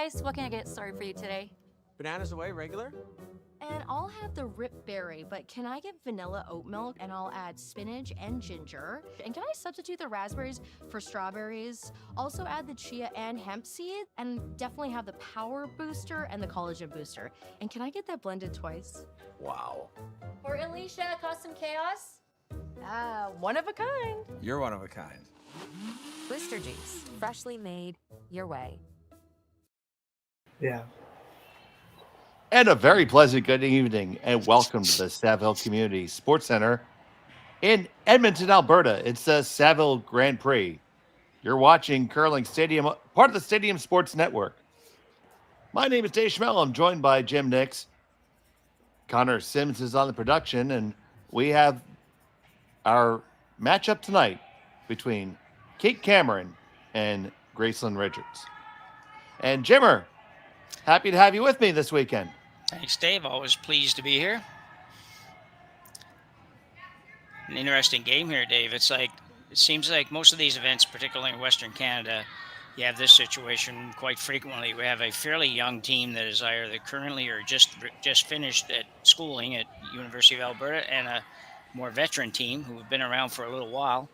guys, what can I get started for you today? Bananas away, regular? And I'll have the rip berry, but can I get vanilla oat milk and I'll add spinach and ginger? And can I substitute the raspberries for strawberries? Also add the chia and hemp seed and definitely have the power booster and the collagen booster. And can I get that blended twice? Wow. For Alicia, Custom Chaos? One of a kind. You're one of a kind. Booster juice, freshly made, your way. Yeah. And a very pleasant good evening, and welcome to the Saville Community Sports Center in Edmonton, Alberta. It's the Saville Grand Prix. You're watching Curling Stadium, part of the Stadium Sports Network. My name is Dave Schmel. I'm joined by Jim Nix. Connor Sims is on the production, and we have our matchup tonight between Kate Cameron and Gracelyn Richards. And Jimmer, happy to have you with me this weekend. Thanks, Dave. Always pleased to be here. An interesting game here, Dave. It seems like most of these events, particularly in Western Canada, you have this situation quite frequently. We have a fairly young team that is either currently or just finished at schooling at University of Alberta, and a more veteran team who have been around for a little while,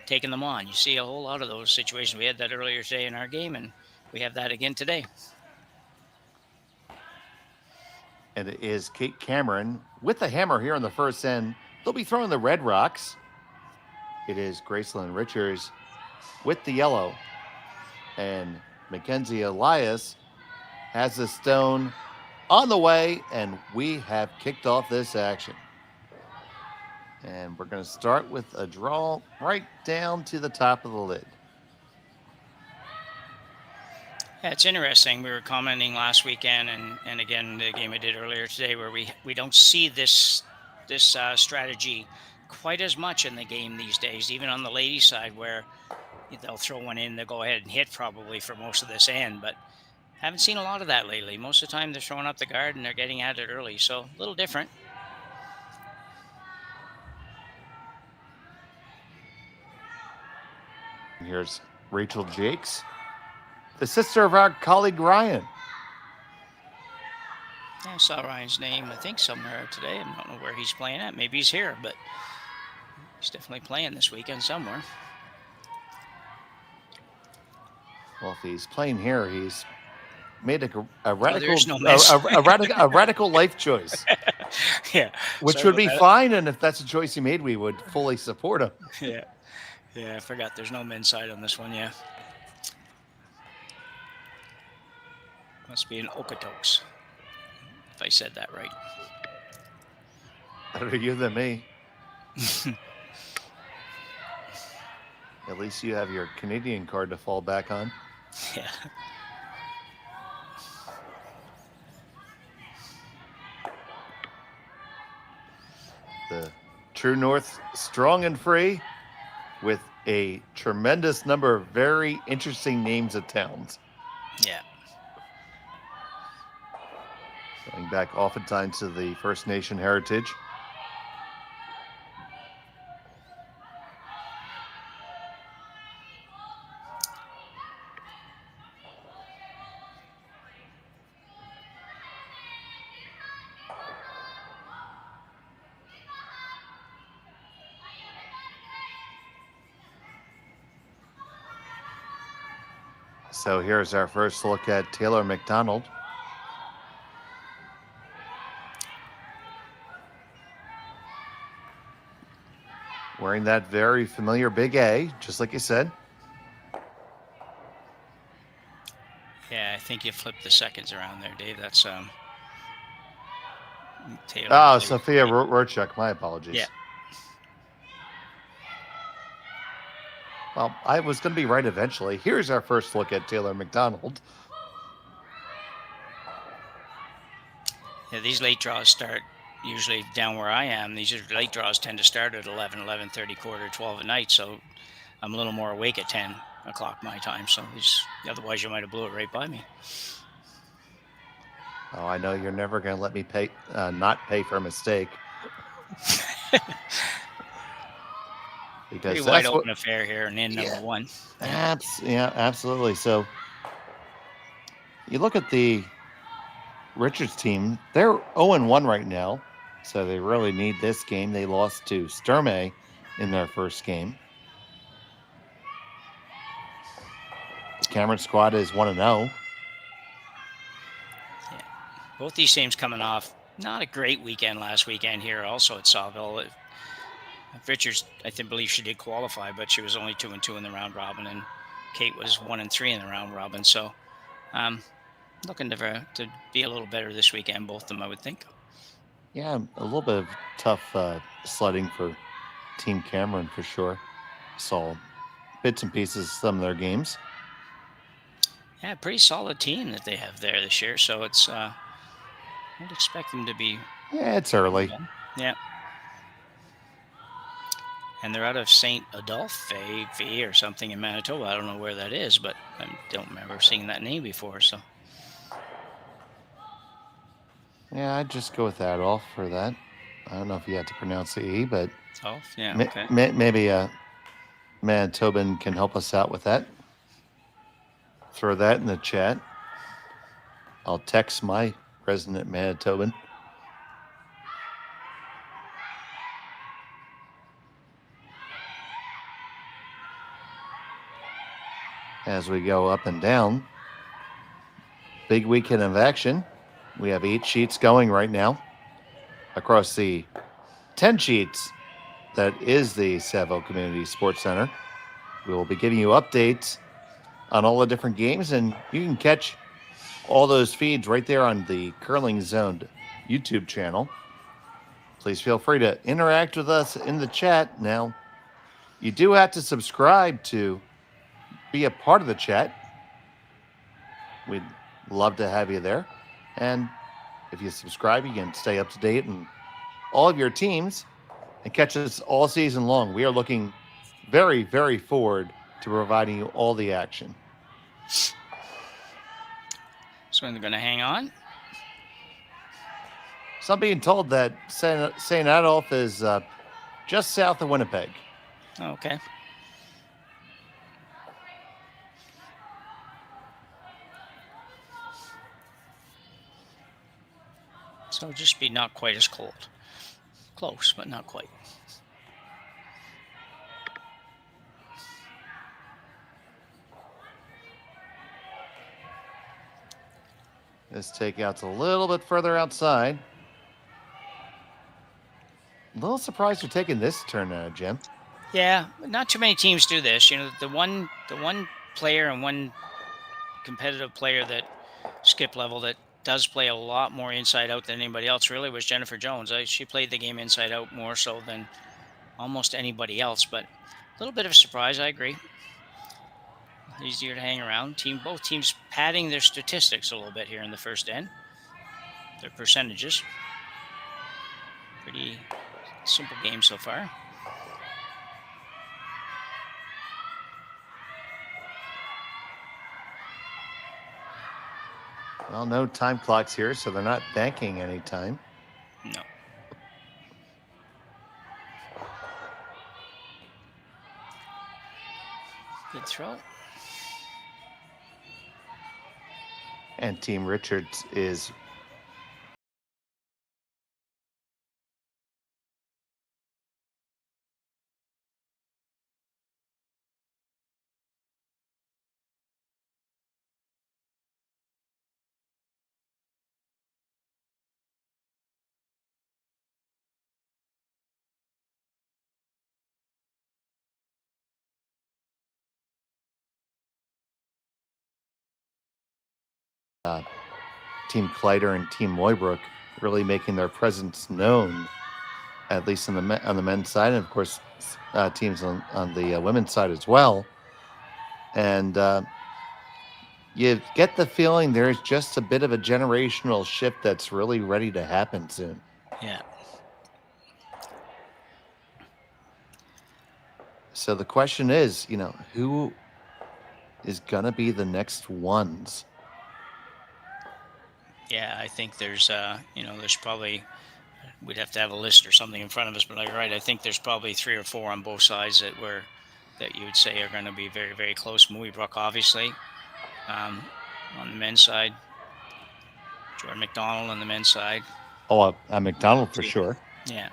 taking them on. You see a whole lot of those situations. We had that earlier today in our game, and we have that again today. And it is Kate Cameron with the hammer here on the first end. They'll be throwing the red rocks. It is Gracelyn Richards with the yellow. And Mackenzie Elias has the stone on the way, and we have kicked off this action. And we're going to start with a draw right down to the top of the lid. Yeah, it's interesting. We were commenting last weekend and again the game I did earlier today, where we don't see this strategy quite as much in the game these days, even on the ladies' side, where they'll throw one in, they'll go ahead and hit probably for most of this end, but haven't seen a lot of that lately. Most of the time they're throwing up the guard and they're getting at it early, so a little different. Here's Rachel Jakes, the sister of our colleague Ryan. Yeah, I saw Ryan's name, I think, somewhere today. I don't know where he's playing at. Maybe he's here, but he's definitely playing this weekend somewhere. Well, if he's playing here, he's made a radical, no a radical life choice. Yeah, which sorry would be about fine, and if that's a choice he made, we would fully support him. Yeah, I forgot there's no men's side on this one, yeah. Must be an Okotoks, if I said that right. Better you than me. At least you have your Canadian card to fall back on. Yeah. The True North strong and free with a tremendous number of very interesting names of towns. Yeah. Going back oftentimes to the First Nation heritage. So here's our first look at Taylor McDonald. Wearing that very familiar big A, just like you said. Yeah, I think you flipped the seconds around there, Dave. That's Taylor. Oh, Sophia Rorschach. My apologies. Yeah. Well, I was going to be right eventually. Here's our first look at Taylor McDonald. Yeah, these late draws start usually down where I am. These late draws tend to start at 11, 11:30, quarter, 12 at night. So I'm a little more awake at 10 o'clock my time. So otherwise you might have blew it right by me. Oh, I know you're never going to let me not pay for a mistake. Because pretty wide open affair here, and in number one. Yeah, absolutely. So you look at the Richards team, they're 0-1 right now, so they really need this game. They lost to Sturmey in their first game. The Cameron squad is 1-0. Yeah. Both these teams coming off not a great weekend last weekend here also at Saville. Richards, I believe she did qualify, but she was only 2-2 in the round robin, and Kate was 1-3 in the round robin. So looking to be a little better this weekend, both of them, I would think. Yeah, a little bit of tough sledding for Team Cameron for sure. Saw bits and pieces of some of their games. Yeah, pretty solid team that they have there this year. So it's I'd expect them to be. Yeah, it's early. Yeah. And they're out of St. Adolphe or something in Manitoba. I don't know where that is, but I don't remember seeing that name before. So. Yeah, I'd just go with Adolphe for that. I don't know if you had to pronounce the E, but Yeah, okay. Maybe Manitoban can help us out with that. Throw that in the chat. I'll text my resident Manitoban. As we go up and down, big weekend of action. We have 8 sheets going right now across the 10 sheets that is the Saville Community Sports Center. We will be giving you updates on all the different games, and you can catch all those feeds right there on the Curling Zone YouTube channel. Please feel free to interact with us in the chat. Now, you do have to subscribe to be a part of the chat. We'd love to have you there. And if you subscribe, you can stay up to date on all of your teams and catch us all season long. We are looking very, very forward to providing you all the action. So they're going to hang on. So I'm being told that St. Adolphe is just south of Winnipeg. Okay. So just be not quite as cold. Close, but not quite. This takeout's a little bit further outside. A little surprised you're taking this turn, Jim. Yeah, not too many teams do this. You know, the one player and one competitive player that skip level that does play a lot more inside out than anybody else really was Jennifer Jones. She played the game inside out more so than almost anybody else, but a little bit of a surprise, I agree. Easier to hang around. Both teams padding their statistics a little bit here in the first end. Their percentages. Pretty simple game so far. Well, no time clocks here, so they're not banking any time. No. Good throw. And Team Richards is Team Kleider and Team Moybrook really making their presence known, at least on the men's side, and of course teams on the women's side as well. And you get the feeling there's just a bit of a generational shift that's really ready to happen soon. Yeah. So the question is, who is gonna be the next ones? Yeah, I think there's there's probably, we'd have to have a list or something in front of us, but you're right. I think there's probably 3 or 4 on both sides that you would say are going to be very, very close. Moeybrook, obviously. on the men's side. Jordan McDonald on the men's side. Oh, McDonald for sure. Yeah.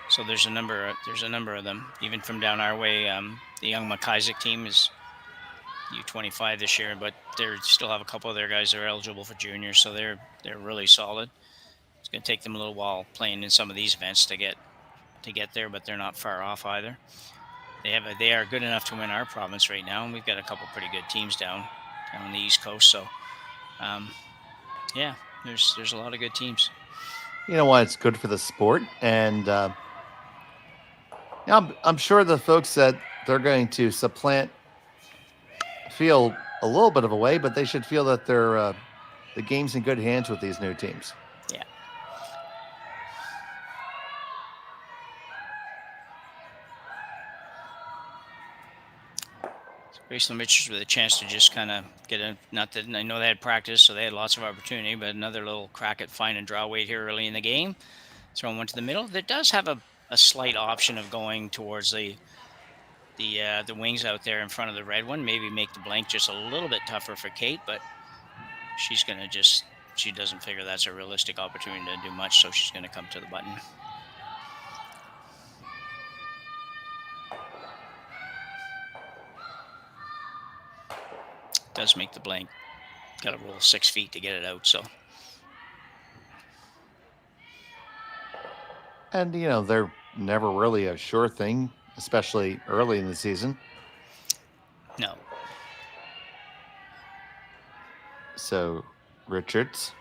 So there's a number of them, even from down our way. The young McIsaac team is U25 this year, but they still have a couple of their guys that are eligible for juniors, so they're really solid. It's going to take them a little while playing in some of these events to get there, but they're not far off either. They are good enough to win our province right now, and we've got a couple pretty good teams down on the East Coast. So, yeah, there's a lot of good teams. You know what? It's good for the sport, and I'm sure the folks that they're going to supplant feel a little bit of a way, but they should feel that the game's in good hands with these new teams. Yeah. Gracelyn Richards with a chance to just kind of get not that I know they had practice, so they had lots of opportunity, but another little crack at find and draw weight here early in the game. Throwing one to the middle. That does have a slight option of going towards the wings out there in front of the red one. Maybe make the blank just a little bit tougher for Kate, but she's going to she doesn't figure that's a realistic opportunity to do much, so she's going to come to the button. Does make the blank. Got to roll 6 feet to get it out, so. And, they're never really a sure thing, especially early in the season. No. So, Richards.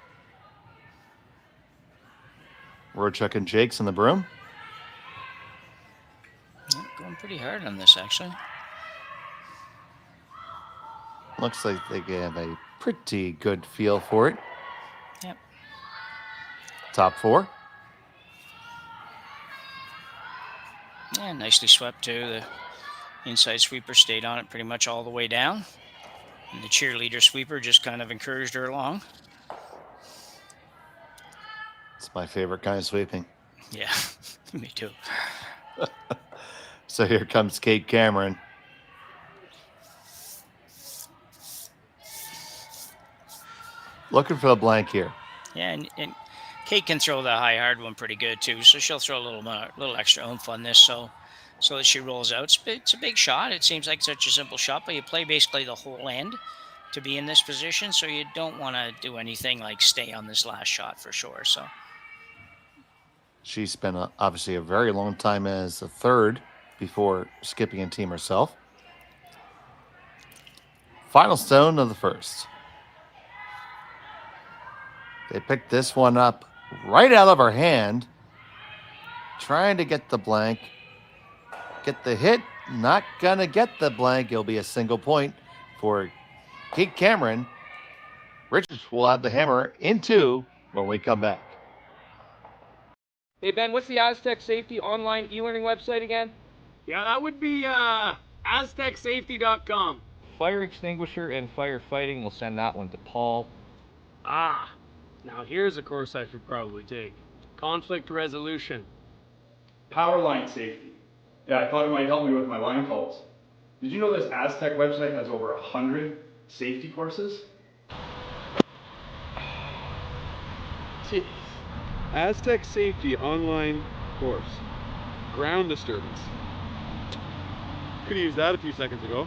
Rochuk and Jakes in the broom. Yeah, going pretty hard on this, actually. Looks like they have a pretty good feel for it. Yep. Top 4. Yeah, nicely swept too. The inside sweeper stayed on it pretty much all the way down. And the cheerleader sweeper just kind of encouraged her along. It's my favorite kind of sweeping. Yeah, me too. So here comes Kate Cameron. Looking for the blank here. Yeah, and Kate can throw the high hard one pretty good too, so she'll throw a little extra oomph on this, so that she rolls out. It's a big shot. It seems like such a simple shot, but you play basically the whole end to be in this position, so you don't want to do anything like stay on this last shot for sure. So she spent obviously a very long time as a third before skipping a team herself. Final stone of the first. They picked this one up right out of her hand, trying to get the blank. Get the hit, not gonna get the blank. It'll be a single point for Kate Cameron. Richards will have the hammer in 2 when we come back. Hey Ben, what's the Aztec Safety online e-learning website again? Yeah, that would be aztecsafety.com. Fire extinguisher and firefighting, we'll send that one to Paul. Ah, now here's a course I should probably take. Conflict resolution. Power line safety. Yeah, I thought it might help me with my line calls. Did you know this Aztec website has over 100 safety courses? Jeez. Aztec Safety online course. Ground disturbance. Could have used that a few seconds ago.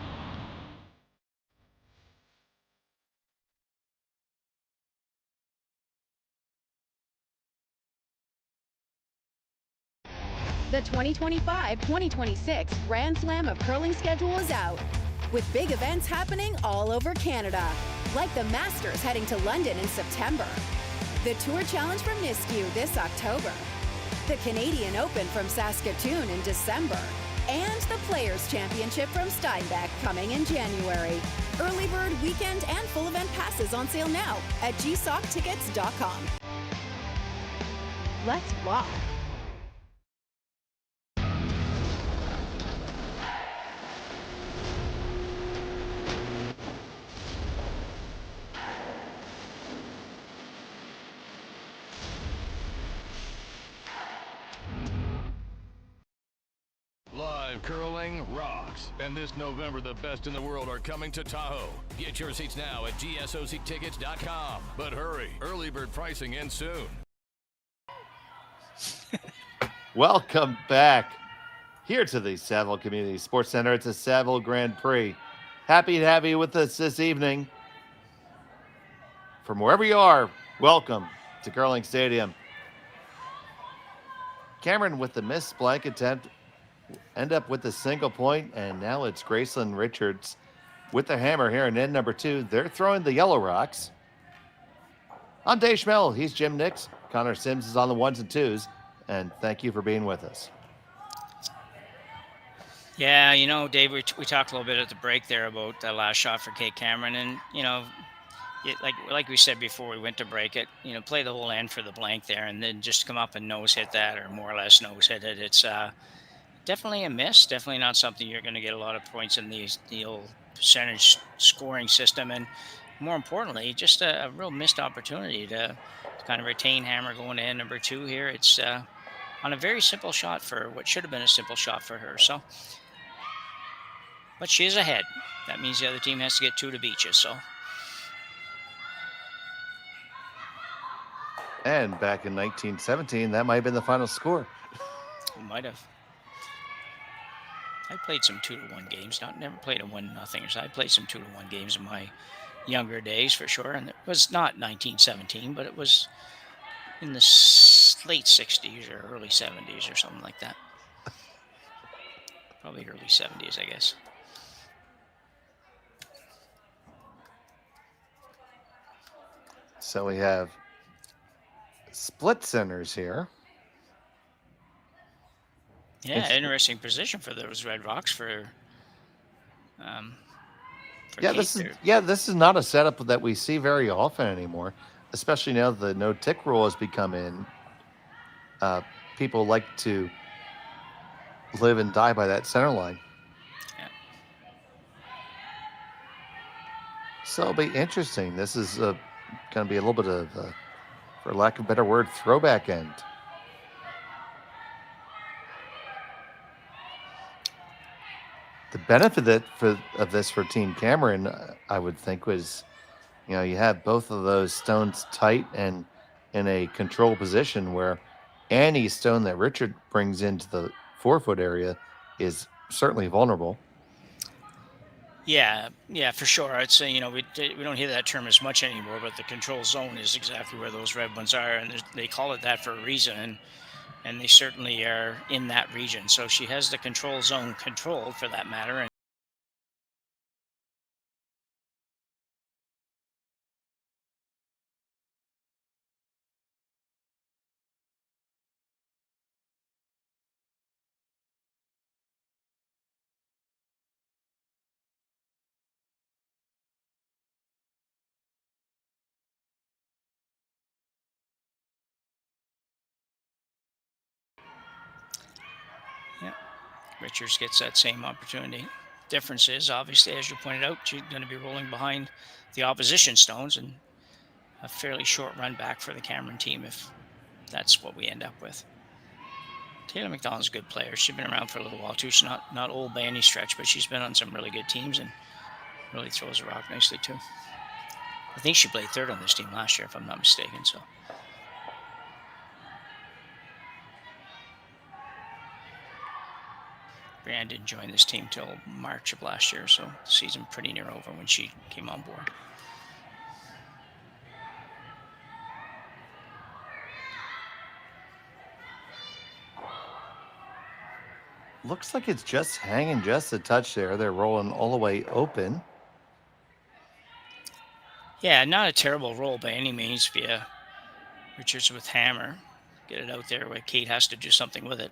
The 2025-2026 Grand Slam of Curling schedule is out, with big events happening all over Canada, like the Masters heading to London in September, the Tour Challenge from Nisku this October, the Canadian Open from Saskatoon in December, and the Players' Championship from Steinbach coming in January. Early bird weekend and full event passes on sale now at gsocktickets.com. Let's rock. Live 2025 curling rocks. And this November, the best in the world are coming to Tahoe. Get your seats now at gsoctickets.com. But hurry, early bird pricing ends soon. Welcome back here to the Saville Community Sports Center. It's a Saville Grand Prix. Happy to have you with us this evening. From wherever you are, welcome to Curling Stadium. Cameron with the missed blank attempt, end up with a single point, and now it's Gracelyn Richards with the hammer here in end number 2. They're throwing the yellow rocks. I'm Dave Schmel. He's Jim Nix. Connor Sims is on the 1s and 2s, and thank you for being with us. Yeah, Dave, we talked a little bit at the break there about that last shot for Kate Cameron, and like we said before we went to break it, play the whole end for the blank there, and then just come up and nose hit that, or more or less nose hit it. It's definitely a miss. Definitely not something you're going to get a lot of points in the old percentage scoring system, and more importantly, just a real missed opportunity to kind of retain hammer going to end number 2 here. It's on a very simple shot for what should have been a simple shot for her. So, but she is ahead. That means the other team has to get 2 to beat you. So. And back in 1917, that might have been the final score. It might have. I played some 2-1 games. Never played a 1-0. So I played some 2-1 games in my younger days for sure. And it was not 1917, but it was in the late 60s or early 70s or something like that. Probably early 70s, I guess. So we have split centers here. Yeah, interesting position for those Red Rocks for this is not a setup that we see very often anymore, especially now the no tick rule has become in. People like to live and die by that center line. Yeah. So it'll be interesting. This is going to be a little bit of, for lack of a better word, throwback end. The benefit of this for Team Cameron, I would think, was, you have both of those stones tight and in a control position where any stone that Richard brings into the 4-foot area is certainly vulnerable. Yeah, for sure. I'd say, we don't hear that term as much anymore, but the control zone is exactly where those red ones are, and they call it that for a reason, and they certainly are in that region. So she has the control zone controlled, for that matter. And Richards gets that same opportunity. Difference is, obviously, as you pointed out, she's going to be rolling behind the opposition stones, and a fairly short run back for the Cameron team if that's what we end up with. Taylor McDonald's a good player. She's been around for a little while too. She's not old by any stretch, but she's been on some really good teams and really throws a rock nicely too. I think she played 3rd on this team last year, if I'm not mistaken. So. Brianne didn't join this team till March of last year, so the season pretty near over when she came on board. Looks like it's just hanging just a touch there. They're rolling all the way open. Yeah, not a terrible roll by any means via Richards with hammer. Get it out there where Kate has to do something with it.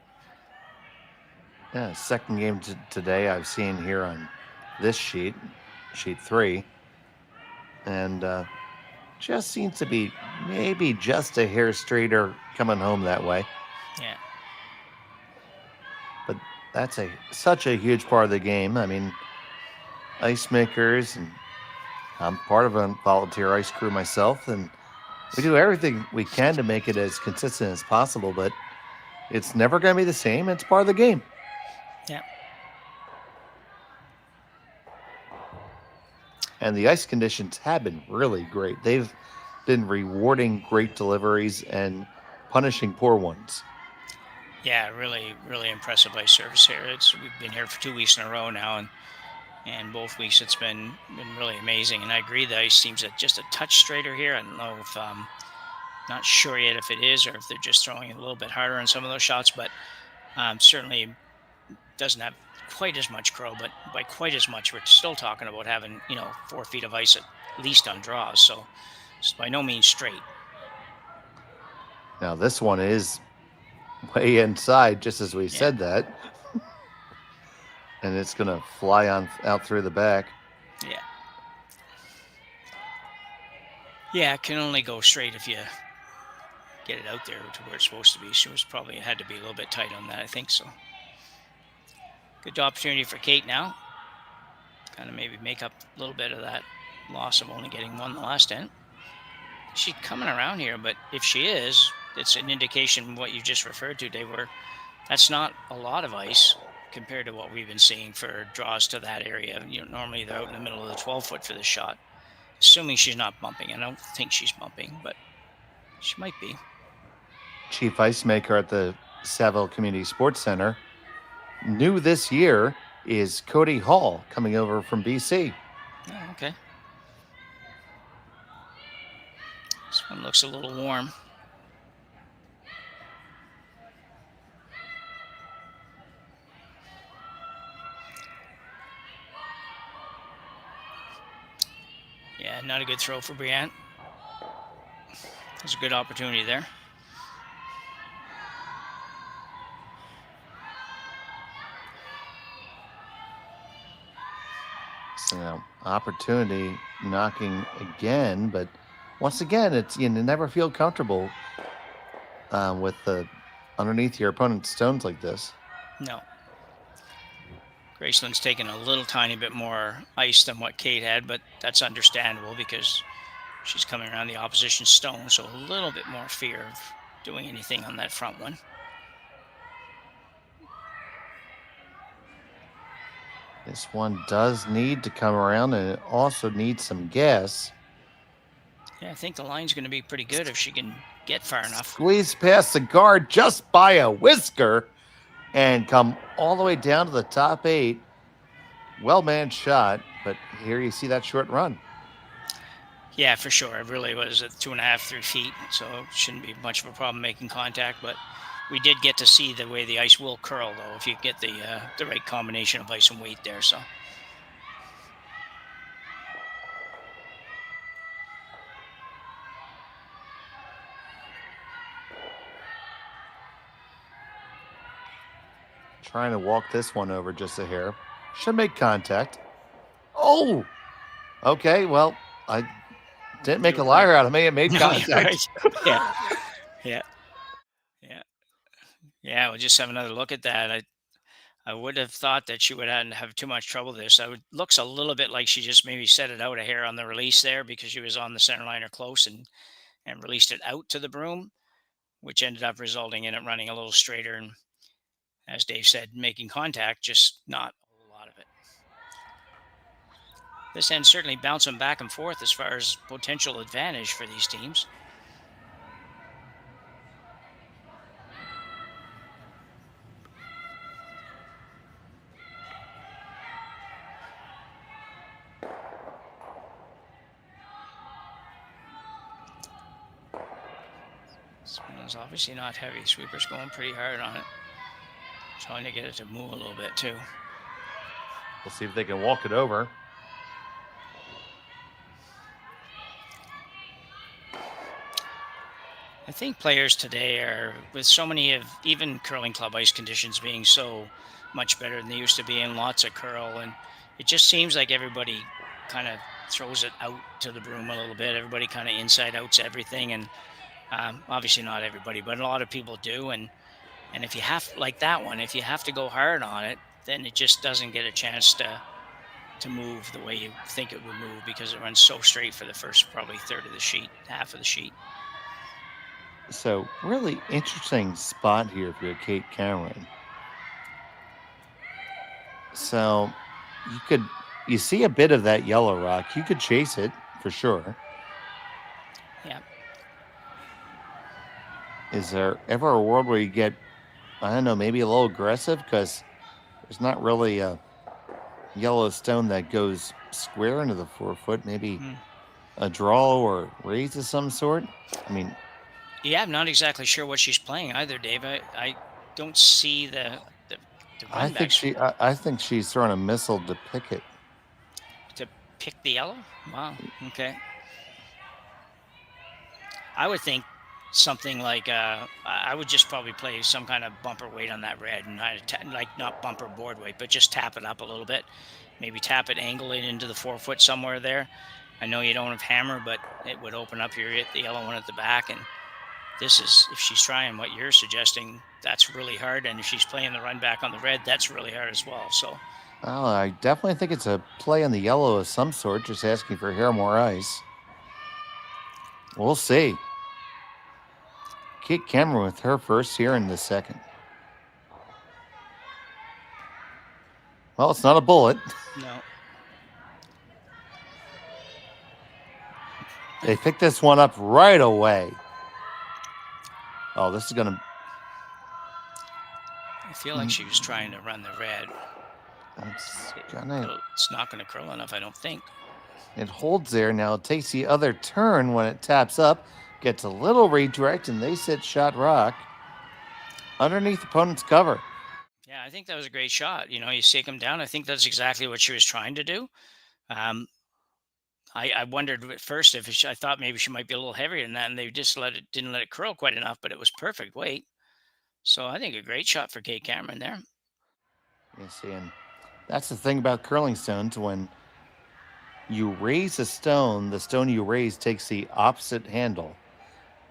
Yeah, second game today I've seen here on this sheet 3. And just seems to be maybe just a hair straighter coming home that way. Yeah. But that's such a huge part of the game. I mean, ice makers, and I'm part of a volunteer ice crew myself, and we do everything we can to make it as consistent as possible, but it's never going to be the same. It's part of the game. Yeah. And the ice conditions have been really great. They've been rewarding great deliveries and punishing poor ones. Yeah, really, really impressive ice service here. We've been here for 2 weeks in a row now, and both weeks it's been really amazing. And I agree, the ice seems just a touch straighter here. I don't know if not sure yet if it is or if they're just throwing a little bit harder on some of those shots, but certainly doesn't have quite as much curl. But by quite as much, we're still talking about having 4 feet of ice at least on draws. So it's by no means straight. Now this one is way inside, just as we said that. And it's going to fly on out through the back. Yeah. Yeah, it can only go straight if you get it out there to where it's supposed to be. She had to be a little bit tight on that, I think so. Good opportunity for Kate now. Kind of maybe make up a little bit of that loss of only getting one the last end. She's coming around here, but if she is, it's an indication of what you just referred to, Dave, where that's not a lot of ice compared to what we've been seeing for draws to that area. Normally they're out in the middle of the 12-foot for this shot. Assuming she's not bumping. I don't think she's bumping, but she might be. Chief ice maker at the Saville Community Sports Center. New this year is Cody Hall, coming over from BC. Oh, okay. This one looks a little warm. Yeah, not a good throw for Brianne. There's a good opportunity there. So opportunity knocking again, but once again, it's you never feel comfortable with the underneath your opponent's stones like this. No. Gracelyn's taken a little tiny bit more ice than what Kate had, but that's understandable because she's coming around the opposition stone, so a little bit more fear of doing anything on that front one. This one does need to come around, and it also needs some gas. Yeah, I think the line's going to be pretty good if she can get far enough. Squeeze past the guard just by a whisker and come all the way down to the top 8. Well-manned shot, but here you see that short run. Yeah, for sure. It really was at 2.5, 3 feet, so it shouldn't be much of a problem making contact, but we did get to see the way the ice will curl, though, if you get the right combination of ice and weight there. So. Trying to walk this one over just a hair. Should make contact. Oh! Okay, well, I didn't make a liar out of me. It made contact. Yeah. Yeah. Yeah. Yeah, we'll just have another look at that. I would have thought that she would have too much trouble with this. It looks a little bit like she just maybe set it out a hair on the release there because she was on the center line or close and released it out to the broom, which ended up resulting in it running a little straighter and, as Dave said, making contact, just not a whole lot of it. This end certainly bouncing back and forth as far as potential advantage for these teams. This one's obviously not heavy. Sweeper's going pretty hard on it. Trying to get it to move a little bit too. We'll see if they can walk it over. I think players today are, with so many of even curling club ice conditions being so much better than they used to be, and lots of curl, and it just seems like everybody kind of throws it out to the broom a little bit. Everybody kind of inside outs everything, and obviously not everybody, but a lot of people do. And if you have, like that one, if you have to go hard on it, then it just doesn't get a chance to move the way you think it would move because it runs so straight for the first probably third of the sheet, half of the sheet. So really interesting spot here for Kate Cameron. So you could you see a bit of that yellow rock. You could chase it for sure. Yeah. Is there ever a world where you get, I don't know, maybe a little aggressive? Because there's not really a yellow stone that goes square into the 4 foot. Maybe a draw or raise of some sort. I mean, Yeah, I'm not exactly sure what she's playing either, Dave. I don't see the I run think backs I think she's throwing a missile to pick it. to pick the yellow. Wow. Okay. I would think something like I would just probably play some kind of bumper weight on that red, and like not bumper board weight, but just tap it up a little bit. Maybe tap it, angle it into the 4 foot somewhere there. I know you don't have hammer, but it would open up the yellow one at the back. And this is, if she's trying what you're suggesting, that's really hard. And if she's playing the run back on the red, that's really hard as well. So, Well, I definitely think it's a play on the yellow of some sort, just asking for hair more ice. We'll see. Kate Cameron with her first here in the second. Well, it's not a bullet. no. They picked this one up right away. Oh, this is going to... I feel like she was trying to run the red. It's not going to curl enough, I don't think. It holds there. Now it takes the other turn when it taps up. Gets a little redirect, and they sit shot rock underneath opponent's cover. Yeah, I think that was a great shot. You know, you shake them down. I think that's exactly what she was trying to do. I wondered at first if I thought maybe she might be a little heavier than that, and they just didn't let it curl quite enough, but it was perfect weight. So I think a great shot for Kate Cameron there. You see, and that's the thing about curling stones. When you raise a stone, the stone you raise takes the opposite handle.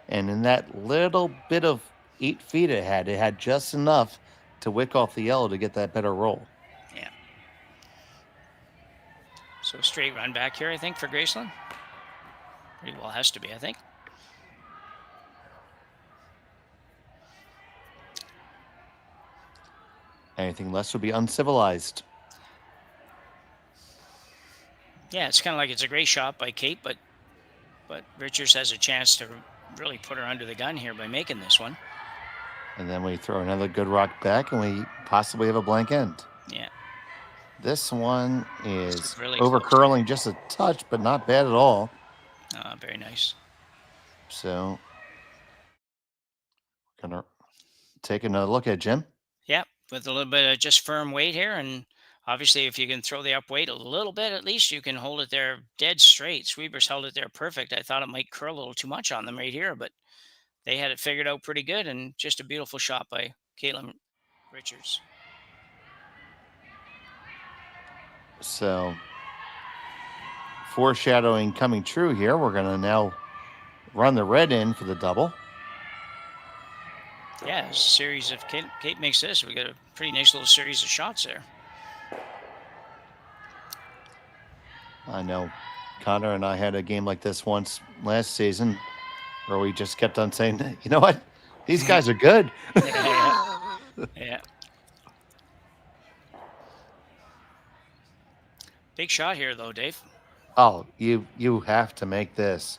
And in that little bit of 8 feet it had just enough to wick off the yellow to get that better roll. Yeah. So straight run back here, I think, for Gracelyn. Pretty well has to be, I think. Anything less would be uncivilized. Yeah, it's kind of like it's a great shot by Kate, but Richards has a chance to really put her under the gun here by making this one. And then we throw another good rock back, and we possibly have a blank end. Yeah. This one is really over close. curling just a touch, but not bad at all. Very nice. So, gonna take another look at Jim. Yeah, with a little bit of just firm weight here, and obviously if you can throw the up weight a little bit, at least you can hold it there dead straight. Sweepers held it there perfect. I thought it might curl a little too much on them right here, but they had it figured out pretty good, and just a beautiful shot by Caitlin Richards. So, foreshadowing coming true here. We're going to now run the red in for the double. Yeah, a series of Kate makes this. We got a pretty nice little series of shots there. I know Connor and I had a game like this once last season where we just kept on saying, you know what? These guys are good. Yeah. Big shot here, though, Dave. Oh, you have to make this.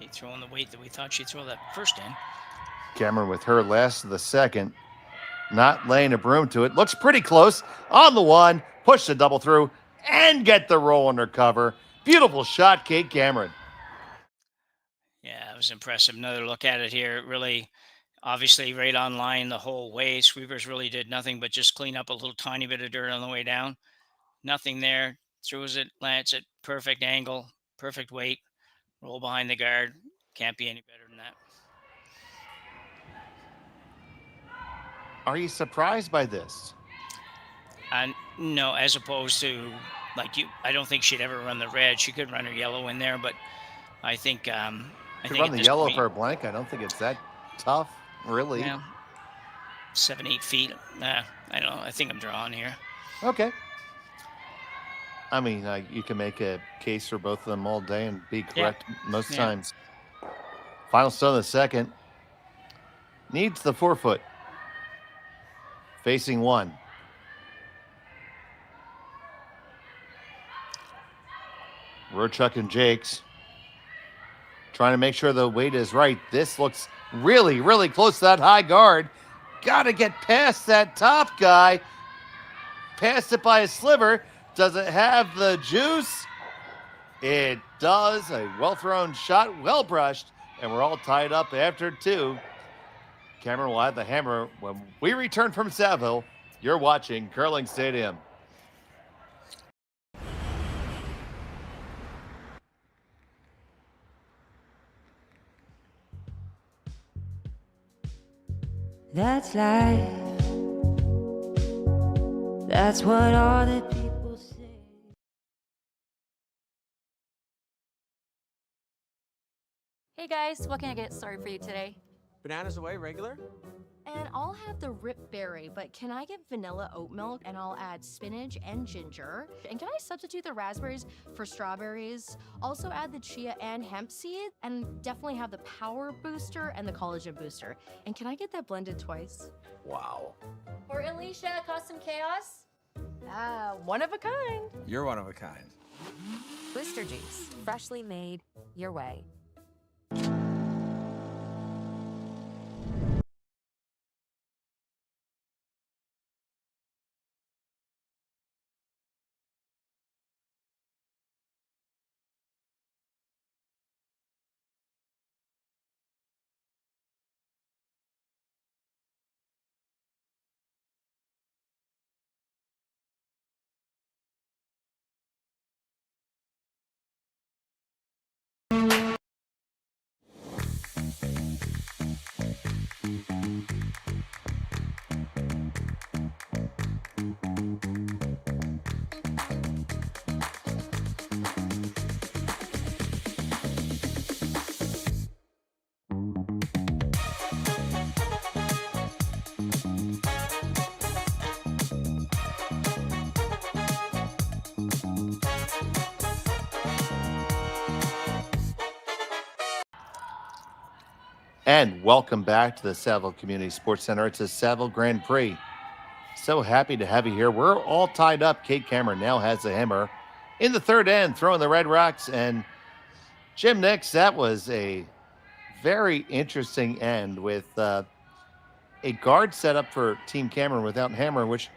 Kate throwing the weight that we thought she'd throw that first in. Cameron with her last of the second. Not laying a broom to it. Looks pretty close. On the one. Push the double through. And get the roll under cover. Beautiful shot, Kate Cameron. Yeah, it was impressive. Another look at it here. Really, obviously, right on line the whole way. Sweepers really did nothing but just clean up a little tiny bit of dirt on the way down. Nothing there. Throws it, lands it. Perfect angle. Perfect weight. Roll behind the guard. Can't be any better than that. Are you surprised by this? And no, as opposed to I don't think she'd ever run the red. She could run her yellow in there, but I think I think run at the this yellow point, for a blank. I don't think it's that tough, really. Yeah, 7-8 feet. I don't know. I think I'm drawing here. Okay. I mean, you can make a case for both of them all day and be correct most times. Final stone of the second. needs the 4-foot. Facing one. Rochuk and Jakes trying to make sure the weight is right. This looks really, really close to that high guard. Got to get past that top guy. Passed it by a sliver. Does it have the juice? It does. A well-thrown shot, well brushed, and we're all tied up after 2. Cameron will have the hammer when we return from Saville. You're watching Curling Stadium. That's life. That's what all the people say. Hey guys, what can I get started for you today? Bananas away, regular? And I'll have the rip berry, but can I get vanilla oat milk and I'll add spinach and ginger? And can I substitute the raspberries for strawberries? Also add the chia and hemp seed, and definitely have the power booster and the collagen booster. And can I get that blended twice? Wow. For Alicia, custom chaos? One of a kind. You're one of a kind. Blister juice, freshly made your way. And welcome back to the Saville Community Sports Center. It's a Saville Grand Prix. So happy to have you here. We're all tied up. Kate Cameron now has the hammer in the third end, throwing the Red Rocks. And Jim Nix, that was a very interesting end with a guard set up for Team Cameron without hammer, which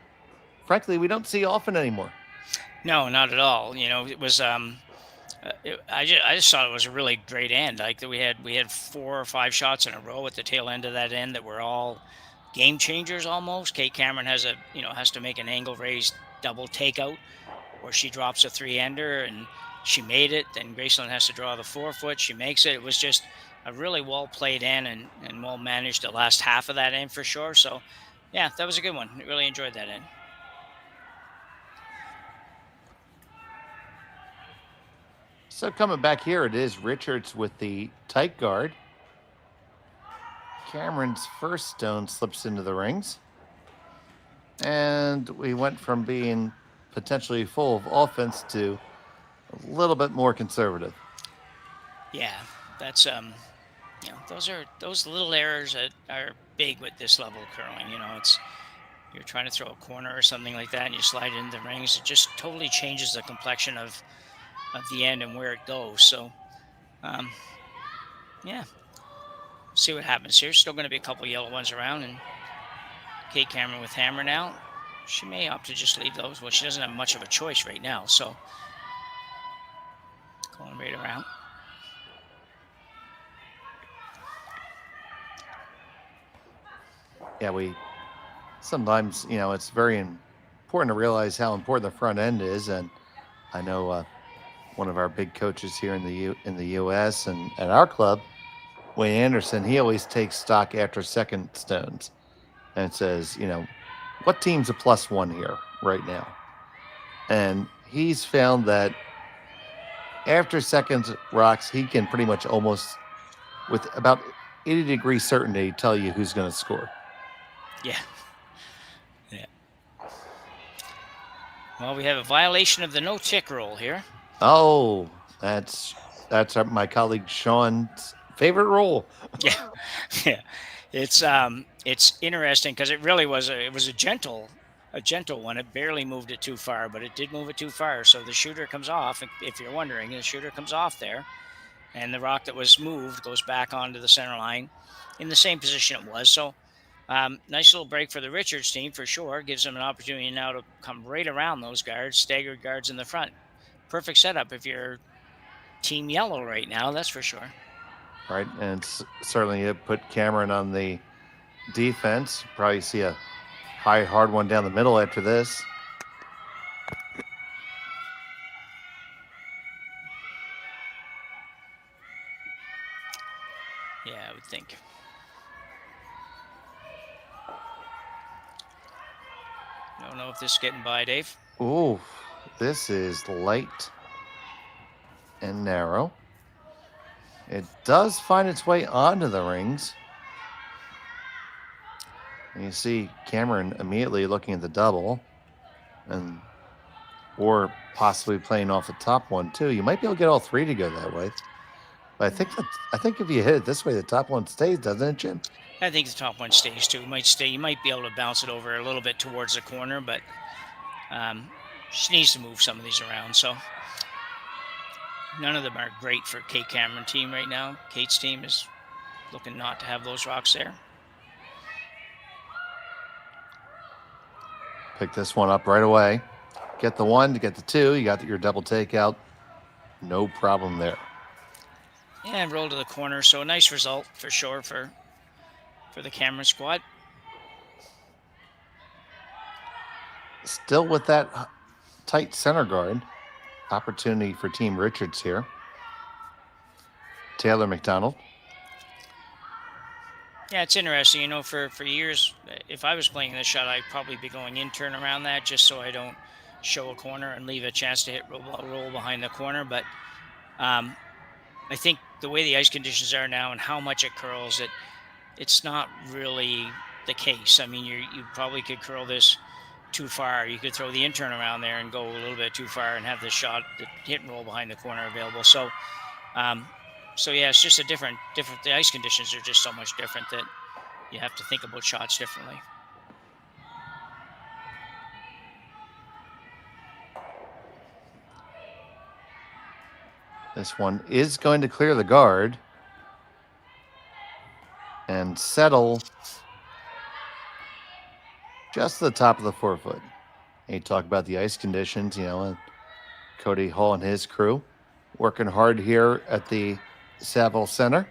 frankly we don't see often anymore. No, not at all. You know, it was I just thought it was a really great end. Like we had 4 or 5 shots in a row at the tail end of that end that were all game changers almost. Kate Cameron has to make an angle raised double takeout where she drops a 3-ender and she made it. Then Gracelyn has to draw the 4-foot. She makes it. It was just a really well played end and well managed the last half of that end for sure. So yeah, that was a good one. I really enjoyed that end. So coming back here, it is Richards with the tight guard. Cameron's first stone slips into the rings. And we went from being potentially full of offense to a little bit more conservative. Yeah, that's those little errors that are big with this level of curling. You know, you're trying to throw a corner or something like that and you slide it into the rings. It just totally changes the complexion of the end and where it goes. So yeah, see what happens here. Still going to be a couple yellow ones around, and Kate Cameron with hammer now. She may opt to just leave those. Well, she doesn't have much of a choice right now, so going right around. Yeah, sometimes, you know, it's very important to realize how important the front end is. And I know one of our big coaches here in the U.S. and at our club, Wayne Anderson, he always takes stock after second stones and says, you know, what team's a +1 here right now? And he's found that after second rocks, he can pretty much almost with about 80-degree certainty tell you who's going to score. Yeah. Yeah. Well, we have a violation of the no-tick rule here. Oh, that's my colleague Sean's favorite rule. Yeah. It's interesting because it really was it was a gentle one. It barely moved it too far, but it did move it too far. So the shooter comes off. If you're wondering, the shooter comes off there, and the rock that was moved goes back onto the center line in the same position it was. So nice little break for the Richards team for sure. Gives them an opportunity now to come right around those guards, staggered guards in the front. Perfect setup if you're Team Yellow right now, that's for sure. Right, and it's certainly it put Cameron on the defense. Probably see a high, hard one down the middle after this. Yeah, I would think. Don't know if this is getting by, Dave. Ooh, this is light and narrow. It does find its way onto the rings. And you see Cameron immediately looking at the double, and or possibly playing off the top one too. You might be able to get all three to go that way. But I think if you hit it this way, the top one stays, doesn't it, Jim? I think the top one stays too. It might stay. You might be able to bounce it over a little bit towards the corner, but she needs to move some of these around. So none of them are great for Kate Cameron team right now. Kate's team is looking not to have those rocks there. Pick this one up right away. Get the one, to get the two. You got your double takeout. No problem there. Yeah, and roll to the corner. So a nice result for sure for the Cameron squad. Still with that tight center guard. Opportunity for Team Richards here. Taylor McDonald. Yeah, it's interesting. You know, for years, if I was playing this shot, I'd probably be going in turn around that just so I don't show a corner and leave a chance to hit roll behind the corner. But I think the way the ice conditions are now and how much it curls, it's not really the case. I mean, you probably could curl this too far. You could throw the intern around there and go a little bit too far and have the shot, the hit and roll behind the corner available. So, yeah, it's just a different. The ice conditions are just so much different that you have to think about shots differently. This one is going to clear the guard and settle just the top of the 4 foot. And you talk about the ice conditions, and Cody Hall and his crew working hard here at the Saville Center,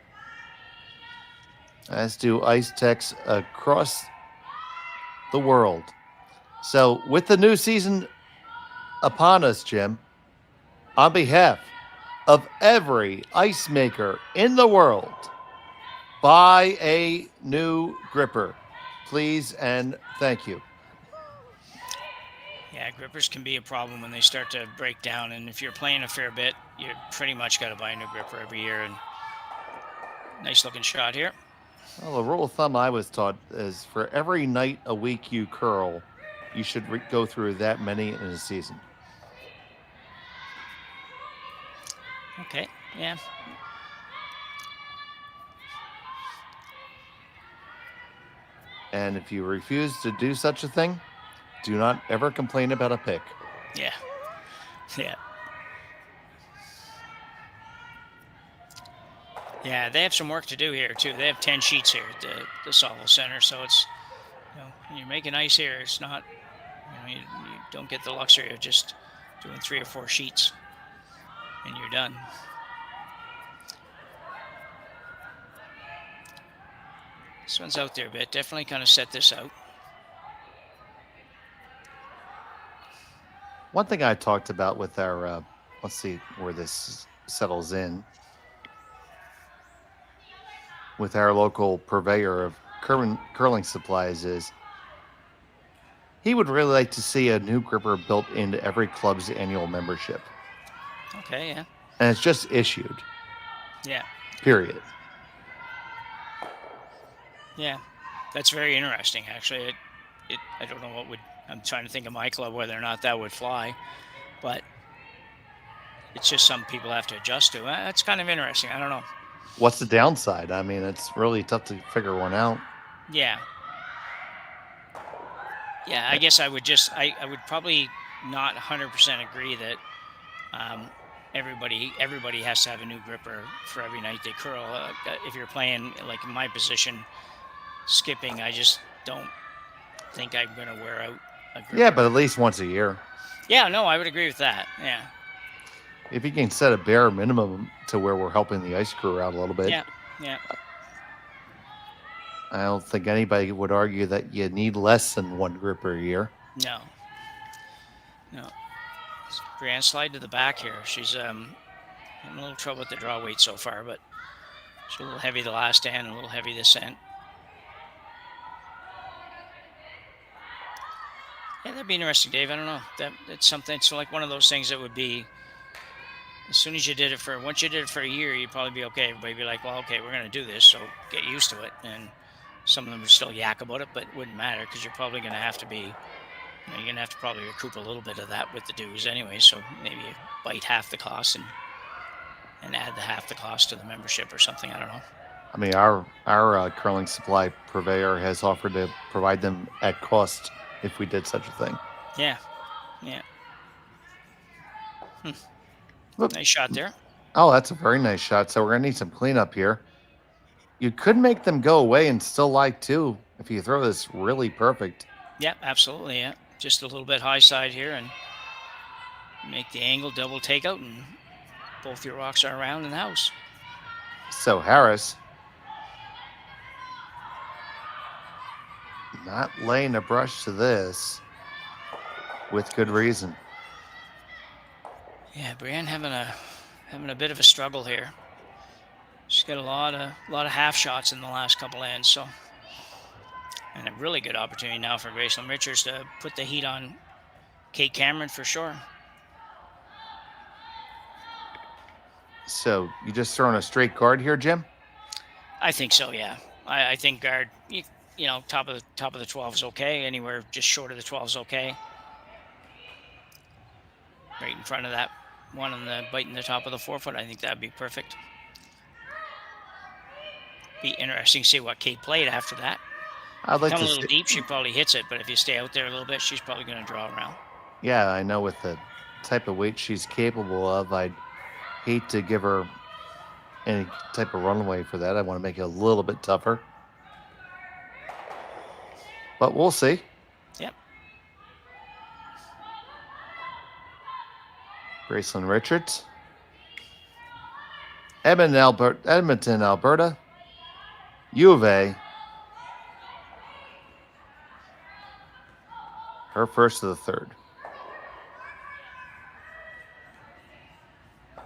as do ice techs across the world. So with the new season upon us, Jim, on behalf of every ice maker in the world, buy a new gripper, please, and thank you. Yeah, grippers can be a problem when they start to break down, and if you're playing a fair bit, you pretty much got to buy a new gripper every year. And nice looking shot here. Well, the rule of thumb I was taught is for every night a week you curl, you should go through that many in a season. Okay, yeah. And if you refuse to do such a thing, do not ever complain about a pick. Yeah. Yeah. Yeah, they have some work to do here, too. They have 10 sheets here at the Saville Center, so it's, when you're making ice here, it's not, you don't get the luxury of just doing 3 or 4 sheets, and you're done. This one's out there a bit. Definitely kind of set this out. One thing I talked about with our, let's see where this settles in, with our local purveyor of curling supplies is he would really like to see a new gripper built into every club's annual membership. Okay, yeah. And it's just issued. Yeah. Period. Yeah, that's very interesting, actually. I don't know what would, I'm trying to think of my club, whether or not that would fly, but it's just some people have to adjust to. That's kind of interesting. I don't know. What's the downside? I mean, it's really tough to figure one out. Yeah. Yeah, I guess I would just, I would probably not 100% agree that everybody has to have a new gripper for every night they curl. If you're playing like in my position, skipping, I just don't think I'm going to wear out a gripper. Yeah, but at least once a year. Yeah, no, I would agree with that. Yeah. If you can set a bare minimum to where we're helping the ice crew out a little bit. Yeah, yeah. I don't think anybody would argue that you need less than one gripper a year. No. No. Brienne, slide to the back here. She's having a little trouble with the draw weight so far, but she's a little heavy the last end, a little heavy this end. Yeah, that'd be interesting, Dave. I don't know. It's something. It's like one of those things that would be. As soon as you did it once you did it for a year, you'd probably be okay. Everybody'd be like, well, okay, we're going to do this, so get used to it. And some of them would still yak about it, but it wouldn't matter because you're probably going to have to be, you're going to have to probably recoup a little bit of that with the dues anyway. So maybe you bite half the cost and add the half the cost to the membership or something. I don't know. I mean, our curling supply purveyor has offered to provide them at cost if we did such a thing. Yeah, yeah. Nice shot there. Oh, that's a very nice shot. So we're going to need some cleanup here. You could make them go away and still like two if you throw this really perfect. Yeah, absolutely, yeah. Just a little bit high side here and make the angle double takeout and both your rocks are around in the house. So Harris not laying a brush to this with good reason. Yeah, Brienne having a bit of a struggle here. She's got a lot of half shots in the last couple ends, so and a really good opportunity now for Gracelyn Richards to put the heat on Kate Cameron for sure. So you just throwing a straight guard here, Jim? I think so, yeah. I think guard, you know, top of the 12 is okay. Anywhere just short of the 12 is okay. Right in front of that one on the biting the top of the 4 foot, I think that'd be perfect. Be interesting to see what Kate played after that. I'd like Come to a little see. deep, she probably hits it, but if you stay out there a little bit, she's probably going to draw around. Yeah, I know with the type of weight she's capable of, I'd hate to give her any type of runway for that. I want to make it a little bit tougher. But we'll see. Yep. Gracelyn Richards. Edmonton, Alberta. U of A. Her first of the third. We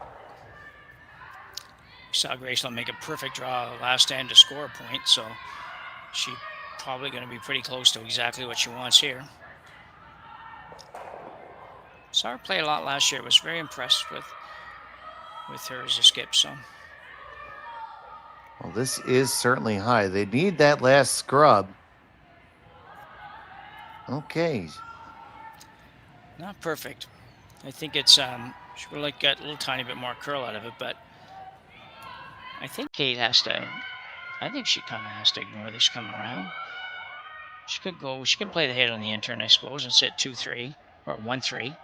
saw Gracelyn make a perfect draw last end to score a point, so she's probably going to be pretty close to exactly what she wants here. Saw her play a lot last year. Was very impressed with her as a skip. So. Well, this is certainly high. They need that last scrub. Okay. Not perfect. I think it's she would like got a little tiny bit more curl out of it, but I think Kate has to. I think she kind of has to ignore this coming around. She could go. She could play the hit on the intern, I suppose, and sit 2-3 or 1-3.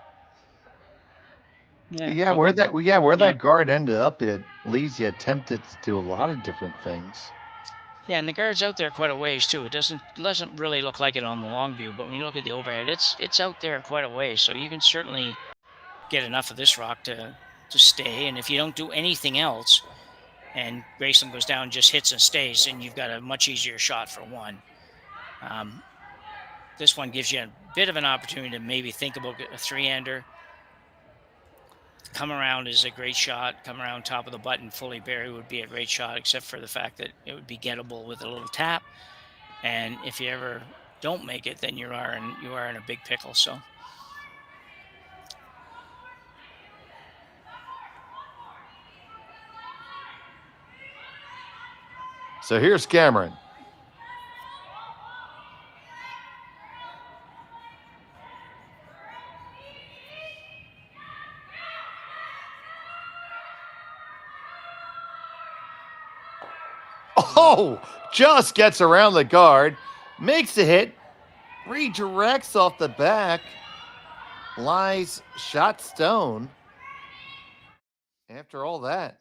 Yeah, where that guard ended up, it leaves you tempted to do a lot of different things. Yeah, and the guard's out there quite a ways too. It doesn't really look like it on the long view, but when you look at the overhead, it's out there quite a ways. So you can certainly get enough of this rock to stay. And if you don't do anything else, and Gracelyn goes down, just hits and stays, and you've got a much easier shot for one. This one gives you a bit of an opportunity to maybe think about a 3-ender. Come around is a great shot. Come around top of the button, fully bury would be a great shot, except for the fact that it would be gettable with a little tap. And if you ever don't make it, then you are in a big pickle. So. So here's Cameron. Oh, just gets around the guard, makes a hit, redirects off the back, lies shot stone. After all that,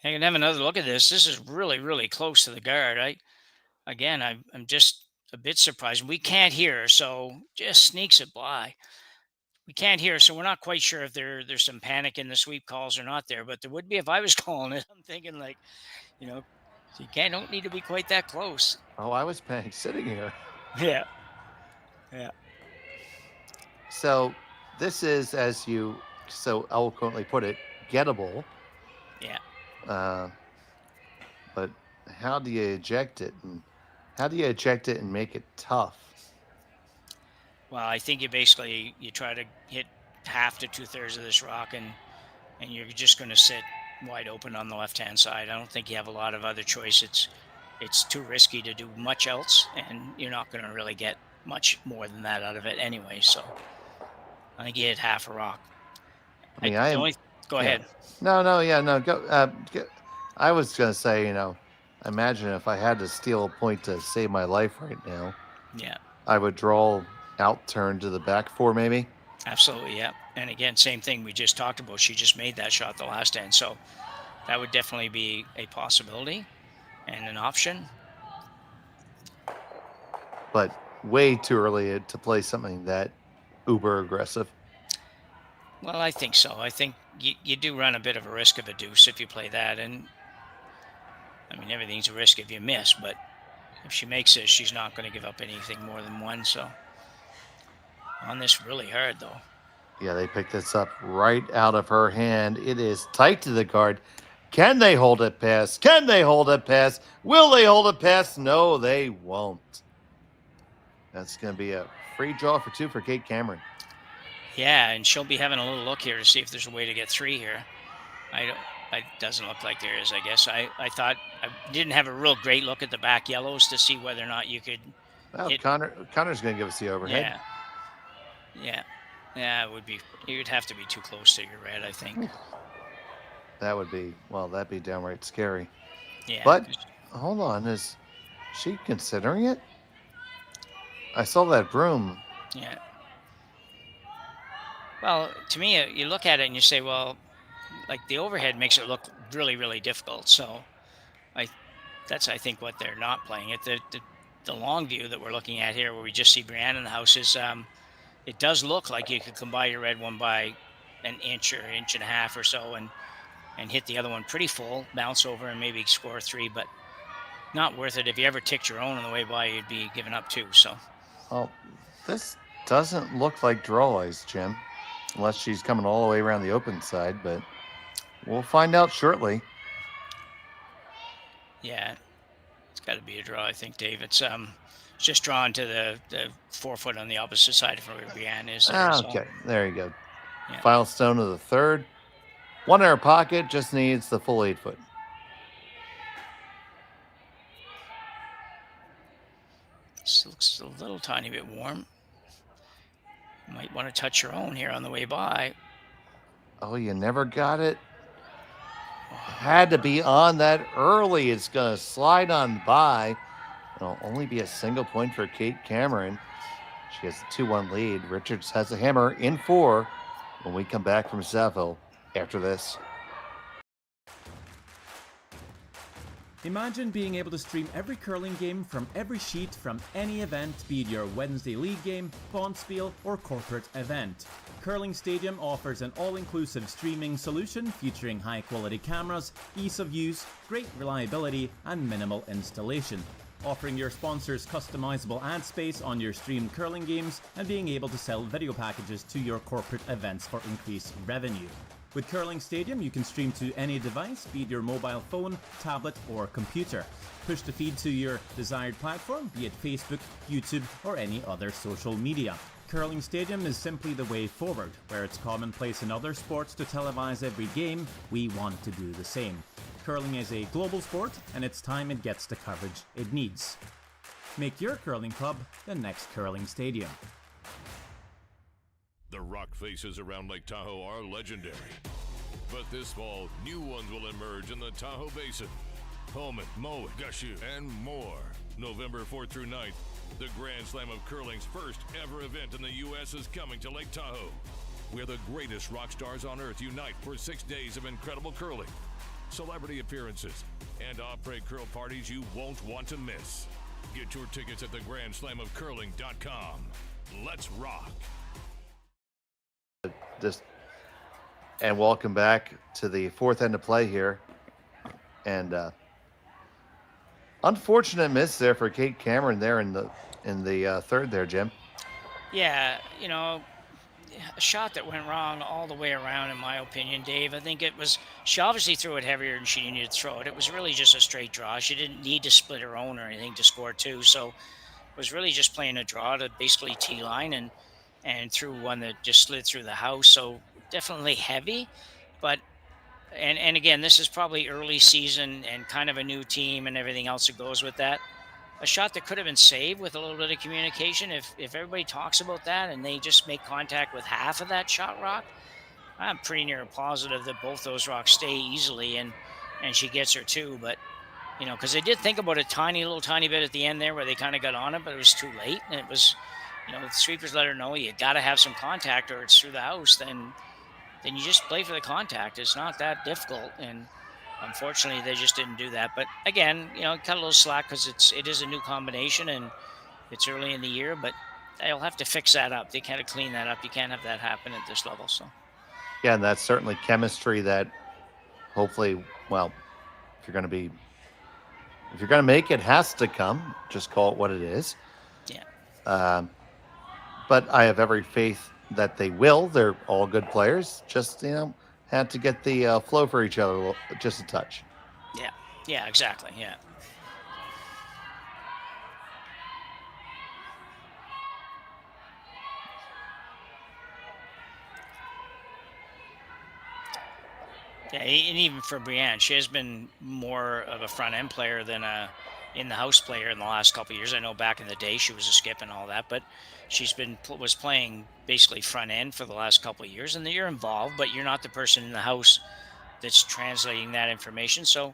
I can have another look at this. This is really, really close to the guard. I'm just a bit surprised. We can't hear, so just sneaks it by. We can't hear, so we're not quite sure if there's some panic in the sweep calls or not there. But there would be if I was calling it. I'm thinking like, so you don't need to be quite that close. oh, I was paying sitting here. Yeah. Yeah. So this is, as you so eloquently put it, gettable. Yeah. But how do you eject it? And how do you eject it and make it tough? Well, I think you try to hit half to 2/3 of this rock, and you're just going to sit wide open on the left-hand side. I don't think you have a lot of other choice. It's too risky to do much else, and you're not going to really get much more than that out of it anyway. So I think you hit half a rock. Go ahead. No, go. I was going to say, imagine if I had to steal a point to save my life right now. Yeah. I would draw out turn to the back four, maybe. Absolutely, yeah. And again, same thing we just talked about. She just made that shot the last end. So that would definitely be a possibility and an option. But way too early to play something that uber aggressive. Well, I think so. I think you do run a bit of a risk of a deuce if you play that. And, everything's a risk if you miss. But if she makes it, she's not going to give up anything more than one. So on this really hard, though. Yeah, they picked this up right out of her hand. It is tight to the guard. Can they hold it past? Can they hold it past? Will they hold it past? No, they won't. That's going to be a free draw for 2 for Kate Cameron. Yeah, and she'll be having a little look here to see if there's a way to get 3 here. It doesn't look like there is, I guess. I thought I didn't have a real great look at the back yellows to see whether or not you could. Well, Connor's going to give us the overhead. Yeah, it would be. You'd have to be too close to your red, I think. That'd be downright scary. Yeah. But hold on, is she considering it? I saw that broom. Yeah. Well, to me, you look at it and you say, well, like the overhead makes it look really, really difficult. So that's, I think, what they're not playing. The long view that we're looking at here, where we just see Brianne in the house, is it does look like you could come by your red one by an inch or inch and a half or so and hit the other one pretty full, bounce over and maybe score 3, but not worth it. If you ever ticked your own on the way by, you'd be giving up 2. So. Well, this doesn't look like draw eyes, Jim, unless she's coming all the way around the open side, but we'll find out shortly. Yeah, it's got to be a draw, I think, Dave. It's just drawn to the 4 foot on the opposite side of where Brianne is. Okay, there you go. Yeah. Final stone of the third. 1 in her pocket, just needs the full 8 foot. This looks a little tiny bit warm. Might want to touch your own here on the way by. Oh, you never got it? Had to be on that early. It's going to slide on by. It'll only be a single point for Kate Cameron. She has a 2-1 lead. Richards has a hammer in 4 when we come back from Saville after this. Imagine being able to stream every curling game from every sheet from any event, be it your Wednesday league game, bonspiel, or corporate event. Curling Stadium offers an all-inclusive streaming solution featuring high-quality cameras, ease of use, great reliability, and minimal installation. Offering your sponsors customizable ad space on your streamed curling games and being able to sell video packages to your corporate events for increased revenue. With Curling Stadium, you can stream to any device, be it your mobile phone, tablet, or computer. Push the feed to your desired platform, be it Facebook, YouTube, or any other social media. Curling Stadium is simply the way forward. Where it's commonplace in other sports to televise every game, we want to do the same. Curling is a global sport, and it's time it gets the coverage it needs. Make your curling club the next Curling Stadium. The rock faces around Lake Tahoe are legendary. But this fall, new ones will emerge in the Tahoe Basin. Pullman, Mowat, Gushu, and more. November 4th through 9th, the Grand Slam of Curling's first ever event in the U.S. is coming to Lake Tahoe, where the greatest rock stars on earth unite for 6 days of incredible curling, celebrity appearances, and après curl parties you won't want to miss. Get your tickets at theGrandSlamOfCurling.com. Let's rock. And welcome back to the fourth end of play here. And unfortunate miss there for Kate Cameron there in the third there, Jim. Yeah, a shot that went wrong all the way around, in my opinion, Dave. I think she obviously threw it heavier than she needed to throw it. It was really just a straight draw. She didn't need to split her own or anything to score two. So it was really just playing a draw to basically T-line and threw one that just slid through the house. So definitely heavy, but and again, this is probably early season and kind of a new team and everything else that goes with that. A shot that could have been saved with a little bit of communication. If everybody talks about that and they just make contact with half of that shot rock, I'm pretty near positive that both those rocks stay easily and she gets her too. But because they did think about a tiny bit at the end there where they kind of got on it, but it was too late. And it was, the sweepers let her know you got to have some contact or it's through the house. Then you just play for the contact. It's not that difficult. And unfortunately, they just didn't do that. But again, cut a little slack because it is a new combination and it's early in the year. But they'll have to fix that up. They can't clean that up. You can't have that happen at this level. So. Yeah, and that's certainly chemistry that hopefully, well, if you're going to make it, has to come. Just call it what it is. Yeah. But I have every faith that they will. They're all good players. Just, had to get the flow for each other just a touch. Yeah, exactly. Yeah. Yeah, and even for Brienne, she has been more of a front end player than a in-the-house player in the last couple of years. I know back in the day she was a skip and all that, but was playing basically front end for the last couple of years. And you're involved, but you're not the person in the house that's translating that information. So,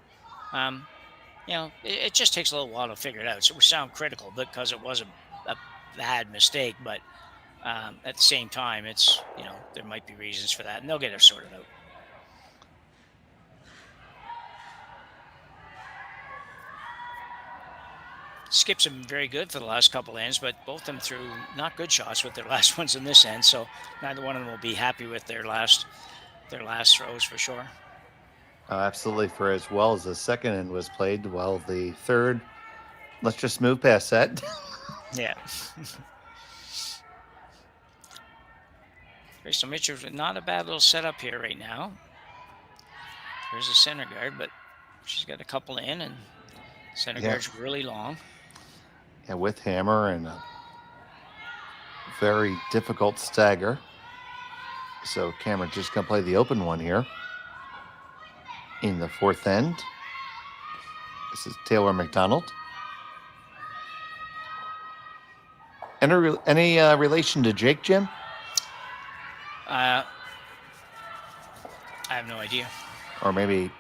it just takes a little while to figure it out. So we sound critical because it was a bad mistake, but at the same time, it's there might be reasons for that, and they'll get it sorted out. Skips have been very good for the last couple ends, but both of them threw not good shots with their last ones in this end. So neither one of them will be happy with their last throws for sure. Absolutely. For as well as the second end was played, well, the third, let's just move past that. Yeah. So Mitchell, not a bad little setup here right now. There's a center guard, but she's got a couple in, and center guard's really long. Yeah, with hammer and a very difficult stagger. So Cameron just going to play the open one here in the fourth end. This is Taylor McDonald. Any relation to Jake, Jim? I have no idea. Or maybe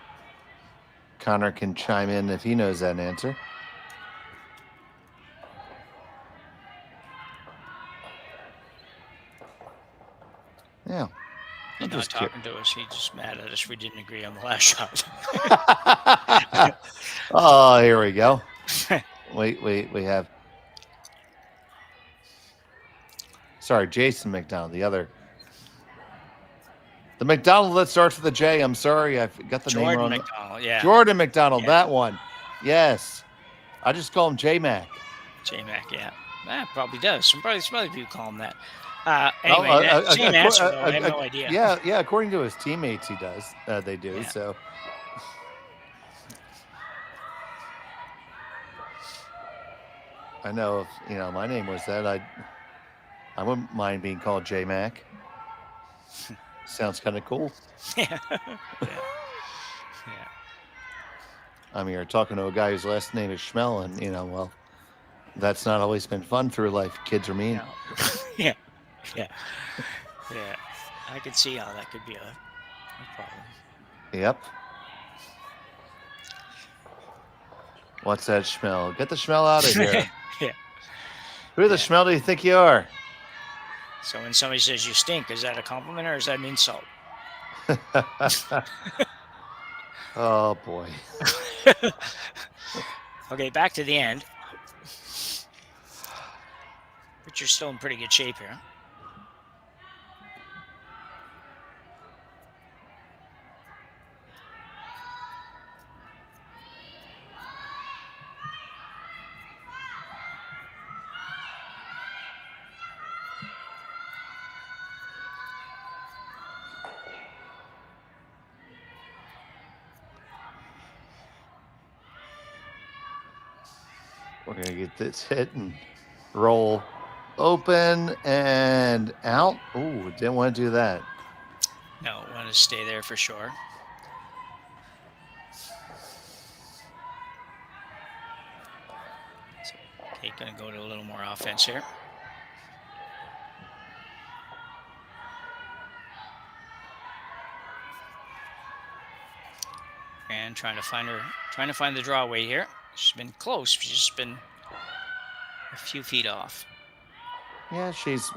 Connor can chime in if he knows that answer. Yeah. He's not talking to us. He's just mad at us. We didn't agree on the last shot. Oh, here we go. Wait, we have. Sorry, Jason McDonald, the other. The McDonald that starts with a J. I'm sorry, I got the name wrong. Jordan McDonald, yeah. Jordan McDonald, that one. Yes. I just call him J-Mac. J-Mac, yeah. That probably does. Some other people call him that. Anyway, same answer, though. I have no idea. Yeah. According to his teammates, he does. They do. Yeah. So, I know if my name was that, I wouldn't mind being called J Mac. Sounds kind of cool. Yeah. I mean, you're talking to a guy whose last name is Schmel, and well, that's not always been fun through life. Kids are mean. Yeah. I could see how that could be a problem. Yep. What's that schmell? Get the schmell out of here. Yeah. Who the schmell do you think you are? So when somebody says you stink, is that a compliment or is that an insult? Oh, boy. Okay, back to the end. But you're still in pretty good shape here. We're going to get this hit and roll open and out. Ooh, didn't want to do that. No, want to stay there for sure. So, okay, going to go to a little more offense here. And trying to find the draw weight here. She's been close. She's just been a few feet off. Yeah, she's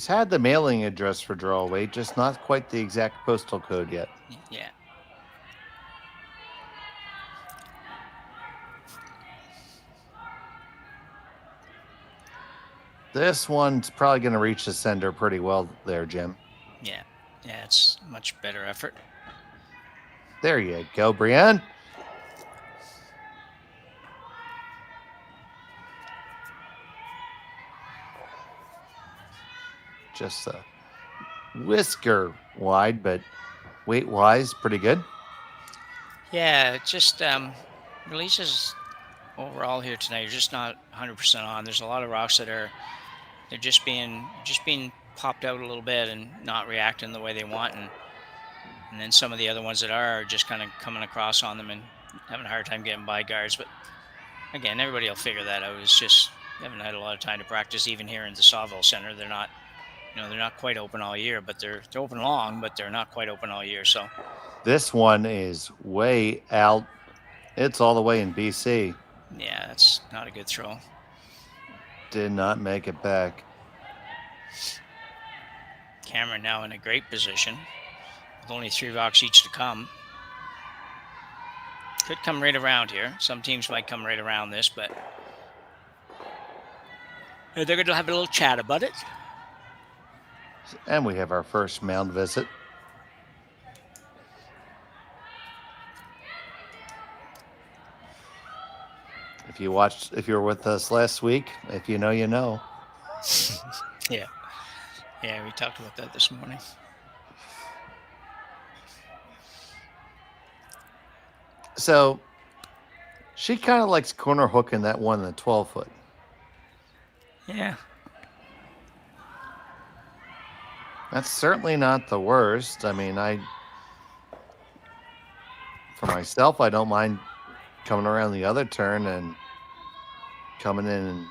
had the mailing address for draw weight, just not quite the exact postal code yet. Yeah. This one's probably going to reach the sender pretty well there, Jim. Yeah. Yeah, it's much better effort. There you go, Brienne. Just a whisker wide, but weight-wise, pretty good. Yeah, it just releases overall here tonight. You're just not 100% on. There's a lot of rocks that they're just being popped out a little bit and not reacting the way they want, and then some of the other ones that are just kind of coming across on them and having a hard time getting by guards. But again, everybody will figure that out. It's just they haven't had a lot of time to practice. Even here in the Saville Center, they're not quite open all year, but they're open long, but they're not quite open all year. So this one is way out. It's all the way in BC. Yeah, that's not a good throw. Did not make it back. Cameron now in a great position with only 3 rocks each to come. Could come right around here. Some teams might come right around this, but they're going to have a little chat about it. And we have our first mound visit. If you were with us last week, if you know, you know. Yeah. Yeah, we talked about that this morning. So she kind of likes corner hooking that one in the 12-foot. Yeah. That's certainly not the worst. I mean, for myself, I don't mind coming around the other turn and coming in. And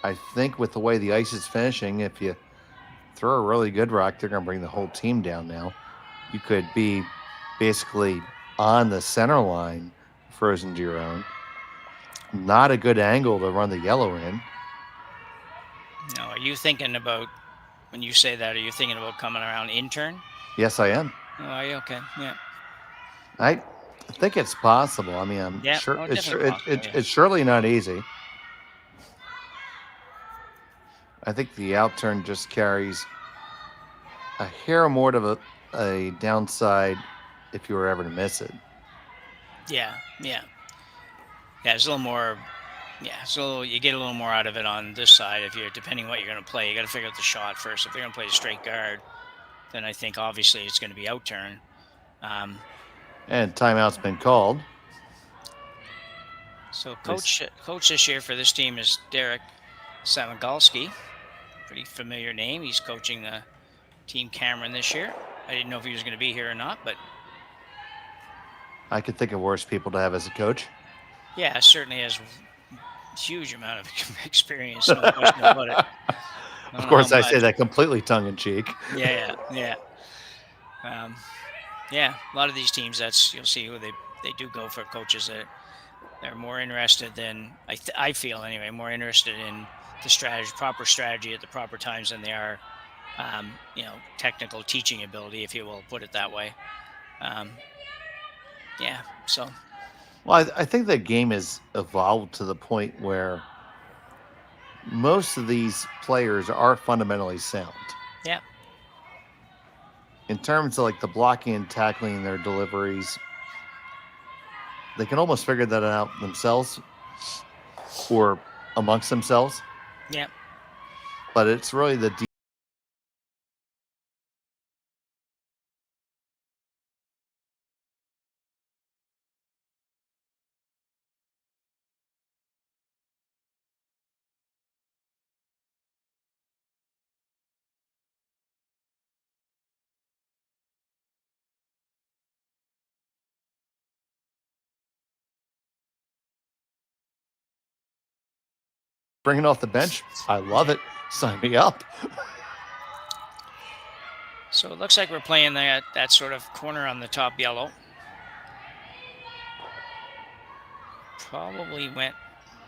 I think with the way the ice is finishing, if you throw a really good rock, they're going to bring the whole team down now. You could be basically on the center line, frozen to your own. Not a good angle to run the yellow in. No, are you thinking about, when you say that, are you thinking about coming around in turn? Yes, I am. Oh, are you? Okay, yeah. I think it's possible. I mean, I'm sure it's surely not easy. I think the outturn just carries a hair more of a downside if you were ever to miss it. Yeah. It's a little more. Yeah, so you get a little more out of it on this side if you're depending what you're going to play. You got to figure out the shot first. If they're going to play a straight guard, then I think obviously it's going to be outturn. And timeout's been called. So coach this year for this team is Derek Samagalski. Pretty familiar name. He's coaching the team Cameron this year. I didn't know if he was going to be here or not, but I could think of worse people to have as a coach. Yeah, certainly has a huge amount of experience. No question about it. Of course, I say that completely tongue-in-cheek. Yeah. Yeah, a lot of these teams, you'll see who they they do go for coaches that they're more interested than I feel anyway, more interested in the proper strategy at the proper times than they are, technical teaching ability, if you will put it that way. Yeah. So. Well, I think the game has evolved to the point where most of these players are fundamentally sound. Yeah. In terms of like the blocking and tackling their deliveries, they can almost figure that out themselves or amongst themselves. Yeah. But it's really the bringing off the bench. I love it. Sign me up. So it looks like we're playing that sort of corner on the top yellow. Probably went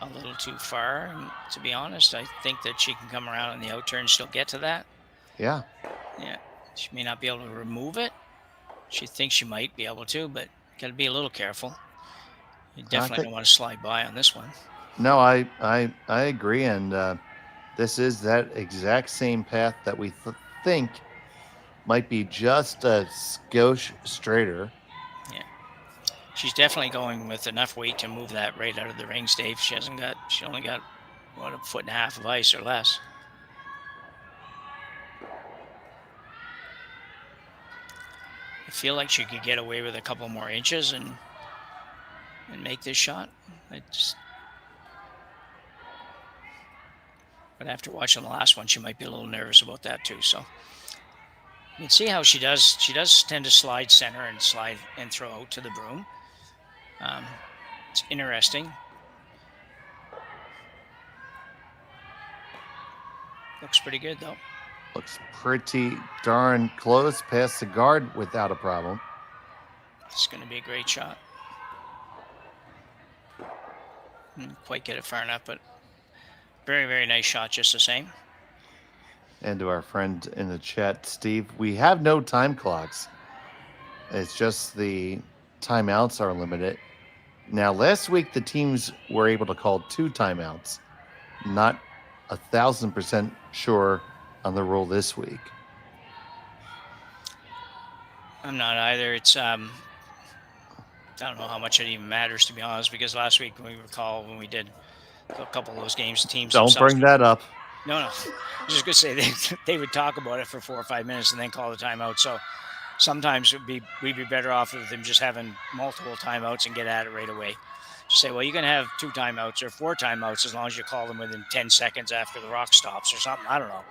a little too far. And to be honest, I think that she can come around on the out turn and still get to that. Yeah. Yeah. She may not be able to remove it. She thinks she might be able to, but got to be a little careful. You definitely don't want to slide by on this one. No, I agree. And this is that exact same path that we think might be just a skosh straighter. Yeah. She's definitely going with enough weight to move that right out of the rings, Dave. She only got, what, a foot and a half of ice or less. I feel like she could get away with a couple more inches and make this shot. But after watching the last one, she might be a little nervous about that too. So you can see how she does. She does tend to slide center and slide and throw out to the broom. It's interesting. Looks pretty good though. Looks pretty darn close past the guard without a problem. It's going to be a great shot. Didn't quite get it far enough, but very, very nice shot just the same. And to our friend in the chat, Steve, we have no time clocks. It's just the timeouts are limited. Now, last week, the teams were able to call 2 timeouts. Not 1,000% sure on the rule this week. I'm not either. It's I don't know how much it even matters, to be honest, because last week when we did a couple of those games, the teams don't bring that up. No. I was just gonna say they would talk about it for 4 or 5 minutes and then call the timeout. So sometimes we'd be better off with them just having multiple timeouts and get at it right away. Just say, well, you can have 2 timeouts or 4 timeouts as long as you call them within 10 seconds after the rock stops or something. I don't know.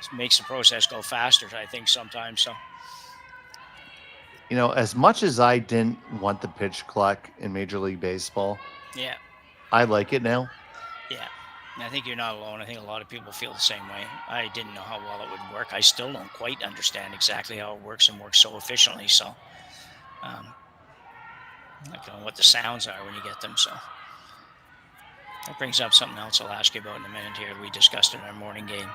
It makes the process go faster, I think, sometimes. So. You know, as much as I didn't want the pitch clock in Major League Baseball, yeah, I like it now. Yeah, and I think you're not alone. I think a lot of people feel the same way. I didn't know how well it would work. I still don't quite understand exactly how it works and works so efficiently. So, I don't know what the sounds are when you get them. So that brings up something else I'll ask you about in a minute here. We discussed in our morning game.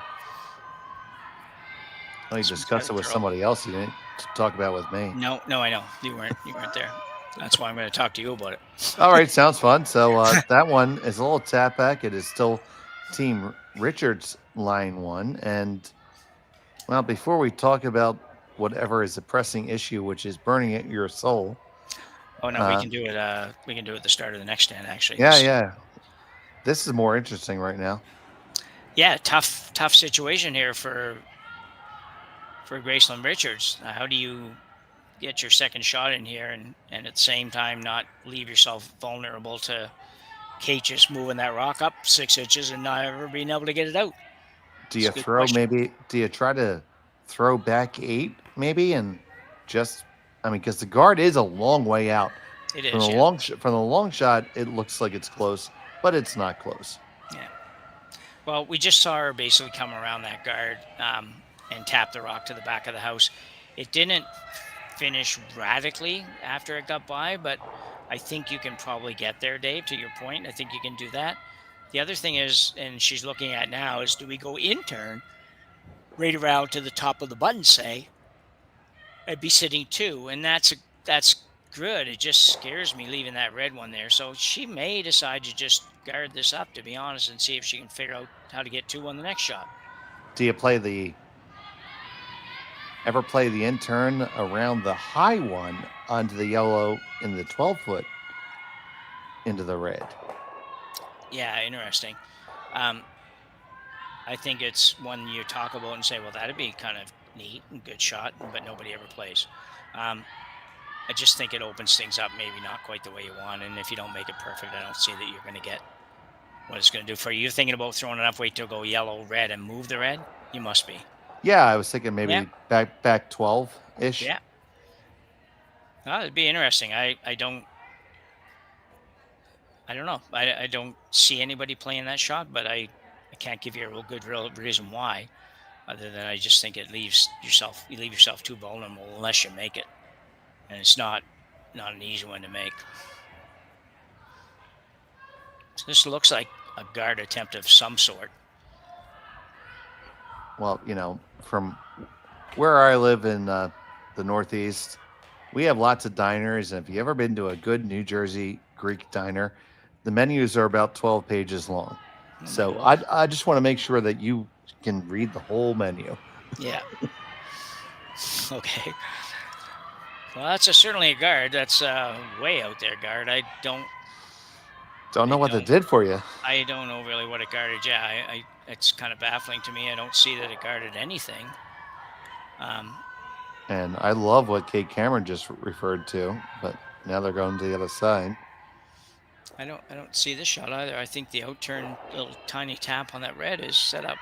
Well, you discussed it with somebody else. You didn't talk about it with me. No, I know. You weren't there. That's why I'm going to talk to you about it. All right, sounds fun. So that one is a little tap back. It is still Team Richards line 1. And, well, before we talk about whatever is a pressing issue, which is burning at your soul. Oh, no, we can do it. We can do it at the start of the next stand, actually. Yeah. This is more interesting right now. Yeah, tough situation here for Gracelyn Richards. How do you get your second shot in here and at the same time not leave yourself vulnerable to Kate just moving that rock up 6 inches and not ever being able to get it out? Do you try to throw back 8 maybe and just, because the guard is a long way out. It is. From the long shot, it looks like it's close, but it's not close. Yeah. Well, we just saw her basically come around that guard and tap the rock to the back of the house. It didn't finish radically after it got by, but I think you can probably get there, Dave, to your point. I think you can do that. The other thing is, and she's looking at now, is do we go in turn right around to the top of the button, say, I'd be sitting 2, and that's good. It just scares me leaving that red one there. So she may decide to just guard this up, to be honest, and see if she can figure out how to get 2 on the next shot. Do you ever play the in turn around the high one onto the yellow in the 12-foot into the red? Yeah, interesting. I think it's one you talk about and say, well, that'd be kind of neat and good shot, but nobody ever plays. I just think it opens things up, maybe not quite the way you want. And if you don't make it perfect, I don't see that you're going to get what it's going to do for you. You're thinking about throwing enough weight to go yellow, red, and move the red? You must be. Yeah, I was thinking maybe back 12-ish. Yeah. Well, it'd be interesting. I don't know. I don't see anybody playing that shot, but I can't give you a real reason why, other than I just think you leave yourself too vulnerable unless you make it. And it's not an easy one to make. So this looks like a guard attempt of some sort. Well, from where I live in the Northeast, we have lots of diners. And if you've ever been to a good New Jersey Greek diner, the menus are about 12 pages long. So I just want to make sure that you can read the whole menu. Yeah. Okay. Well, that's certainly a guard. That's way out there, guard. I don't know what they did for you. I don't know really what it guarded. Yeah, it's kind of baffling to me. I don't see that it guarded anything. And I love what Kate Cameron just referred to, but now they're going to the other side. I don't see this shot either. I think the outturn little tiny tap on that red is set up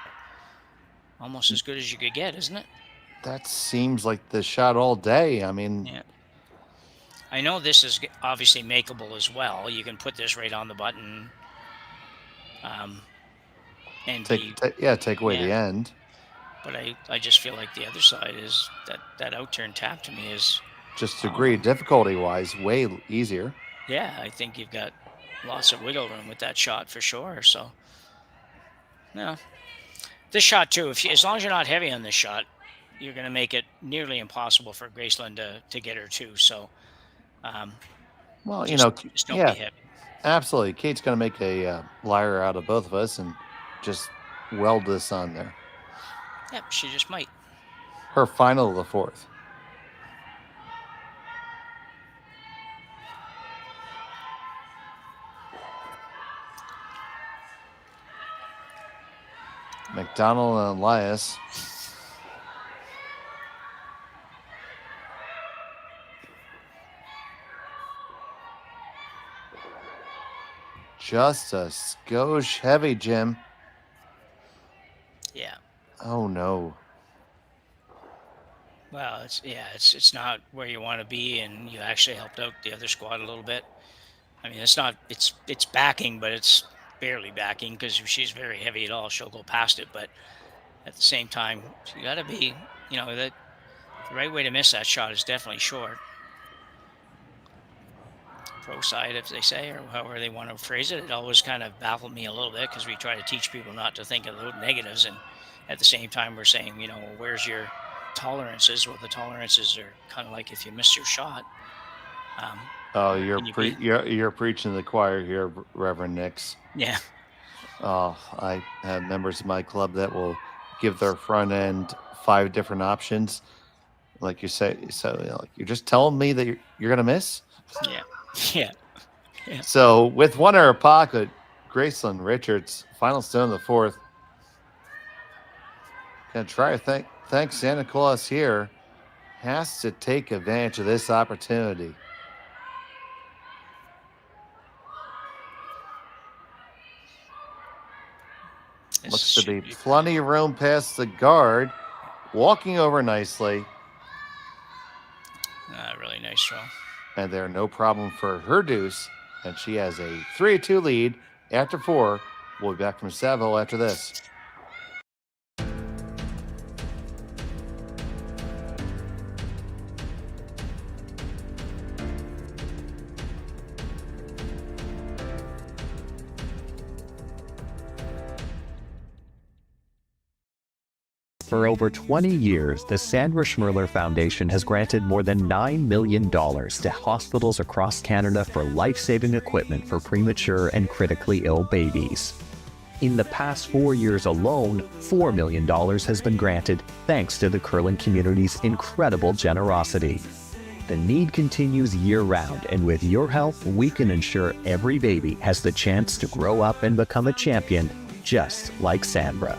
almost as good as you could get, isn't it? That seems like the shot all day. I mean, yeah. I know this is obviously makeable as well. You can put this right on the button, and take away the end. But I just feel like the other side is that outturn tap to me is just agree difficulty-wise way easier. Yeah, I think you've got lots of wiggle room with that shot for sure. So, no, this shot too. As long as you're not heavy on this shot, you're going to make it nearly impossible for Gracelyn to get her too. So, well, just don't be heavy. Absolutely. Kate's going to make a liar out of both of us and just weld this on there. Yep, she just might. Her final of the 4th. McDonald and Elias. Just a skosh heavy, Jim. Yeah. Oh no. Well, it's not where you want to be, and you actually helped out the other squad a little bit. I mean, it's backing, but it's barely backing, because if she's very heavy at all, she'll go past it. But at the same time, you got to be, that the right way to miss that shot is definitely short. Pro side, if they say, or however they want to phrase it, it always kind of baffled me a little bit, because we try to teach people not to think of the negatives, and at the same time we're saying, where's your tolerances? Well, the tolerances are kind of like if you miss your shot. You're preaching to the choir here, Reverend Nix. Yeah. I have members of my club that will give their front end 5 different options, like you say. So you're just telling me that you're gonna miss. Yeah. Yeah. So with one in her pocket, Gracelyn Richards, final stone of the 4th. Gonna try to thank Santa Claus here. Has to take advantage of this opportunity. Looks to be plenty of room past the guard. Walking over nicely. Really nice throw. And there no problem for her deuce. And she has a 3-2 lead after 4. We'll be back from Saville after this. For over 20 years, the Sandra Schmirler Foundation has granted more than $9 million to hospitals across Canada for life-saving equipment for premature and critically ill babies. In the past 4 years alone, $4 million has been granted thanks to the curling community's incredible generosity. The need continues year-round, and with your help, we can ensure every baby has the chance to grow up and become a champion, just like Sandra.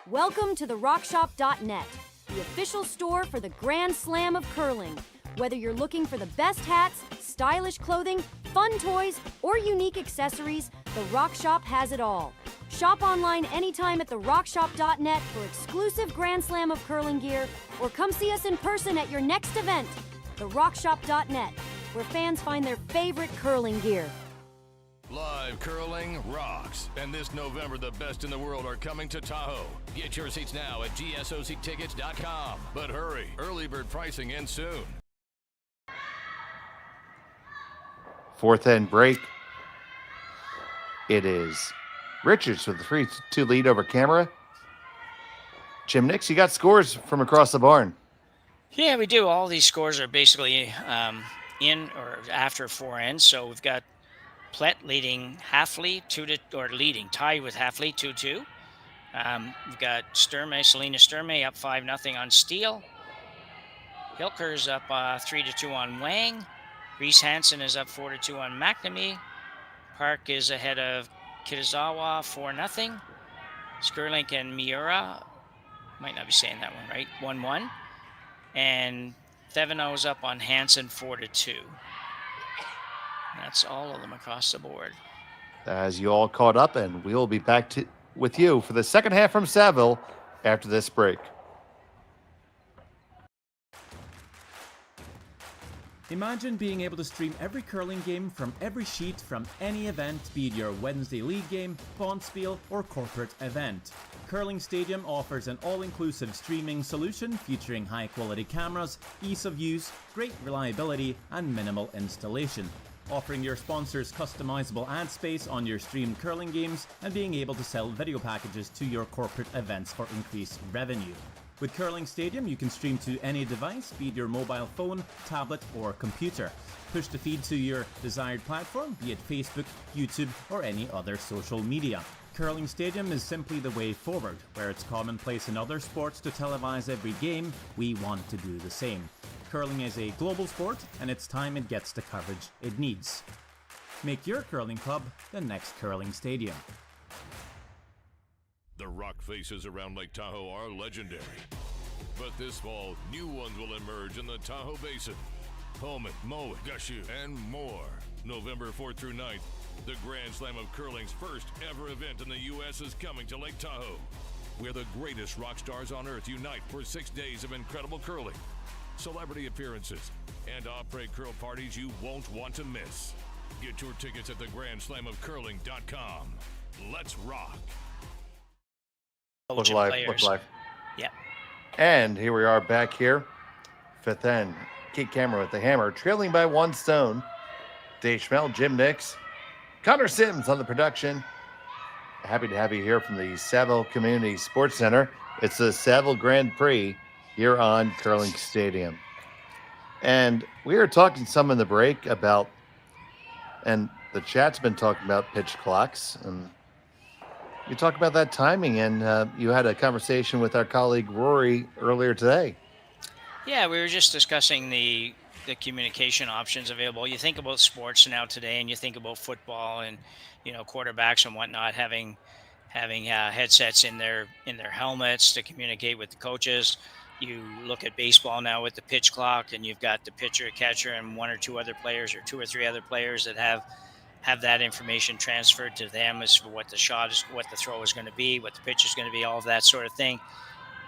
Welcome to the RockShop.net, the official store for the Grand Slam of curling. Whether you're looking for the best hats, stylish clothing, fun toys, or unique accessories, the Rock Shop has it all. Shop online anytime at the RockShop.net for exclusive Grand Slam of curling gear, or come see us in person at your next event. The RockShop.net, where fans find their favorite curling gear. Live curling rocks. And this November, the best in the world are coming to Tahoe. Get your seats now at gsoctickets.com. But hurry, early bird pricing ends soon. Fourth end break. It is Richards with the 3-2 lead over Camera. Jim Nix, you got scores from across the barn. Yeah, we do. All these scores are basically in or after 4 ends. So we've got Plett leading Halfley tied with Halfley 2-2. We've got Selena Sturmey up 5-0 on Steele. Hilker's up 3-2 on Wang. Reese Hansen is up 4-2 on McNamee. Park is ahead of Kitazawa 4-0. Skurlink and Miura, might not be saying that one right, 1-1. And Theveno's up on Hansen 4-2. That's all of them across the board. As you all caught up, and we'll be back with you for the second half from Saville after this break. Imagine being able to stream every curling game from every sheet from any event, be it your Wednesday league game, bonspiel, or corporate event. Curling Stadium offers an all-inclusive streaming solution featuring high-quality cameras, ease of use, great reliability, and minimal installation. Offering your sponsors customizable ad space on your streamed curling games and being able to sell video packages to your corporate events for increased revenue. With Curling Stadium, you can stream to any device, be it your mobile phone, tablet, or computer. Push the feed to your desired platform, be it Facebook, YouTube, or any other social media. Curling Stadium is simply the way forward. Where it's commonplace in other sports to televise every game, we want to do the same. Curling is a global sport, and it's time it gets the coverage it needs. Make your curling club the next Curling Stadium. The rock faces around Lake Tahoe are legendary. But this fall, new ones will emerge in the Tahoe Basin. Pullman, Mowat, Gushu, and more. November 4th through 9th, the Grand Slam of Curling's first ever event in the U.S. is coming to Lake Tahoe, where the greatest rock stars on earth unite for 6 days of incredible curling, celebrity appearances, and après curl parties you won't want to miss. Get your tickets at theGrandSlamOfCurling.com. Let's rock. Look live. Yep. And here we are back here. Fifth end. Kate Cameron with the hammer, trailing by 1 stone. Dave Schmel, Jim Nix, Connor Sims on the production. Happy to have you here from the Saville Community Sports Center. It's the Saville Grand Prix here on Curling Stadium. And we were talking some in the break about, and the chat's been talking about pitch clocks. And you talk about that timing, and you had a conversation with our colleague Rory earlier today. Yeah, we were just discussing the communication options available. You think about sports now today, and you think about football, and quarterbacks and whatnot having headsets in their helmets to communicate with the coaches. You look at baseball now with the pitch clock, and you've got the pitcher, catcher, and 1 or 2 other players, or 2 or 3 other players that have have that information transferred to them as to what the shot is, what the throw is going to be, what the pitch is going to be, all of that sort of thing.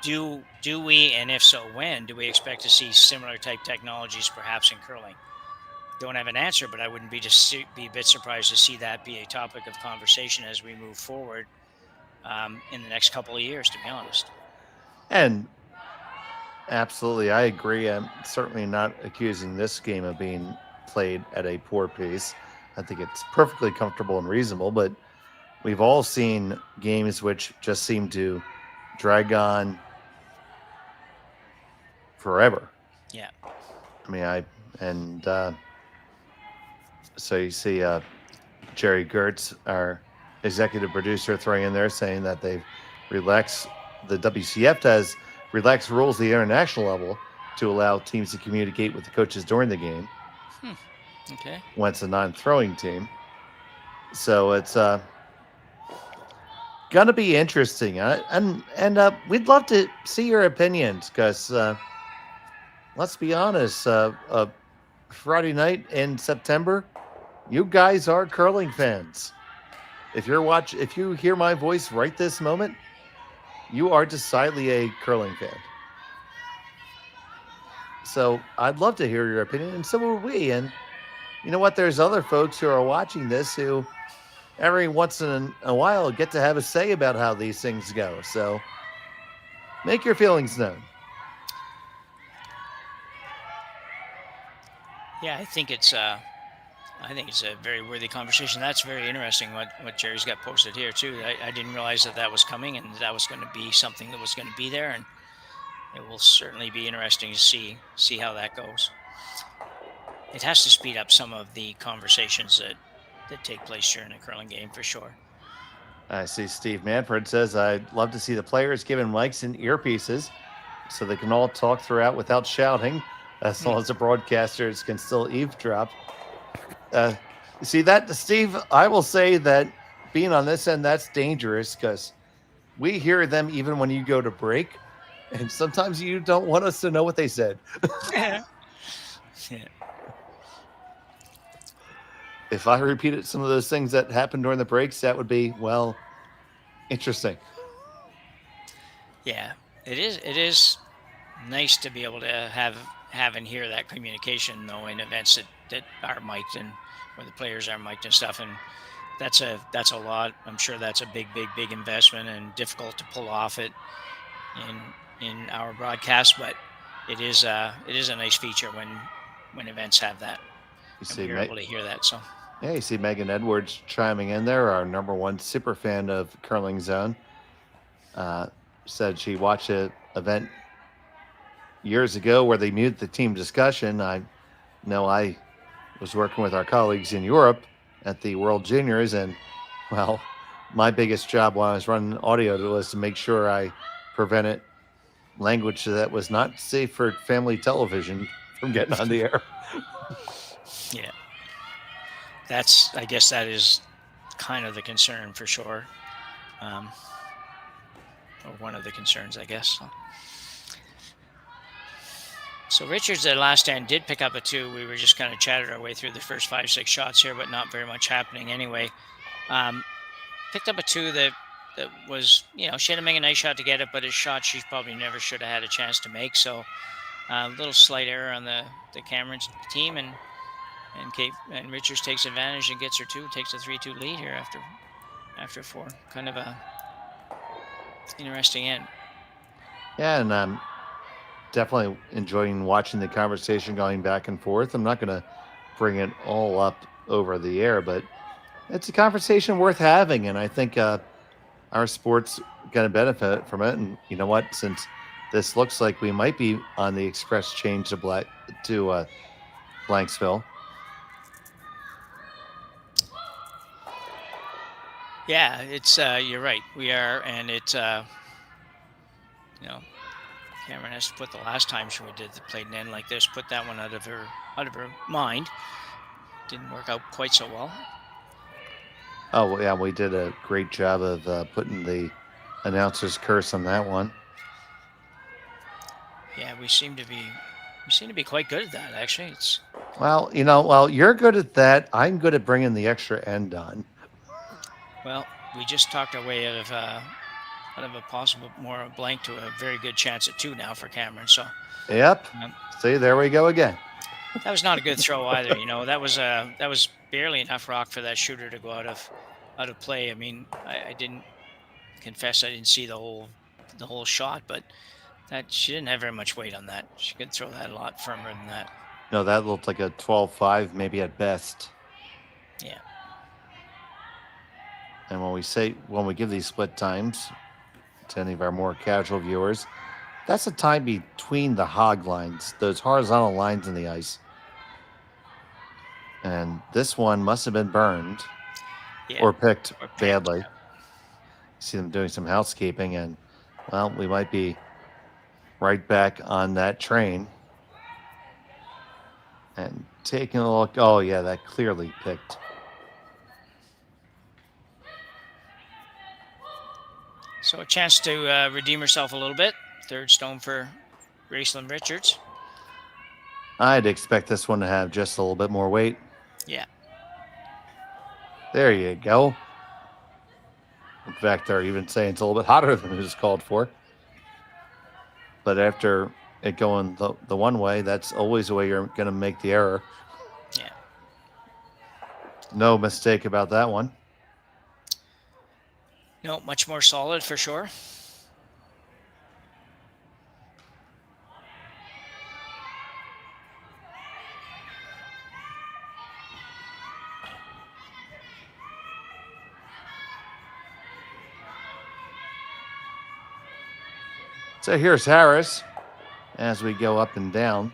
Do we, and if so, when do we expect to see similar type technologies perhaps in curling? Don't have an answer, but I wouldn't be a bit surprised to see that be a topic of conversation as we move forward in the next couple of years, to be honest. And absolutely, I agree. I'm certainly not accusing this game of being played at a poor pace. I think it's perfectly comfortable and reasonable, but we've all seen games which just seem to drag on forever. Yeah. I mean, so you see Jerry Gertz, our executive producer, throwing in there saying that they've relaxed, the WCF has relaxed rules at the international level to allow teams to communicate with the coaches during the game. Okay. When it's a non-throwing team. So it's gonna be interesting. And we'd love to see your opinions, because let's be honest, Friday night in September, you guys are curling fans. If you hear my voice right this moment, you are decidedly a curling fan. So I'd love to hear your opinion, and so would we. And you know what? There's other folks who are watching this who every once in a while get to have a say about how these things go. So make your feelings known. Yeah, I think it's a very worthy conversation. That's very interesting what Jerry's got posted here too. I didn't realize that was coming and that was going to be something that was going to be there, and it will certainly be interesting to see how that goes. It has to speed up some of the conversations that take place during a curling game for sure. I see Steve Manfred says, I'd love to see the players given mics and earpieces so they can all talk throughout without shouting, as long as the broadcasters can still eavesdrop. See that, Steve? I will say that being on this end, that's dangerous, because we hear them even when you go to break, and sometimes you don't want us to know what they said. Yeah. If I repeated some of those things that happened during the breaks, that would be, well, interesting. Yeah, it is nice to be able to have and hear that communication, though, in events that are mic'd and where the players are mic'd and stuff. And that's a lot. I'm sure that's a big investment and difficult to pull off it in our broadcast, but it is a nice feature when events have that. You're able to hear that. So yeah, you see Megan Edwards chiming in there, our number one super fan of Curling Zone. Said she watched an event years ago where they muted the team discussion. I know I was working with our colleagues in Europe at the World Juniors, and well, my biggest job while I was running audio was to make sure I prevented language that was not safe for family television from getting on the air. Yeah. I guess that is kind of the concern for sure. Or one of the concerns, I guess. So Richards at last end did pick up a 2. We were just kind of chatted our way through the first 5-6 shots here, but not very much happening anyway. Picked up a 2 that was, she had to make a nice shot to get it, but a shot she probably never should have had a chance to make. So a little slight error on the Cameron's team, and Richards takes advantage and gets her 2, takes a 3-2 lead here after 4. Kind of a interesting end. Yeah, and I'm definitely enjoying watching the conversation going back and forth. I'm not going to bring it all up over the air, but it's a conversation worth having, and I think our sport's going to benefit from it. And you know what? Since this looks like we might be on the express change to Blanksville. Yeah, it's you're right. We are, and it's Cameron has to put the last time she played an end like this, put that one out of her mind. Didn't work out quite so well. Oh yeah, we did a great job of putting the announcer's curse on that one. Yeah, we seem to be You seem to be quite good at that, actually. It's Well, you're good at that. I'm good at bringing the extra end on. well, we just talked our way out of a possible more blank to a very good chance at 2 now for Cameron. So Yep. See, there we go again. that was not a good throw either. That was barely enough rock for that shooter to go out of play. I mean, I didn't confess I didn't see the whole shot, but that she didn't have very much weight on that. She could throw that a lot firmer than that. No, that looked like a 12-5, maybe at best. Yeah. And when we give these split times to any of our more casual viewers, that's the time between the hog lines, those horizontal lines in the ice. And this one must have been burned or picked badly. See them doing some housekeeping, and, well, we might be right back on that train. And taking a look. Oh, yeah, that clearly picked. So a chance to redeem herself a little bit. Third stone for Gracelyn Richards. I'd expect this one to have just a little bit more weight. Yeah. There you go. In fact, they're even saying it's a little bit hotter than it was called for. But after it going the one way, that's always the way you're going to make the error. Yeah. No mistake about that one. No, much more solid for sure. So here's Harris as we go up and down.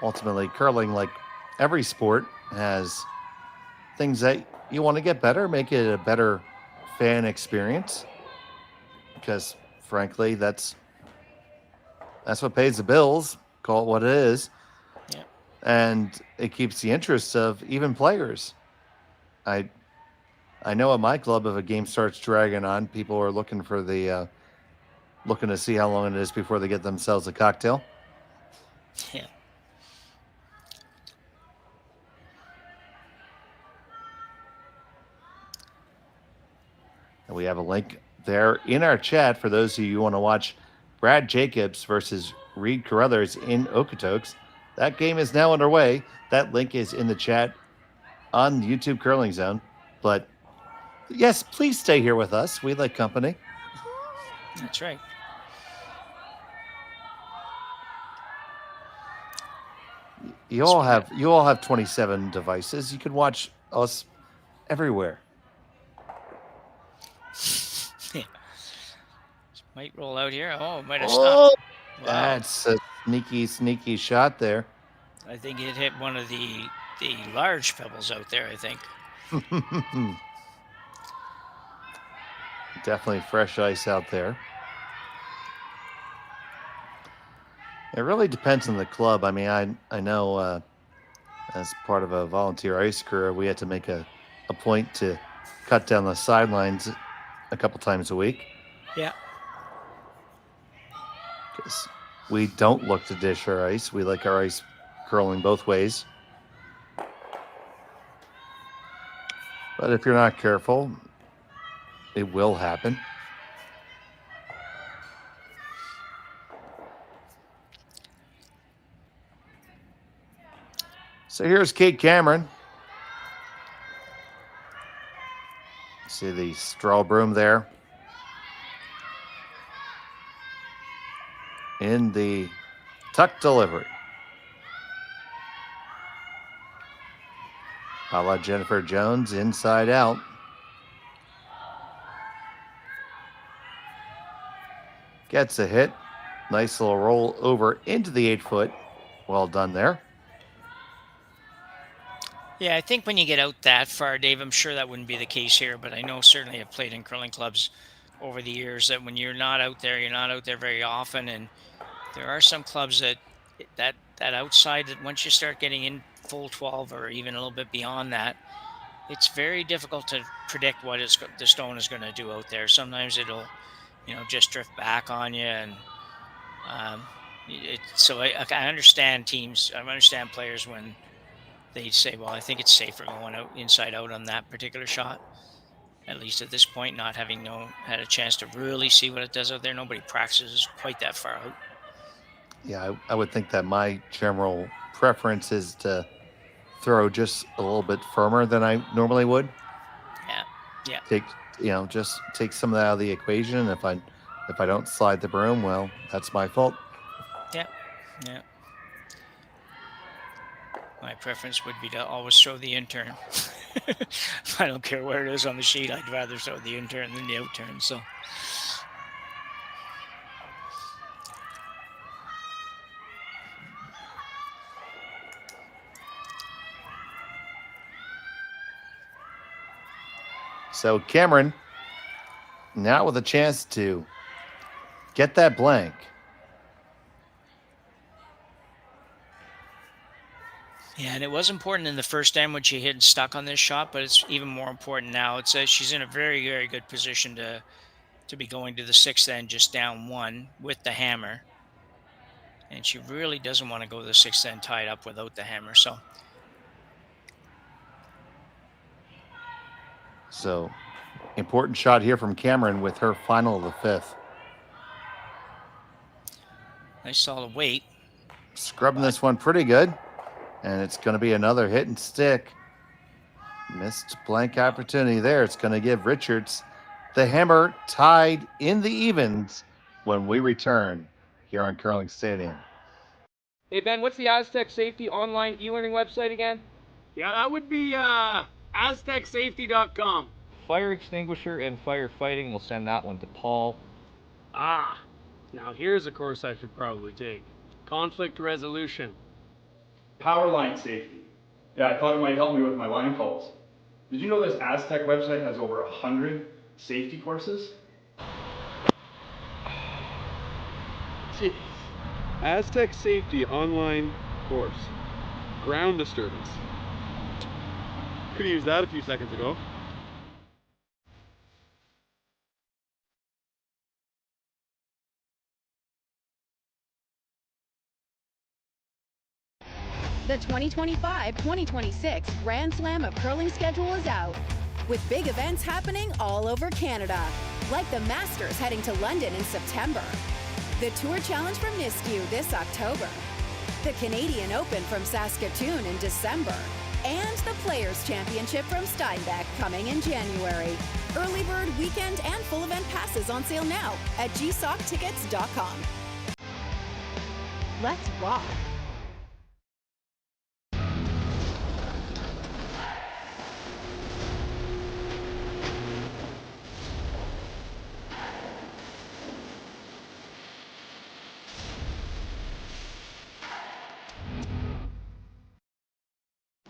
Ultimately, curling, like every sport, has things that you want to get better, make it a better fan experience. Because, frankly, that's what pays the bills. Call it what it is. Yeah. And it keeps the interest of even players. I know at my club, if a game starts dragging on, people are looking for looking to see how long it is before they get themselves a cocktail. Yeah. And we have a link there in our chat for those of you who want to watch Brad Jacobs versus Reed Carruthers in Okotoks. That game is now underway. That link is in the chat on the YouTube Curling Zone. But yes, please stay here with us. We like company. That's right. You all have 27 devices. You can watch us everywhere. Yeah. Might roll out here. Oh, might have Oh, stopped. Wow. that's a sneaky shot there. I think it hit one of the large pebbles out there, I think. Definitely fresh ice out there. It really depends on the club. I mean, I know as part of a volunteer ice career, we had to make a point to cut down the sidelines a couple times a week. Yeah. Because we don't look to dish our ice. We like our ice curling both ways. But if you're not careful, it will happen. So here's Kate Cameron. See the straw broom there. In the tuck delivery. A la Jennifer Jones, inside out. Gets a hit. Nice little roll over into the 8-foot. Well done there. Yeah, I think when you get out that far, Dave, I'm sure that wouldn't be the case here, but I know certainly I've played in curling clubs over the years that when you're not out there very often, and there are some clubs that outside, that once you start getting in full 12 or even a little bit beyond that, it's very difficult to predict what the stone is going to do out there. Sometimes it'll, just drift back on you, and so I understand teams. I understand players when they say, "Well, I think it's safer going out inside out on that particular shot." At least at this point, not having had a chance to really see what it does out there. Nobody practices quite that far out. Yeah, I would think that my general preference is to throw just a little bit firmer than I normally would. Yeah. Just take some of that out of the equation. If I don't slide the broom, well, that's my fault. Yeah. My preference would be to always throw the in-turn. I don't care where it is on the sheet. I'd rather throw the in-turn than the out-turn. So Cameron, now with a chance to get that blank. Yeah, and it was important in the first end when she hit and stuck on this shot, but it's even more important now. It says she's in a very, very good position to be going to the sixth end just down one with the hammer. And she really doesn't want to go to the sixth end tied up without the hammer. So important shot here from Cameron with her final of the fifth. Nice solid weight. Scrubbing this one pretty good. And it's going to be another hit and stick. Missed blank opportunity there. It's going to give Richards the hammer tied in the evens when we return here on Curling Stadium. Hey, Ben, what's the Aztec Safety online e-learning website again? Yeah, that would be aztecsafety.com. Fire extinguisher and firefighting. We'll send that one to Paul. Ah, now here's a course I should probably take. Conflict resolution. Power line safety. Yeah, I thought it might help me with my line calls. Did you know this Aztec website has over 100 safety courses? Jeez. Aztec Safety online course. Ground disturbance. Could have used that a few seconds ago. The 2025-2026 Grand Slam of Curling schedule is out, with big events happening all over Canada, like the Masters heading to London in September, the Tour Challenge from Nisku this October, the Canadian Open from Saskatoon in December, and the Players' Championship from Steinbeck coming in January. Early bird weekend and full event passes on sale now at gsocktickets.com. Let's rock.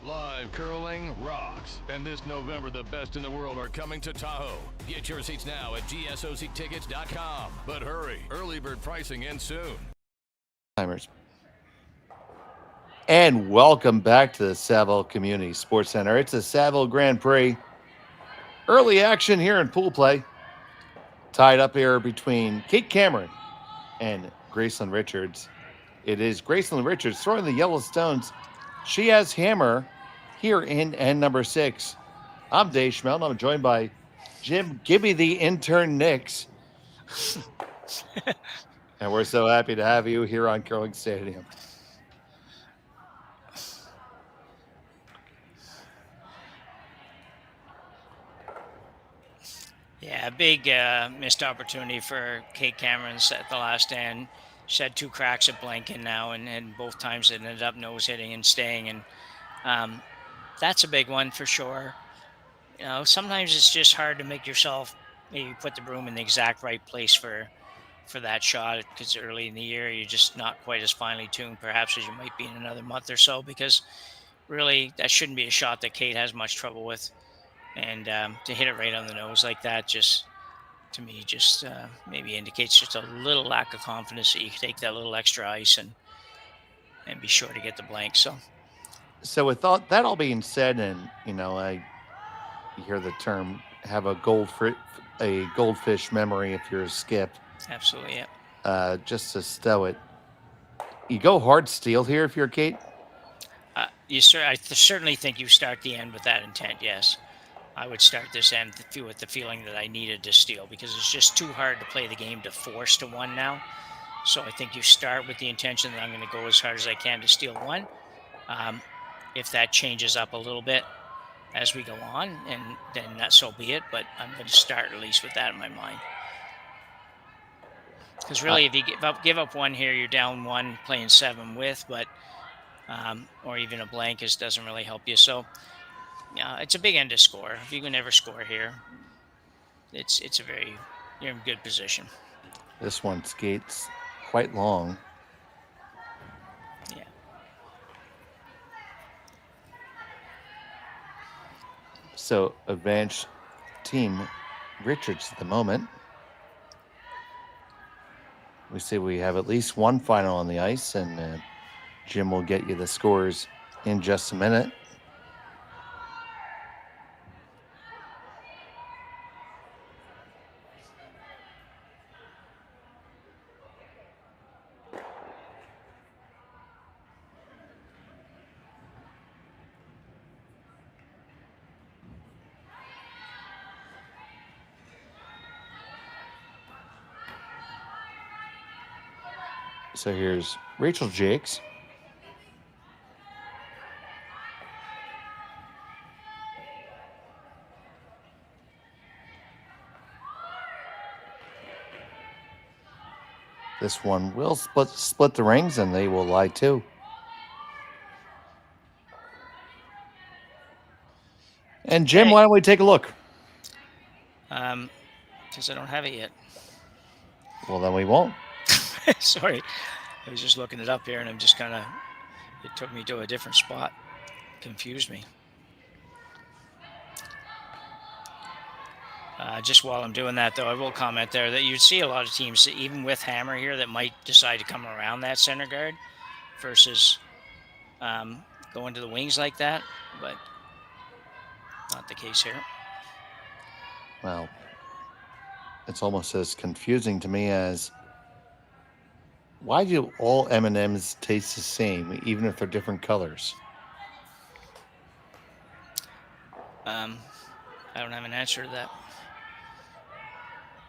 Live curling rocks. And this November, the best in the world are coming to Tahoe. Get your seats now at gsocktickets.com. But hurry, early bird pricing ends soon. Timers. And welcome back to the Saville Community Sports Center. It's a Saville Grand Prix. Early action here in pool play. Tied up here between Kate Cameron and Gracelyn Richards. It is Gracelyn Richards throwing the yellow stones. She has hammer here in end number 6. I'm Dave Schmelton. I'm joined by Jim Gibby, the intern Nix. And we're so happy to have you here on Curling Stadium. Yeah, big missed opportunity for Kate Cameron's at the last end. She had 2 cracks at blanking now, and both times it ended up nose hitting and staying. And that's a big one for sure. Sometimes it's just hard to make yourself maybe put the broom in the exact right place for that shot, because early in the year you're just not quite as finely tuned perhaps as you might be in another month or so, because really that shouldn't be a shot that Kate has much trouble with. And to hit it right on the nose like that, just to me, just maybe indicates just a little lack of confidence that you can take that little extra ice and be sure to get the blank. So with that all being said, and I You hear the term have a goldfish memory if you're a skip. Absolutely, yeah. Just to stow it. You go hard steel here if you're Kate? I certainly think you start the end with that intent, yes. I would start this end with the feeling that I needed to steal because it's just too hard to play the game to force to 1 now. So I think you start with the intention that I'm going to go as hard as I can to steal 1. If that changes up a little bit as we go on, and then that so be it. But I'm going to start at least with that in my mind. Because really, if you give up 1 here, you're down 1 playing 7 with, but or even a blank doesn't really help you. So it's a big end to score. If you can never score here, you're in good position. This one skates quite long. Yeah. So advanced team Richards at the moment. We see we have at least 1 final on the ice, and Jim will get you the scores in just a minute. So here's Rachel Jakes. This one will split the rings, and they will lie too. And Jim, why don't we take a look? Because I don't have it yet. Well, then we won't. Sorry. I was just looking it up here, and I'm just it took me to a different spot. Confused me. Just while I'm doing that, though, I will comment there that you'd see a lot of teams, even with Hammer here, that might decide to come around that center guard versus going to the wings like that, but not the case here. Well, it's almost as confusing to me as why do all M&Ms taste the same, even if they're different colors? I don't have an answer to that.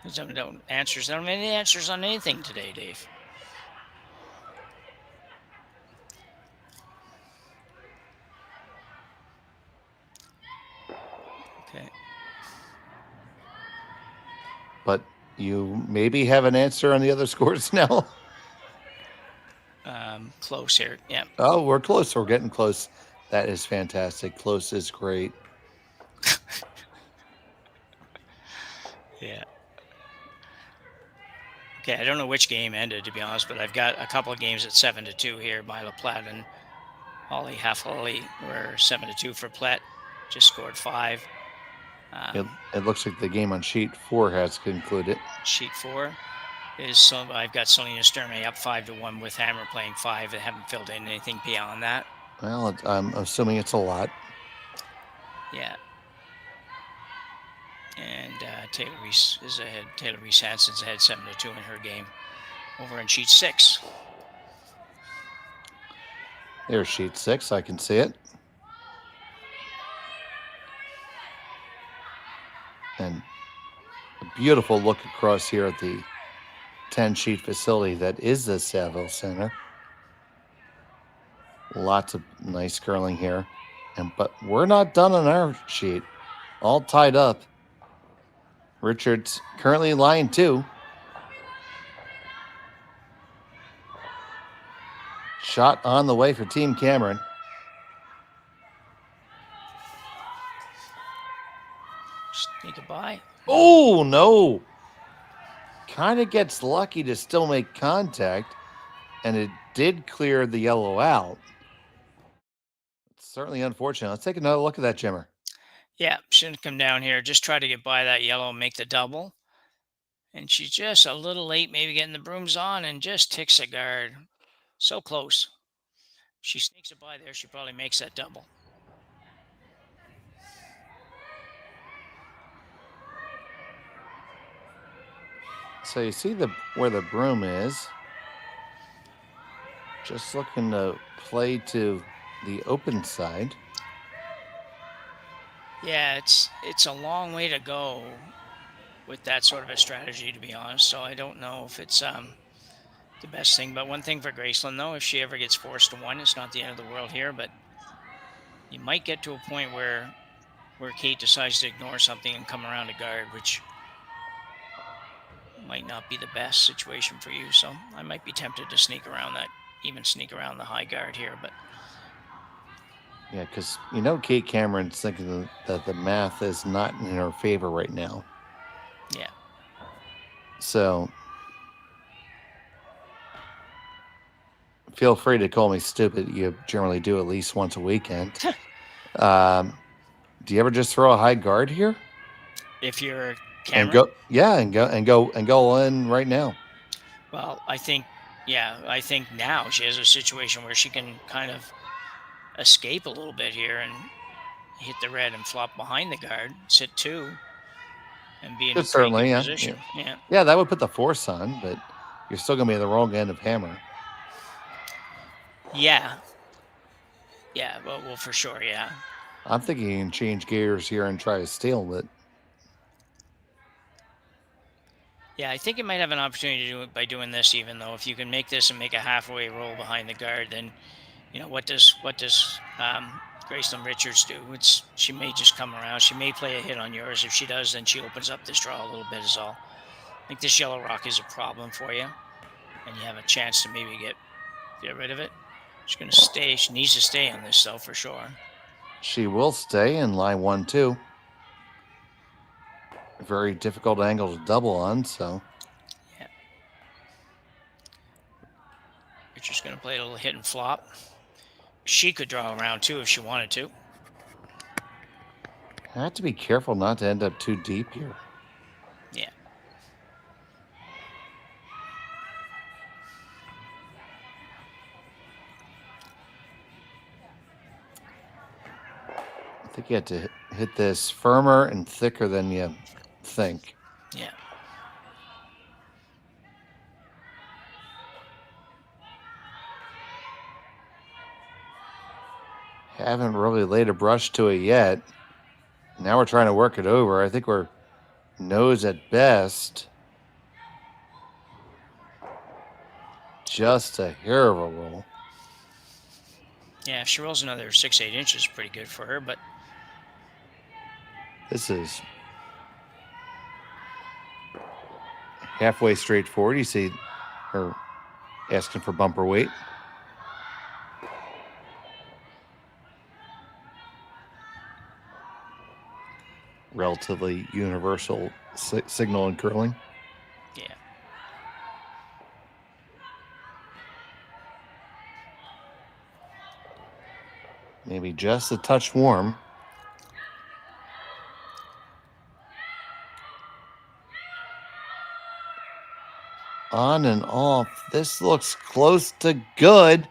I don't have any answers on anything today, Dave. Okay. But you maybe have an answer on the other scores now? Close here, yeah. Oh, we're close. We're getting close. That is fantastic. Close is great. Yeah. Okay, I don't know which game ended, to be honest, but I've got a couple of games at 7-2 here by LaPlatte and Ollie Half-Ollie were 7-2 for Platte. Just scored 5. It looks like the game on sheet 4 has concluded. Sheet 4 is I've got Selena Sturmey up 5-1 with Hammer playing 5. I haven't filled in anything beyond that. Well, I'm assuming it's a lot. Yeah. And Taylor Reese is ahead. Taylor Reese Hansen's ahead 7-2 in her game over in sheet 6. There's sheet 6. I can see it. And a beautiful look across here at the 10-sheet facility that is the Saville Center. Lots of nice curling here. But we're not done on our sheet. All tied up. Richards currently in line 2. Shot on the way for Team Cameron. Sneak it by. Oh, no. Kind of gets lucky to still make contact, and it did clear the yellow out. It's certainly unfortunate. Let's take another look at that, Jimmer. Yeah, shouldn't come down here. Just try to get by that yellow and make the double. And she's just a little late, maybe getting the brooms on, and just ticks a guard. So close. She sneaks it by there. She probably makes that double. So you see where the broom is. Just looking to play to the open side. Yeah, it's a long way to go with that sort of a strategy, to be honest. So I don't know if it's the best thing. But one thing for Gracelyn, though, if she ever gets forced to one, it's not the end of the world here. But you might get to a point where Kate decides to ignore something and come around a guard, which might not be the best situation for you. So I might be tempted to sneak around that, even sneak around the high guard here. But yeah, because Kate Cameron's thinking that the math is not in her favor right now. Yeah. So feel free to call me stupid. You generally do at least once a weekend. Do you ever just throw a high guard here? If you're Cameron? And go in right now. Well, I think now she has a situation where she can kind of escape a little bit here and hit the red and flop behind the guard, sit two, and be in a pretty good position. Yeah, that would put the force on, but you're still going to be at the wrong end of hammer. Yeah. Yeah, well, for sure, yeah. I'm thinking you can change gears here and try to steal it. Yeah, I think you might have an opportunity to do it by doing this, even though if you can make this and make a halfway roll behind the guard, then what does Gracelyn Richards do? She may just come around. She may play a hit on yours. If she does, then she opens up this draw a little bit is all. I think this yellow rock is a problem for you, and you have a chance to maybe get rid of it. She's going to stay. She needs to stay on this, though, for sure. She will stay in line 1-2. Very difficult angle to double on, so. Yeah. Richard's going to play a little hit and flop. She could draw around too if she wanted to. I have to be careful not to end up too deep here. Yeah. I think you have to hit this firmer and thicker than you think. Yeah. Haven't really laid a brush to it yet. Now we're trying to work it over. I think we're nose at best. Just a hair of a roll. Yeah, if she rolls another 6-8 inches, pretty good for her, but this is halfway straightforward. You see her asking for bumper weight. Relatively universal signal in curling. Yeah. Maybe just a touch warm. On and off. This looks close to good.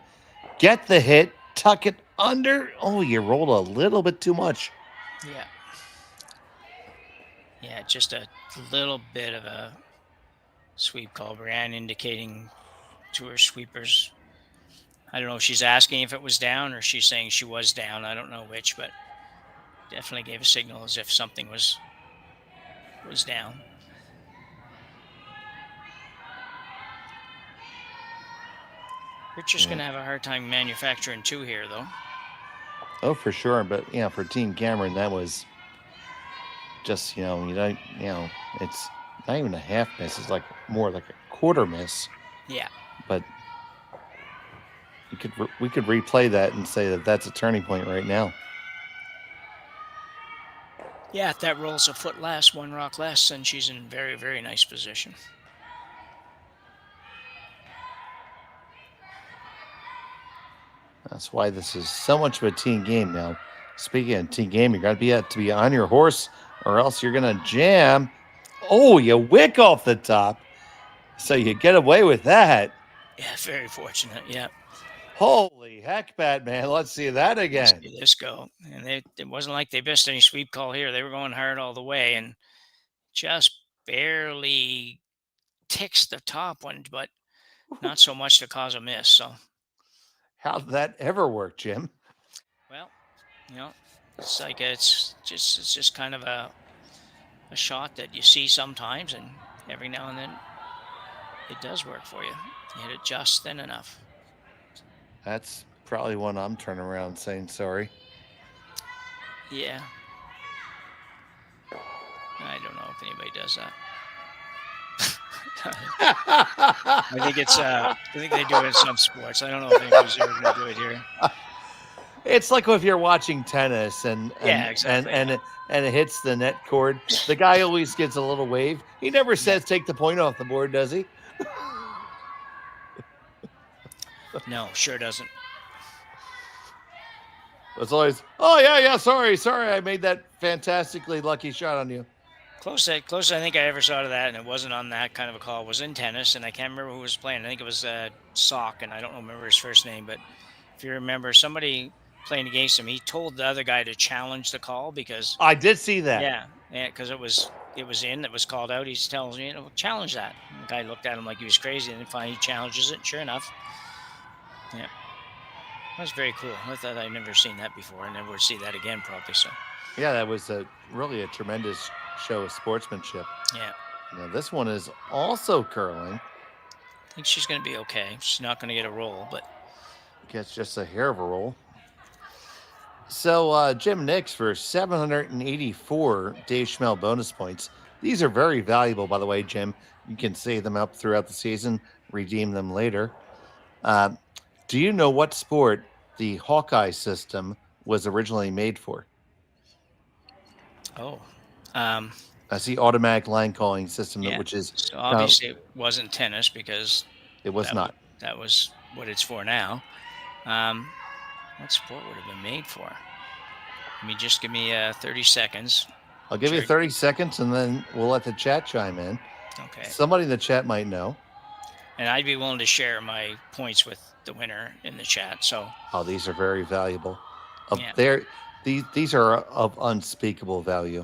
Get the hit. Tuck it under. Oh, you rolled a little bit too much. Yeah. Yeah, just a little bit of a sweep call. Brianne indicating to her sweepers. I don't know if she's asking if it was down or she's saying she was down. I don't know which, but definitely gave a signal as if something was down. Richard's going to have a hard time manufacturing two here, though. Oh, for sure. But, for Team Cameron, that was just, it's not even a half miss. It's like more like a quarter miss. Yeah. But we could replay that and say that that's a turning point right now. Yeah, if that rolls a foot less, one rock less, then she's in very, very nice position. That's why this is so much of a team game now. Speaking of team game, you got to be on your horse or else you're going to jam. Oh, you wick off the top. So you get away with that. Yeah, very fortunate, yeah. Holy heck, Batman. Let's see that again. Let's see this go. And it wasn't like they missed any sweep call here. They were going hard all the way and just barely ticks the top one, but not so much to cause a miss. So, How did that ever work, Jim? well, it's like it's just kind of a shot that you see sometimes, and every now and then it does work for you. You hit it just thin enough. That's probably one I'm turning around saying sorry. Yeah. I don't know if anybody does that. I think they do it in some sports. I don't know if anybody's ever going to do it here. It's like if you're watching tennis and exactly. and it hits the net cord. The guy always gets a little wave. He never says take the point off the board, does he? No, sure doesn't. It's always, oh yeah, sorry, I made that fantastically lucky shot on you. Closest I think I ever saw to that, and it wasn't on that kind of a call, was in tennis, and I can't remember who was playing. I think it was Sock, and I don't remember his first name, but if you remember, somebody playing against him, he told the other guy to challenge the call because I did see that. Yeah, because it was it was called out. He's telling me, challenge that. And the guy looked at him like he was crazy, and then finally he challenges it. Sure enough, yeah, that was very cool. I thought I'd never seen that before. I never would see that again, probably. So yeah, that was really a tremendous show of sportsmanship. Yeah. Now this one is also curling. I think she's going to be okay. She's not going to get a roll, but gets just a hair of a roll. So Jim Nix for 784 Dave Schmel bonus points. These are very valuable, by the way, Jim. You can save them up throughout the season, redeem them later. Do you know what sport the Hawkeye system was originally made for? Oh. That's the automatic line calling system, Yeah. which is So obviously it wasn't tennis because it was not. That was what it's for now. What sport would have been made for? Just give me 30 seconds. I'll give you 30 seconds, and then we'll let the chat chime in. Okay. Somebody in the chat might know. And I'd be willing to share my points with the winner in the chat. So. Oh, these are very valuable. Yeah. These are of unspeakable value.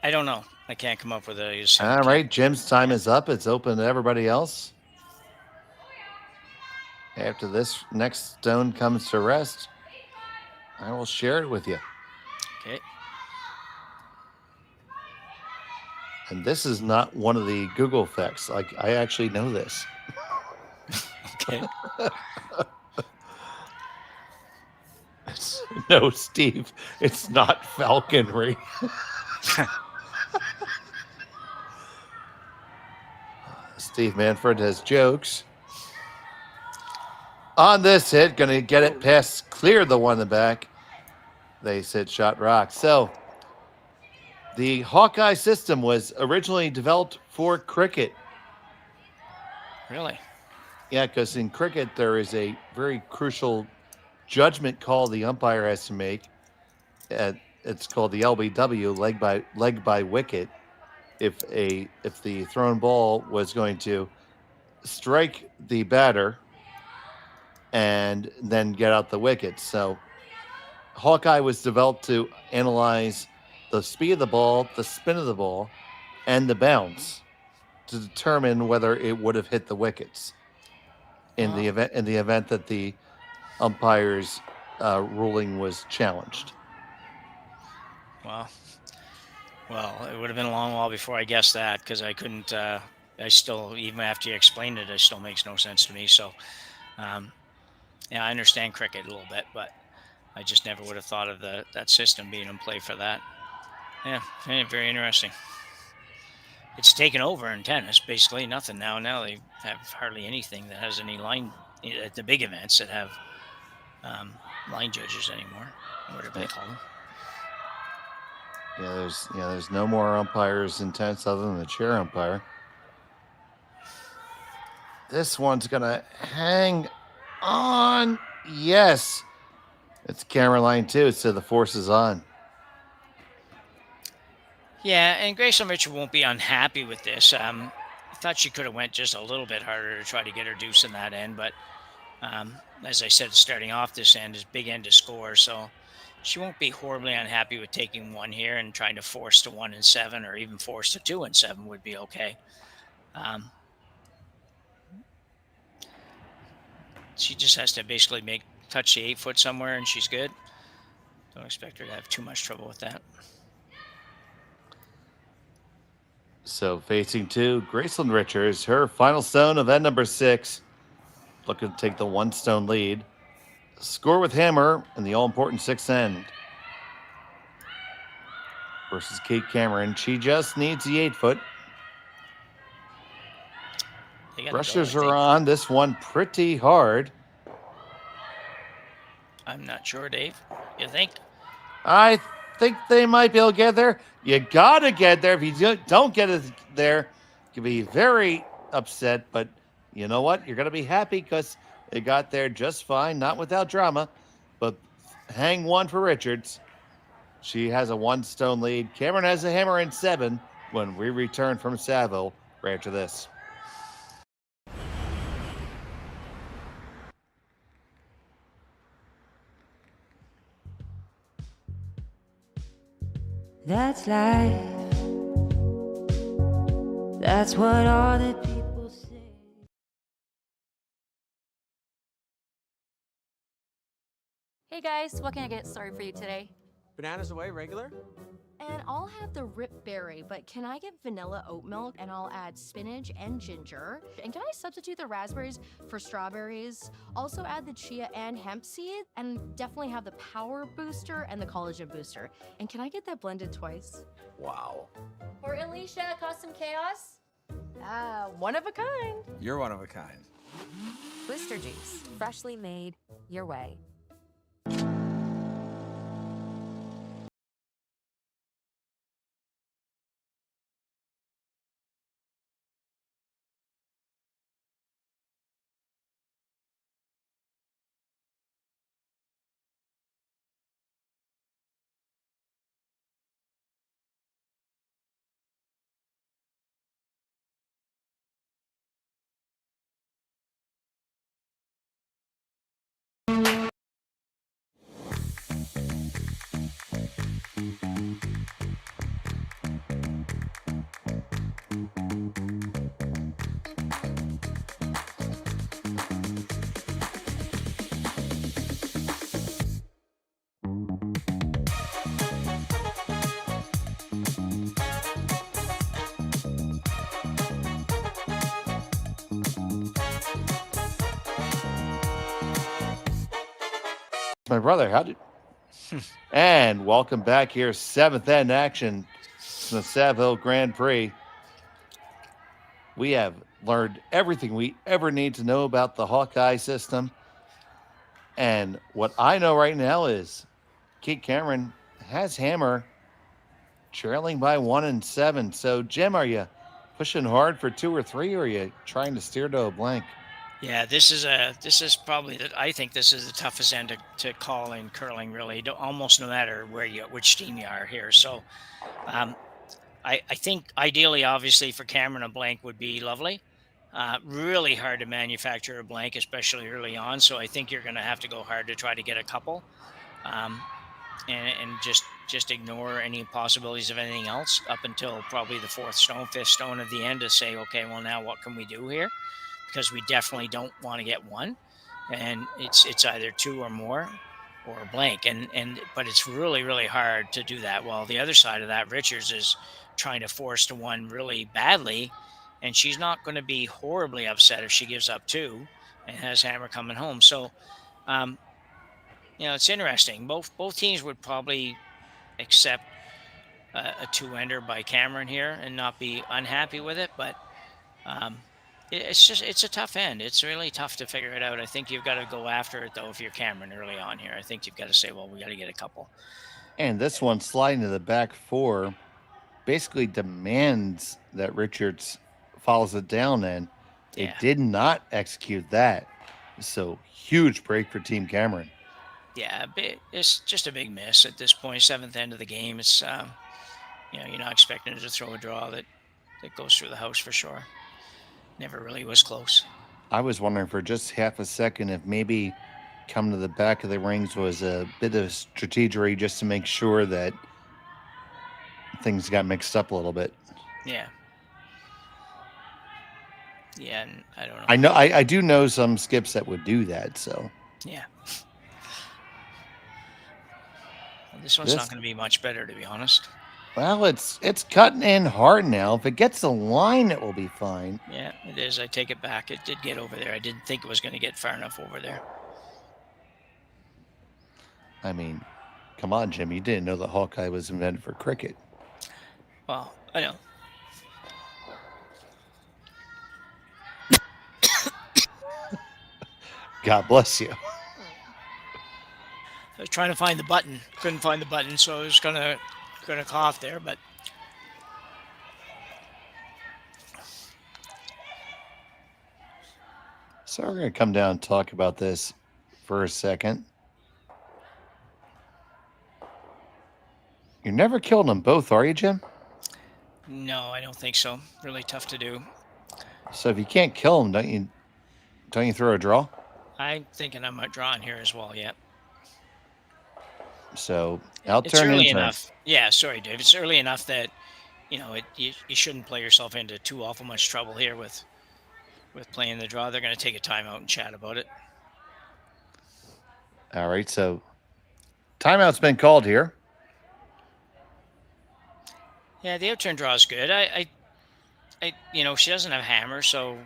I don't know. I can't come up with a. All right, Jim's time is up. It's open to everybody else. After this next stone comes to rest, I will share it with you. Okay. And this is not one of the Google effects. Like, I actually know this. Okay. No, Steve, it's not falconry. Steve Manford has jokes. On this hit, going to get it past, clear the one in the back. They said shot rock. So the Hawkeye system was originally developed for cricket. Really? Yeah, because in cricket, there is a very crucial judgment call the umpire has to make. It's called the LBW, leg by wicket. If the thrown ball was going to strike the batter and then get out the wicket. So Hawkeye was developed to analyze the speed of the ball, the spin of the ball, and the bounce to determine whether it would have hit the wickets in the event that the umpire's ruling was challenged. Wow. Well, it would have been a long while before I guessed that because I couldn't. I still, even after you explained it, it still makes no sense to me. So, yeah, I understand cricket a little bit, but I just never would have thought of that system being in play for that. Yeah, very interesting. It's taken over in tennis, basically nothing now. Now they have hardly anything that has any line at the big events that have line judges anymore, whatever they call them. Yeah, there's no more umpires in tennis other than the chair umpire. This one's gonna hang on. Yes, it's camera line too, so the force is on. Yeah, and Gracelyn Richard won't be unhappy with this. I thought she could have went just a little bit harder to try to get her deuce in that end, but as I said, starting off this end is big end to score, so she won't be horribly unhappy with taking one here and trying to force to 1 and 7, or even force to 2 and 7 would be okay. She just has to basically touch the 8 foot somewhere and she's good. Don't expect her to have too much trouble with that. So facing 2, Gracelyn Richards, her final stone of end number 6, looking to take the 1 stone lead. Score with hammer in the all-important 6th end. Versus Kate Cameron. She just needs the 8 foot. Rushers are on this one pretty hard. I'm not sure, Dave. You think? I think they might be able to get there. You got to get there. If you don't get it there, you can be very upset. But you know what? You're going to be happy because it got there just fine, not without drama. But hang 1 for Richards. She has a 1 stone lead. Cameron has a hammer in 7 when we return from Saville right after this. That's life. That's what all the people say. Hey guys, what can I get started for you today? Bananas away, regular? And I'll have the rip berry, but can I get vanilla oat milk and I'll add spinach and ginger? And can I substitute the raspberries for strawberries? Also add the chia and hemp seed, and definitely have the power booster and the collagen booster. And can I get that blended twice? Wow. For Alicia, Custom Chaos? One of a kind. You're one of a kind. Blister juice, freshly made your way. My brother, how did... And welcome back here, 7th end action in the Saville Grand Prix. We have learned everything we ever need to know about the Hawkeye system. And what I know right now is Kate Cameron has hammer trailing by 1 and 7. So, Jim, are you pushing hard for 2 or 3, or are you trying to steer to a blank? Yeah, this is probably I think this is the toughest end to call in curling, really. Almost no matter which team you are here. So, I think ideally, obviously, for Cameron, a blank would be lovely. Really hard to manufacture a blank, especially early on. So I think you're going to have to go hard to try to get a couple, and just ignore any possibilities of anything else up until probably the 4th stone, 5th stone at the end to say, okay, well, now what can we do here? Because we definitely don't want to get 1, and it's either 2 or more, or a blank, but it's really, really hard to do that. Well, the other side of that, Richards is trying to force to 1 really badly, and she's not going to be horribly upset if she gives up 2 and has hammer coming home. So, it's interesting. Both teams would probably accept a 2-ender by Cameron here and not be unhappy with it, but it's a tough end. It's really tough to figure it out. I think you've got to go after it, though, if you're Cameron early on here. I think you've got to say, well, we got to get a couple. And this one sliding to the back 4 basically demands that Richards follows it down, and it did not execute that. So huge break for Team Cameron. Yeah, it's just a big miss at this point. 7th end of the game. It's you're not expecting it to throw a draw that goes through the house for sure. Never really was close. I was wondering for just half a second if maybe come to the back of the rings was a bit of strategery just to make sure that things got mixed up a little bit. Yeah. Yeah, and I don't know. I know I do know some skips that would do that, so. Yeah. Well, this one's not going to be much better, to be honest. Well, it's cutting in hard now. If it gets the line, it will be fine. Yeah, it is. I take it back. It did get over there. I didn't think it was going to get far enough over there. I mean, come on, Jim. You didn't know that Hawkeye was invented for cricket. Well, I know. God bless you. I was trying to find the button. Couldn't find the button, so I was gonna cough there, but So we're going to come down and talk about this for a second. You're never killing them both, are you, Jim? no, I don't think so. Really tough to do. So if you can't kill them, don't you throw a draw? I'm thinking I might draw in here as well. Yeah. So out It's turn early in turn. enough. Yeah, sorry, Dave. It's early enough that you shouldn't play yourself into too awful much trouble here with playing the draw. They're going to take a timeout and chat about it. All right, so timeout's been called here. Yeah, the outturn draw is good. I she doesn't have hammer, so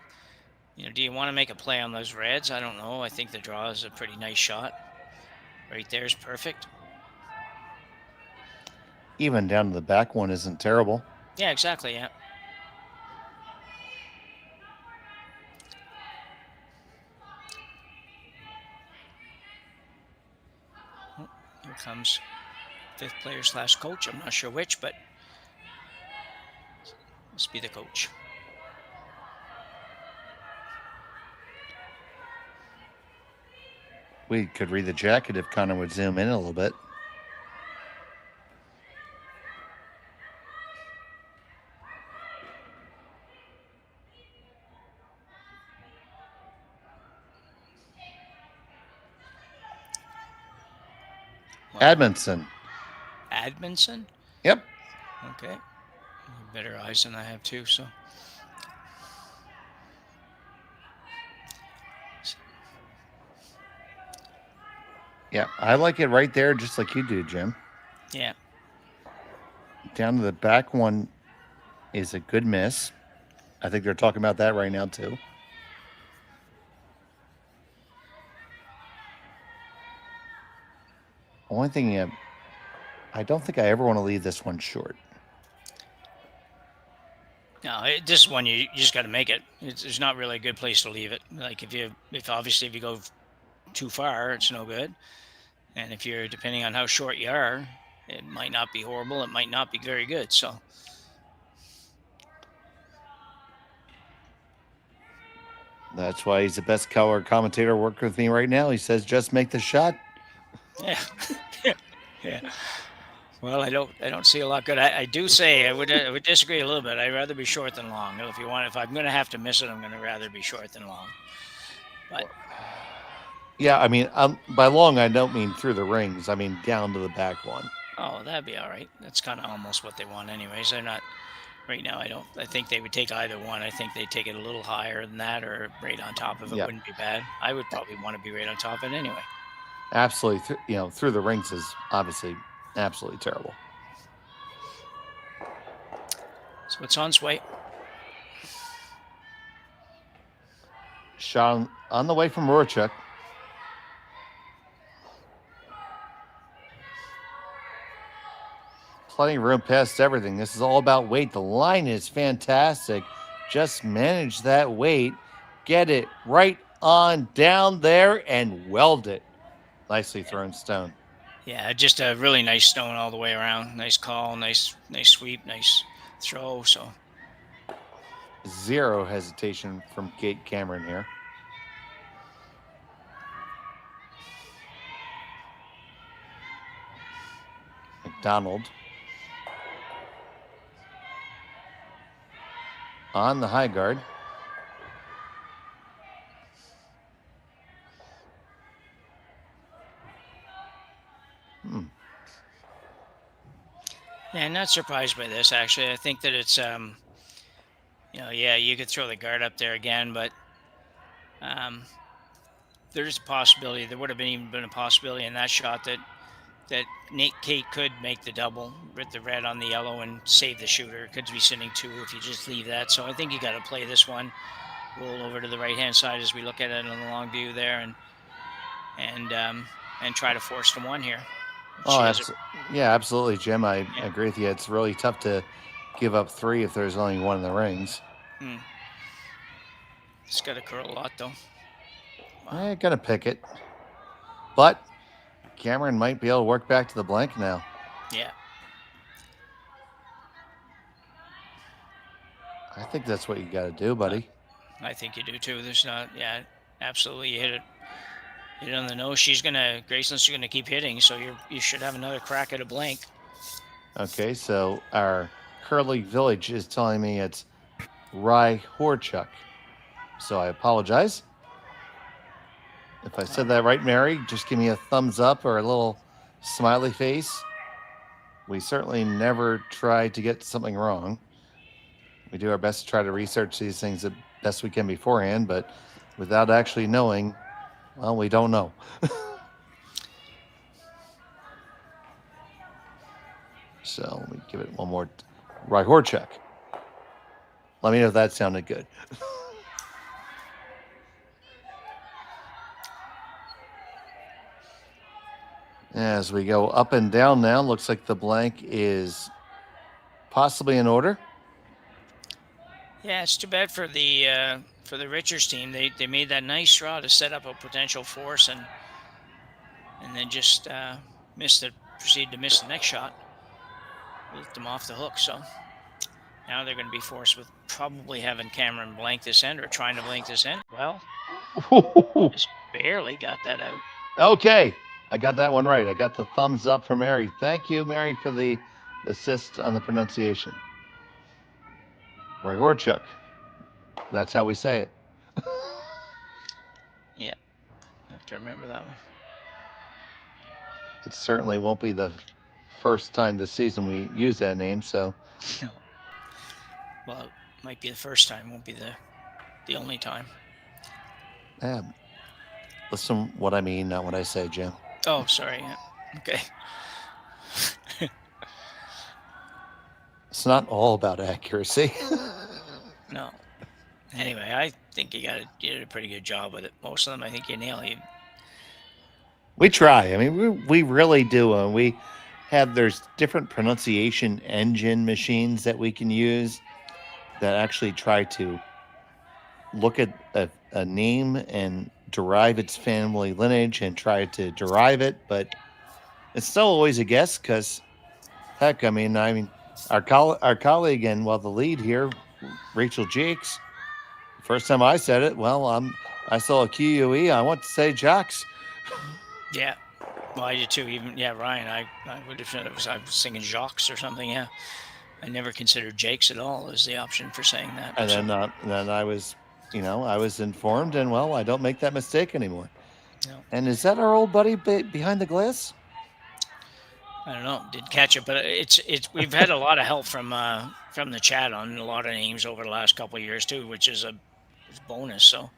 do you want to make a play on those reds? I don't know. I think the draw is a pretty nice shot. Right there is perfect. Even down to the back one isn't terrible. Yeah, exactly. Yeah. Oh, here comes fifth player / coach. I'm not sure which, but must be the coach. We could read the jacket if Connor would zoom in a little bit. Edmonton. Edmonton? Yep. Okay. Better eyes than I have too, so. Yeah, I like it right there, just like you do, Jim. Yeah. Down to the back one is a good miss. I think they're talking about that right now, too. Only thing, I don't think I ever want to leave this one short. No, this one you just got to make it. It's not really a good place to leave it. Like if you go too far, it's no good. And if you're depending on how short you are, it might not be horrible. It might not be very good. So. That's why he's the best color commentator working with me right now. He says, just make the shot. Yeah. Yeah. Well, I don't see a lot good. I do say I would disagree a little bit. I'd rather be short than long. If I'm going to have to miss it, I'm going to rather be short than long. But yeah, I mean, by long I don't mean through the rings. I mean down to the back one. Oh, that'd be all right. That's kind of almost what they want, anyways. They're not right now. I think they would take either one. I think they take it a little higher than that, or right on top of it wouldn't be bad. I would probably want to be right on top of it anyway. Absolutely, through the rings is obviously absolutely terrible. So it's on its way. Shot on the way from Rorschach. Plenty of room past everything. This is all about weight. The line is fantastic. Just manage that weight. Get it right on down there and weld it. Nicely thrown stone. Yeah, just a really nice stone all the way around. Nice call, nice sweep, nice throw. So zero hesitation from Kate Cameron here. McDonald on the high guard. Hmm. Yeah, I'm not surprised by this, actually. I think that it's, yeah, you could throw the guard up there again, but there's a possibility. There would have even been a possibility in that shot that Kate could make the double with the red on the yellow and save the shooter. Could be sitting 2 if you just leave that. So I think you got to play this one. Roll over to the right-hand side as we look at it on the long view there, and try to force the 1 here. Oh, yeah, absolutely, Jim. I agree with you. It's really tough to give up 3 if there's only 1 in the rings. It's got to curl a lot, though. I'm going to pick it. But Cameron might be able to work back to the blank now. Yeah. I think that's what you got to do, buddy. I think you do, too. There's not, absolutely. You hit it on the nose. Gracelyn's going to keep hitting, so you should have another crack at a blank. Okay, so our Curly Village is telling me it's Rye Horchuk. So I apologize. If I said that right, Mary, just give me a thumbs up or a little smiley face. We certainly never try to get something wrong. We do our best to try to research these things the best we can beforehand, but without actually knowing, well, we don't know. So let me give it one more. Rye Horchuk. Let me know if that sounded good. As we go up and down now, looks like the blank is possibly in order. Yeah, it's too bad for the Richards team. They made that nice draw to set up a potential force and then just proceed to miss the next shot. Let them off the hook. So now they're going to be forced with probably having Cameron blank this end or trying to blank this end. Well, just barely got that out. Okay. I got that one right. I got the thumbs up from Mary. Thank you, Mary, for the assist on the pronunciation. Rye Horchuk. That's how we say it. Yeah. I have to remember that one. It certainly won't be the first time this season we use that name, so. No. Well, it might be the first time. Won't be the only time. Listen what I mean, not what I say, Jim. Oh, sorry. Yeah. Okay. It's not all about accuracy. No. Anyway, I think you did a pretty good job with it. Most of them, I think you nailed it. We try. I mean, we really do. There's different pronunciation engine machines that we can use that actually try to look at a name and derive its family lineage and try to derive it, but it's still always a guess because, heck, I mean, our colleague and the lead here, Rachel Jakes. First time I said it, I saw a QUE. I want to say Jacks. Yeah, well, I did too. Even Ryan, I would have said I was singing Jacques or something. Yeah, I never considered Jakes at all as the option for saying that. And then I was, I was informed, and I don't make that mistake anymore. No. And is that our old buddy behind the glass? I don't know. Did catch it, but it's we've had a lot of help from the chat on a lot of names over the last couple of years too, which is a bonus. So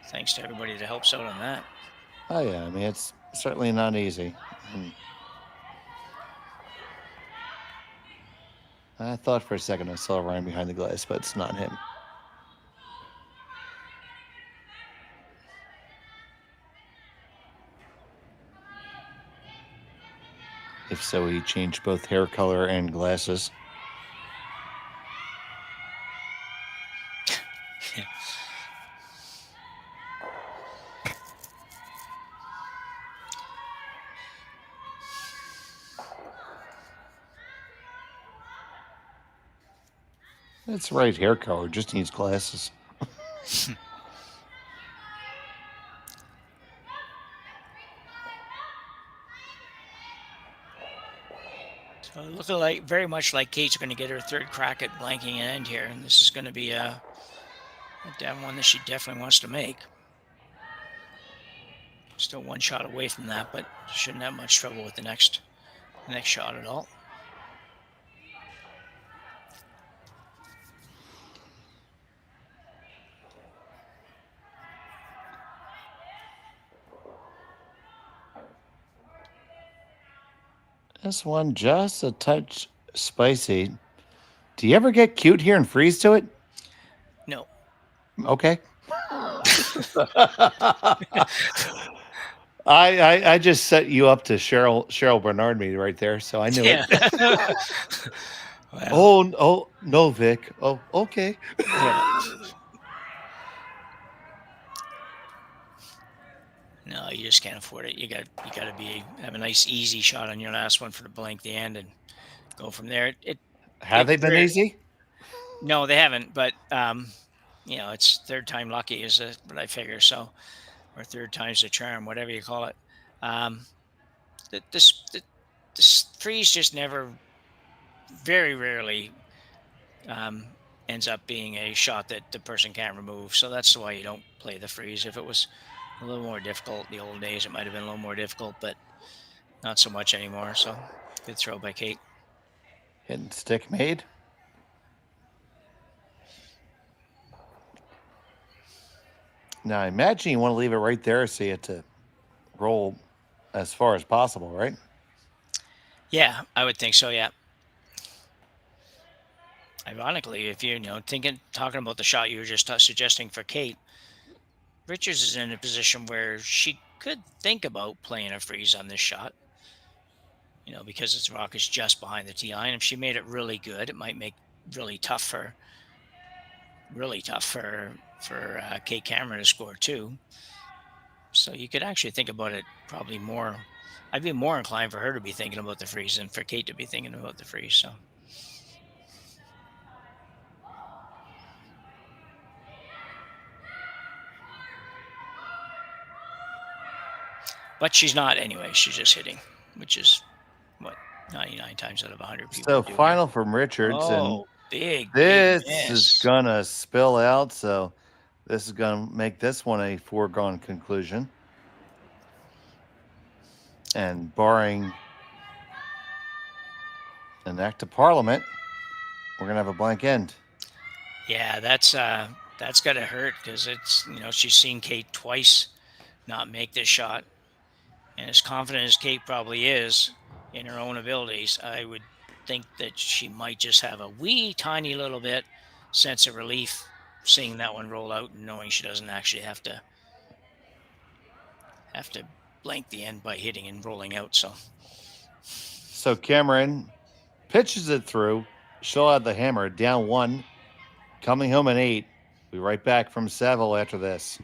thanks to everybody that helps out on that. Oh yeah, I mean it's certainly not easy. I thought for a second I saw Ryan behind the glass, but it's not him. If so, he changed both hair color and glasses. That's right, hair color, just needs glasses. So looking very much like Kate's going to get her third crack at blanking an end here, and this is going to be a damn one that she definitely wants to make. Still one shot away from that, but shouldn't have much trouble with the next. next shot at all. This one just a touch spicy. Do you ever get cute here and freeze to it? No. Okay. I just set you up to Cheryl Bernard me right there, so I knew it. Well, Oh no, Vic. Oh, okay. No, you just can't afford it. You got to have a nice easy shot on your last one for the blank the end and go from there. Have they been easy? No, they haven't. But it's third time lucky is what I figure. So, or third time's the charm, whatever you call it. This freeze just never, very rarely, ends up being a shot that the person can't remove. So that's why you don't play the freeze. If it was a little more difficult the old days, it might have been a little more difficult, but not so much anymore. So good throw by Kate. Hidden stick made. Now I imagine you want to leave it right there so you have to roll as far as possible, right? Yeah, I would think so. Yeah. Ironically, if you're talking about the shot you were just suggesting for Kate, Richards is in a position where she could think about playing a freeze on this shot, because its rock is just behind the tee line. If she made it really good, it might make really tough for Kate Cameron to score too. So you could actually think about it probably more. I'd be more inclined for her to be thinking about the freeze than for Kate to be thinking about the freeze. So. But she's not anyway. She's just hitting, which is, 99 times out of 100 people. So final from Richards. Oh, and big this miss. is going to spill out. So this is going to make this one a foregone conclusion. And barring an act of parliament, we're going to have a blank end. Yeah, that's got to hurt because it's, she's seen Kate twice not make this shot. And as confident as Kate probably is in her own abilities, I would think that she might just have a wee tiny little bit sense of relief seeing that one roll out and knowing she doesn't actually have to blank the end by hitting and rolling out. So Cameron pitches it through. She'll have the hammer down 1, coming home at 8. We'll be right back from Saville after this.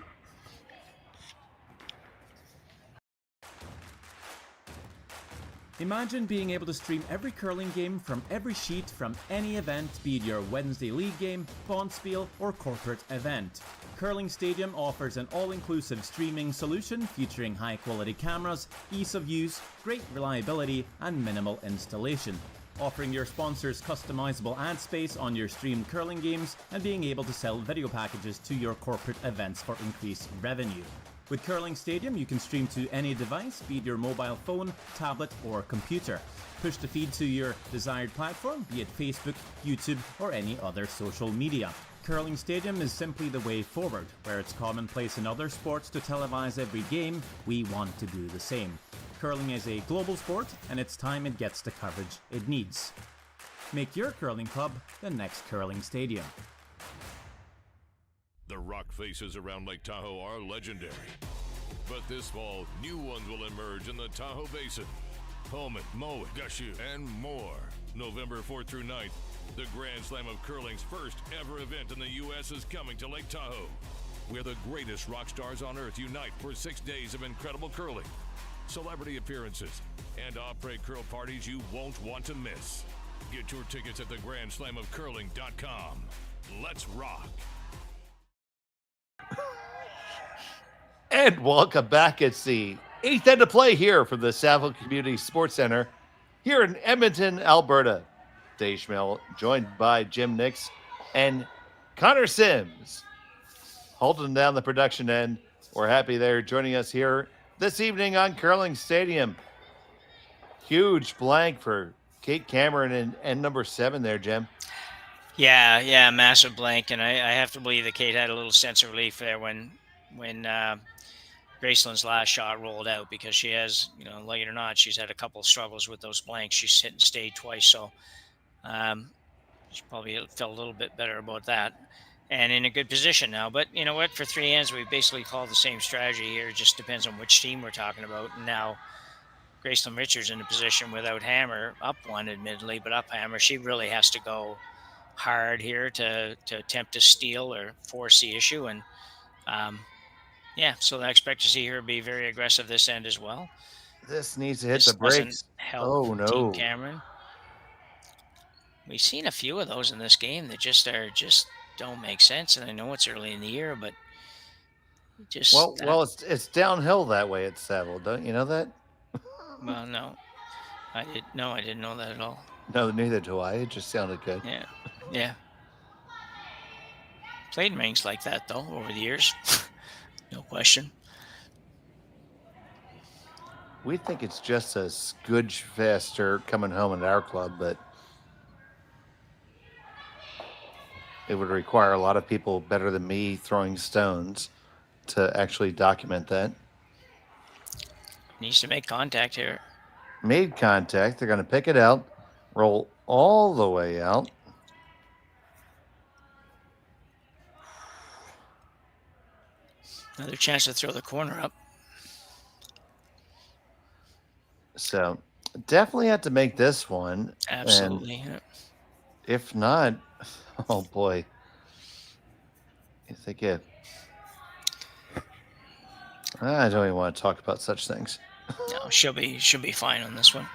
Imagine being able to stream every curling game from every sheet from any event, be it your Wednesday league game, bonspiel, or corporate event. Curling Stadium offers an all-inclusive streaming solution featuring high-quality cameras, ease of use, great reliability, and minimal installation. Offering your sponsors customizable ad space on your streamed curling games and being able to sell video packages to your corporate events for increased revenue. With Curling Stadium, you can stream to any device, be it your mobile phone, tablet, or computer. Push the feed to your desired platform, be it Facebook, YouTube, or any other social media. Curling Stadium is simply the way forward. Where it's commonplace in other sports to televise every game, we want to do the same. Curling is a global sport, and it's time it gets the coverage it needs. Make your curling club the next Curling Stadium. The rock faces around Lake Tahoe are legendary. But this fall, new ones will emerge in the Tahoe Basin. Pullman, Mowat, Gushu, and more. November 4th through 9th, the Grand Slam of Curling's first ever event in the U.S. is coming to Lake Tahoe, where the greatest rock stars on earth unite for 6 days of incredible curling, celebrity appearances, and après curl parties you won't want to miss. Get your tickets at thegrandslamofcurling.com. Let's rock. And welcome back. It's the 8th end of play here from the Saville Community Sports Center here in Edmonton, Alberta. Dave Schmel, joined by Jim Nix and Connor Sims, holding down the production end. We're happy they're joining us here this evening on Curling Stadium. Huge blank for Kate Cameron and number 7 there, Jim. Yeah, massive blank, and I have to believe that Kate had a little sense of relief there when Gracelyn's last shot rolled out, because she has, like it or not, she's had a couple of struggles with those blanks. She's hit and stayed twice, so she probably felt a little bit better about that, and in a good position now. But you know what? For 3 hands, we basically called the same strategy here. It just depends on which team we're talking about. And now Gracelyn Richards in a position without hammer, up 1 admittedly, but up hammer. She really has to go hard here to attempt to steal or force the issue. And so I expect to see her be very aggressive this end as well. This needs to hit the brakes. Help Team Cameron. We've seen a few of those in this game that just don't make sense. And I know it's early in the year, but just well, it's downhill that way at Saville. Don't you know that? Well, no, I didn't know that at all. No, neither do I. It just sounded good. Yeah. Played in rinks like that though over the years, no question. We think it's just a scudge faster coming home at our club, but it would require a lot of people better than me throwing stones to actually document that. Needs to make contact here. Made contact. They're going to pick it out, roll all the way out. Another chance to throw the corner up. So definitely have to make this one. Absolutely. And if not, oh boy. I think I don't even want to talk about such things. No, she'll be fine on this one.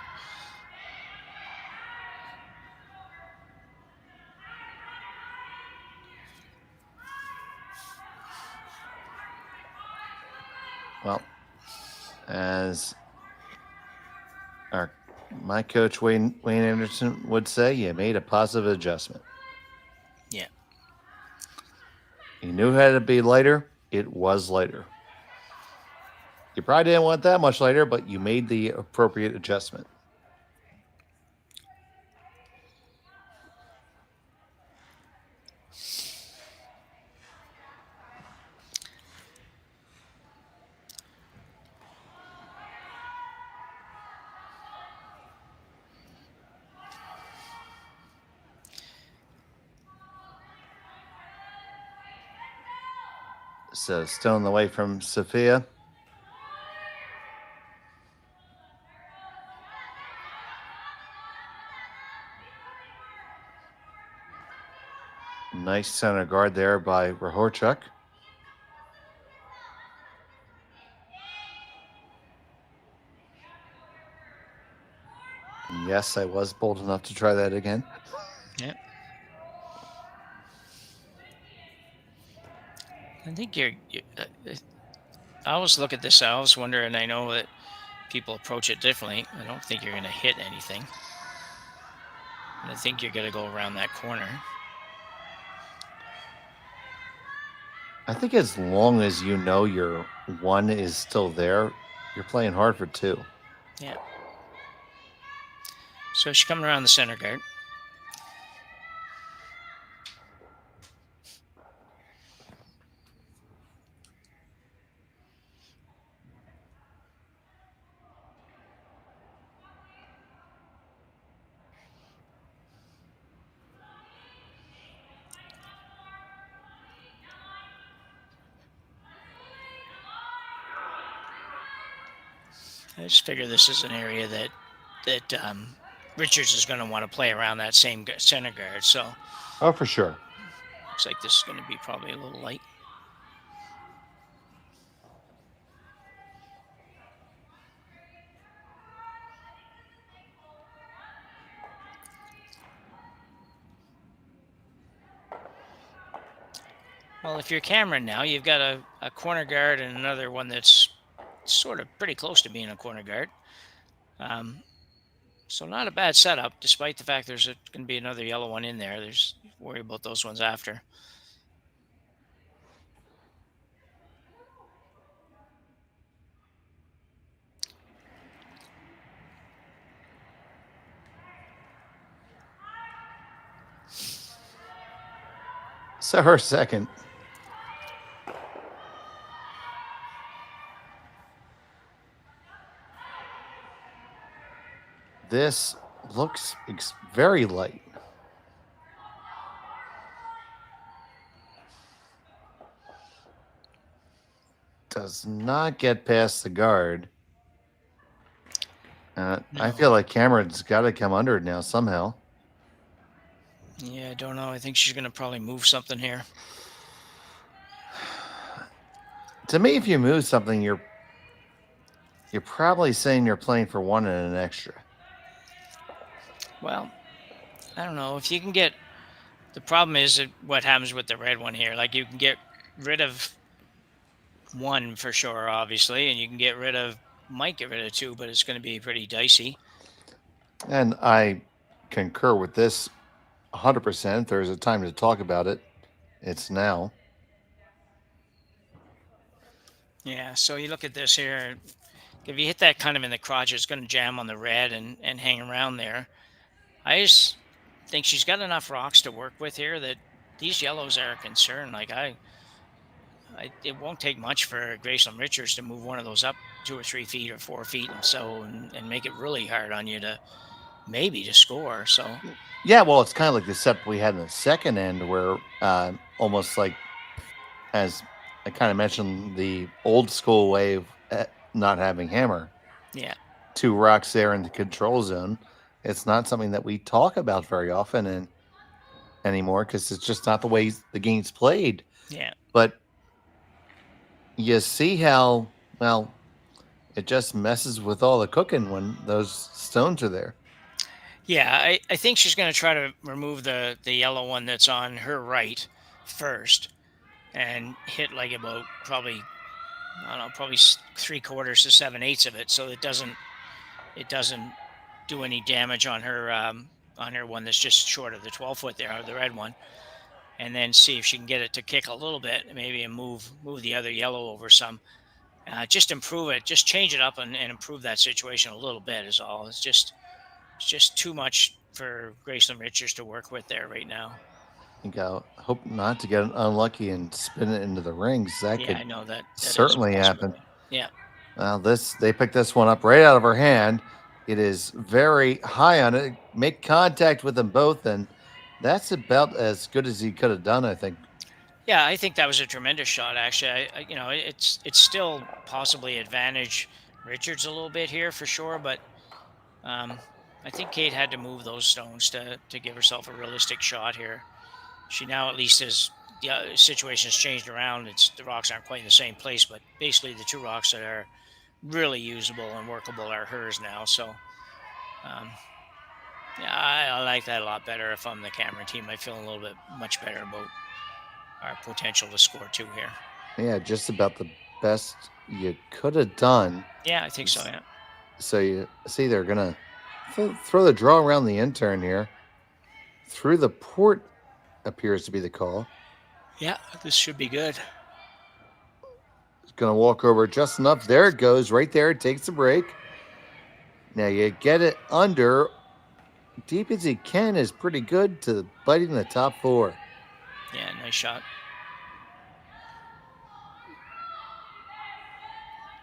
Well, as my coach Wayne Anderson would say, you made a positive adjustment. Yeah. You knew how to be lighter. It was lighter. You probably didn't want that much lighter, but you made the appropriate adjustment. So stone away from Sophia. Nice center guard there by Rahorchuk. Yes, I was bold enough to try that again. Yep. I think I always look at this. I always wonder, and I know that people approach it differently. I don't think you're going to hit anything. And I think you're going to go around that corner. I think as long as you know your 1 is still there, you're playing hard for 2. Yeah. So she's coming around the center guard. I just figure this is an area that Richards is going to want to play around that same center guard. So, oh, for sure. Looks like this is going to be probably a little light. Well, if you're Cameron now, you've got a corner guard and another one that's sort of pretty close to being a corner guard. So not a bad setup, despite the fact there's going to be another yellow one in there. There's worry about those ones after. So her second. This looks very light. Does not get past the guard. I feel like Cameron's got to come under it now somehow. Yeah, I don't know. I think she's going to probably move something here. To me, if you move something, you're probably saying you're playing for one and an extra. Well, I don't know. If you can get... The problem is that what happens with the red one here. Like, you can get rid of one for sure, obviously, and you can get rid of... Might get rid of two, but it's going to be pretty dicey. And I concur with this 100%. If there's a time to talk about it, it's now. Yeah, so you look at this here. If you hit that kind of in the crotch, it's going to jam on the red and hang around there. I just think she's got enough rocks to work with here that these yellows are a concern. Like, it won't take much for Gracelyn Richards to move one of those up 2 or 3 feet or 4 feet and make it really hard on you to maybe to score. So yeah, well, it's kind of like the set we had in the second end where almost like, as I kind of mentioned, the old school way of not having hammer. Yeah. 2 rocks there in the control zone. It's not something that we talk about very often anymore because it's just not the way the game's played. Yeah. But you see how, well, it just messes with all the cooking when those stones are there. Yeah, I think she's going to try to remove the yellow one that's on her right first and hit like about probably, I don't know, probably 3/4 to 7/8 of it, so it doesn't do any damage on her one that's just short of the 12-foot there, the red one, and then see if she can get it to kick a little bit, maybe, and move the other yellow over some. Just improve it, just change it up and improve that situation a little bit is all. It's just too much for Gracelyn Richards to work with there right now. You go, hope not to get unlucky and spin it into the rings. That could I know that certainly happen. Yeah. Well, they picked this one up right out of her hand. It is very high on it. Make contact with them both, and that's about as good as he could have done, I think. Yeah, I think that was a tremendous shot, actually. It's still possibly advantage Richards a little bit here for sure, but I think Kate had to move those stones to give herself a realistic shot here. She now at least has the situation's changed around. The rocks aren't quite in the same place, but basically the 2 rocks that are really usable and workable are hers now. So, yeah, I like that a lot better. If I'm the Cameron team, I feel a little bit much better about our potential to score 2 here. Yeah, just about the best you could have done. Yeah, I think so, yeah. So you see they're going to throw the draw around the intern here. Through the port appears to be the call. Yeah, this should be good. It's going to walk over just enough. There it goes. Right there. It takes a break. Now you get it under. Deep as he can is pretty good to biting the top 4. Yeah, nice shot.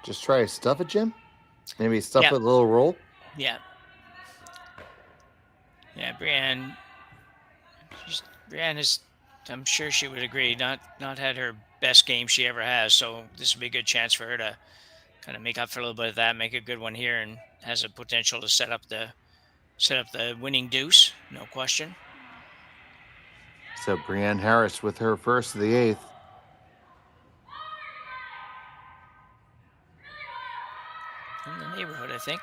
Just try to stuff it, Jim? Maybe stuff Yeah. it with a little roll? Yeah. Yeah, Brienne is, I'm sure she would agree, not had her best game she ever has. So this would be a good chance for her to kind of make up for a little bit of that, make a good one here, and has a potential to set up the winning deuce, no question. So Brienne Harris with her first of the 8th. In the neighborhood, I think.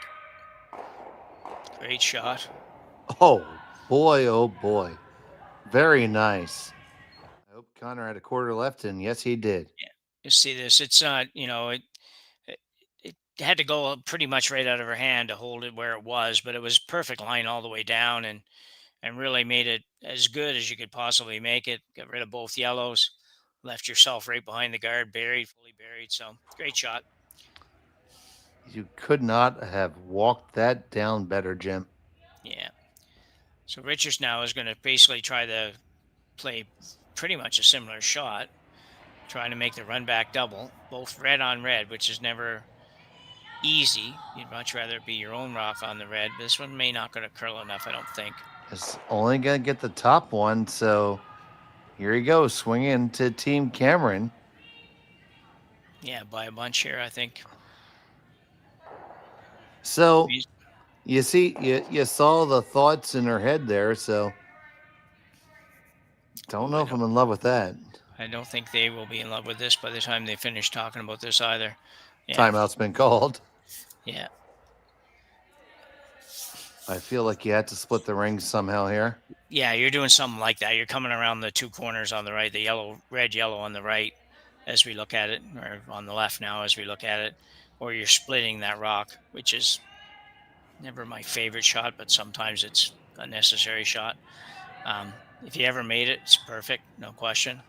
Great shot. Oh boy. Very nice. I hope Connor had a quarter left, and yes, he did. Yeah, you see this. It's not, it had to go pretty much right out of her hand to hold it where it was, but it was perfect line all the way down and really made it as good as you could possibly make it. Got rid of both yellows, left yourself right behind the guard, fully buried. So great shot. You could not have walked that down better, Jim. Yeah. So Richards now is going to basically try to play pretty much a similar shot, trying to make the run back double, both red on red, which is never easy. You'd much rather it be your own rock on the red. But this one may not going to curl enough, I don't think. It's only going to get the top one, so here he goes, swinging to Team Cameron. Yeah, by a bunch here, I think. So you see, you saw the thoughts in her head there, so don't know if I'm in love with that. I don't think they will be in love with this by the time they finish talking about this either. Yeah. Timeout's been called. Yeah. I feel like you had to split the rings somehow here. Yeah, you're doing something like that. You're coming around the two corners on the right, the yellow, red, yellow on the right as we look at it, or on the left now as we look at it, or you're splitting that rock, which is never my favorite shot, but sometimes it's a necessary shot. If you ever made it, it's perfect, no question.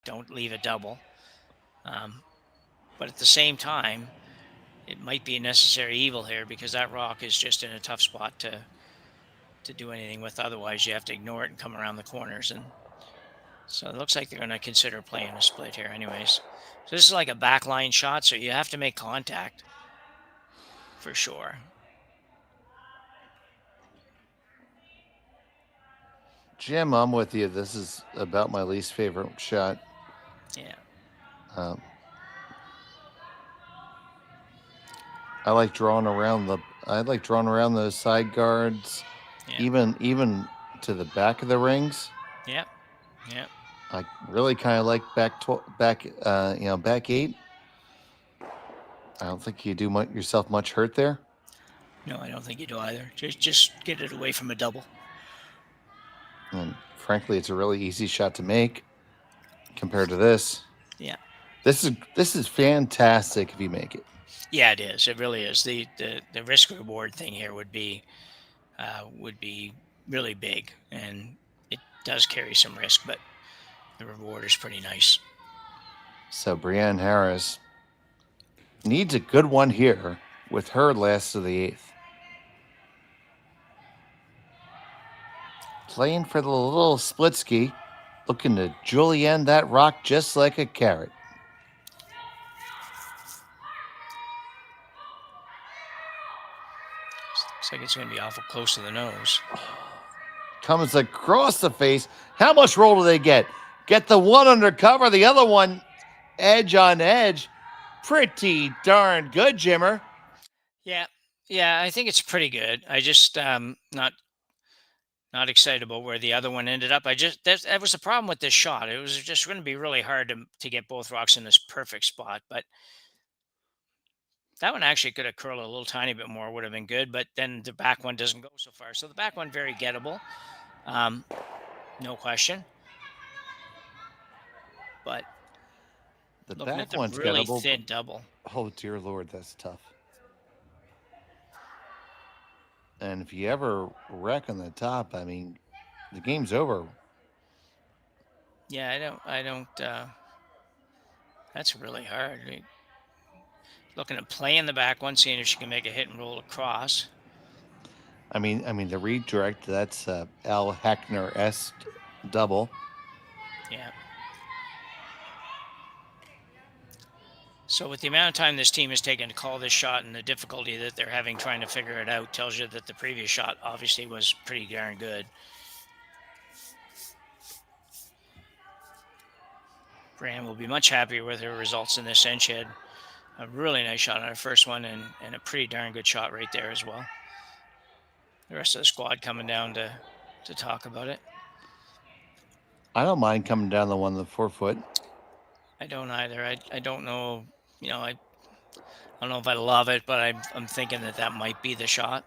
Don't leave a double. But at the same time, it might be a necessary evil here because that rock is just in a tough spot to do anything with. Otherwise, you have to ignore it and come around the corners. And so it looks like they're going to consider playing a split here anyways. So this is like a backline shot, so you have to make contact for sure. Jim, I'm with you. This is about my least favorite shot. Yeah. I like drawing around those side guards, even to the back of the rings. Yeah. Yeah. I really kind of like back eight. I don't think you do yourself much hurt there. No, I don't think you do either. Just get it away from a double. And frankly, it's a really easy shot to make compared to this. Yeah. This is fantastic if you make it. Yeah, it is. It really is. The risk reward thing here would be really big, and it does carry some risk, but the reward is pretty nice. So Brienne Harris needs a good one here with her last of the eighth. Playing for the little split ski, looking to julienne that rock just like a carrot. Looks like it's going to be awful close to the nose. Comes across the face. How much roll do they get? Get the one undercover, the other one edge on edge. Pretty darn good, Jimmer. Yeah, I think it's pretty good. I just not excited about where the other one ended up. That was the problem with this shot. It was just going to be really hard to get both rocks in this perfect spot, but that one actually could have curled a little tiny bit more, would have been good, but then the back one doesn't go so far. So the back one, very gettable. No question. But the looking back at the one's really gettable. thin double. Oh, dear Lord, that's tough. And if you ever wreck on the top, I mean, the game's over. Yeah, I don't. That's really hard. Looking at playing the back one, seeing if she can make a hit and roll across. I mean, the redirect, that's Al Hackner-esque double. Yeah. So with the amount of time this team has taken to call this shot and the difficulty that they're having trying to figure it out tells you that the previous shot obviously was pretty darn good. Brienne will be much happier with her results in this end. She had a really nice shot on her first one and a pretty darn good shot right there as well. The rest of the squad coming down to talk about it. I don't mind coming down the one, the 4 foot. I don't either. I don't know I don't know if I love it, but I'm thinking that might be the shot.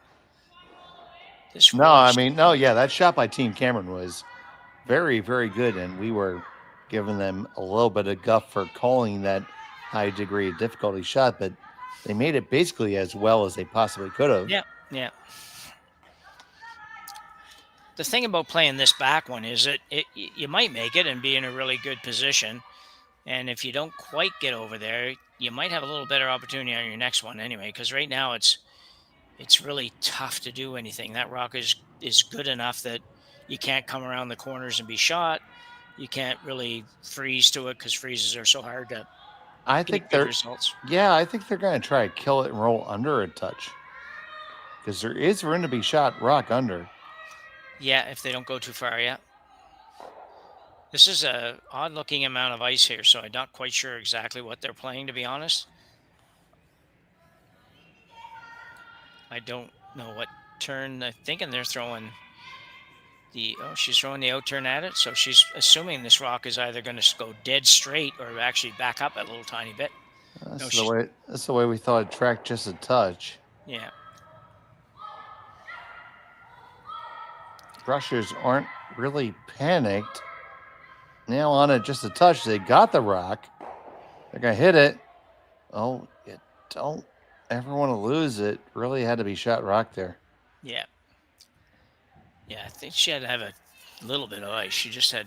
This No, really I mean, no, yeah, that shot by Team Cameron was very, very good, and we were giving them a little bit of guff for calling that high degree of difficulty shot, but they made it basically as well as they possibly could have. Yeah. The thing about playing this back one is you might make it and be in a really good position, and if you don't quite get over there, you might have a little better opportunity on your next one anyway. Because right now it's really tough to do anything. That rock is good enough that you can't come around the corners and be shot. You can't really freeze to it because freezes are so hard to I get think good they're, results. yeah, I think they're going to try to kill it and roll under a touch because there is room to be shot rock under. Yeah, if they don't go too far, yeah. This is a odd-looking amount of ice here, so I'm not quite sure exactly what they're playing, to be honest. I don't know what turn they're thinking. They're throwing she's throwing the out turn at it, so she's assuming this rock is either going to go dead straight or actually back up a little tiny bit. That's the way we thought it tracked just a touch. Yeah. Brushers aren't really panicked. Now on it just a touch. They got the rock. They're going to hit it. Oh, you don't ever want to lose it. Really had to be shot rock there. Yeah. Yeah, I think she had to have a little bit of ice. She just had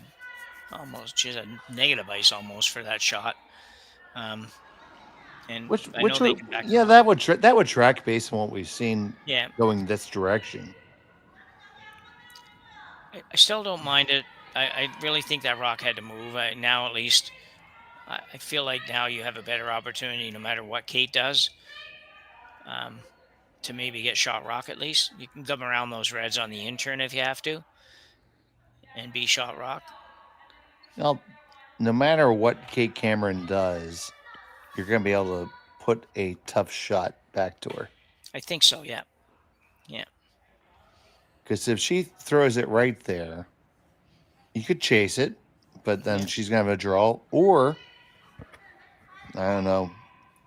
negative ice almost for that shot. And that would track based on what we've seen going this direction. I still don't mind it. I really think that rock had to move. Now, at least, I feel like now you have a better opportunity, no matter what Kate does, to maybe get shot rock at least. You can come around those reds on the in-turn if you have to and be shot rock. Well, no matter what Kate Cameron does, you're going to be able to put a tough shot back to her. I think so, yeah. Yeah. Because if she throws it right there, you could chase it, but then she's going to have a draw. Or, I don't know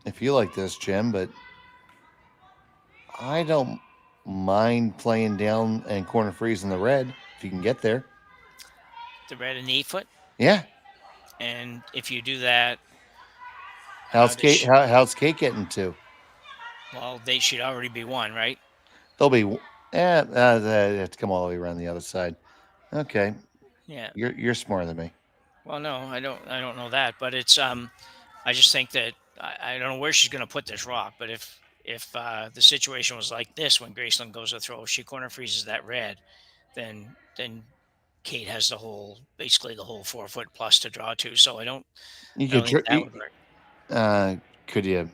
if you like this, Jim, but I don't mind playing down and corner freezing the red if you can get there. The red and the 8-foot? Yeah. And if you do that... How's Kate getting to? Well, they should already be one, right? They'll be... they have to come all the way around the other side. Okay. Yeah. You're smarter than me. Well, no, I don't know that, but it's I just think that I don't know where she's going to put this rock, but if the situation was like this when Gracelyn goes to throw, if she corner freezes that red, then Kate has basically the whole 4-foot plus to draw to. So I don't think that would work. Could you?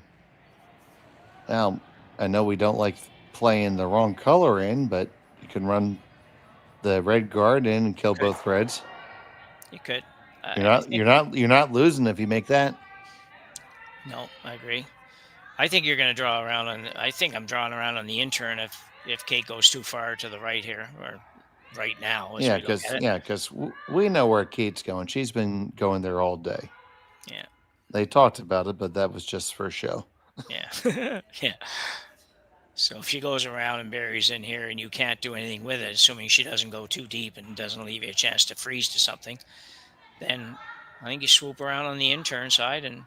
Well, I know we don't like playing the wrong color in, but you can run the red guard in and kill both reds. You could. You're not losing if you make that. No, I agree. I think you're going to draw around I think I'm drawing around on the in-turn if Kate goes too far to the right here or right now. Yeah, because we know where Kate's going. She's been going there all day. Yeah. They talked about it, but that was just for show. Yeah. Yeah. So if she goes around and buries in here and you can't do anything with it, assuming she doesn't go too deep and doesn't leave you a chance to freeze to something, then I think you swoop around on the in-turn side and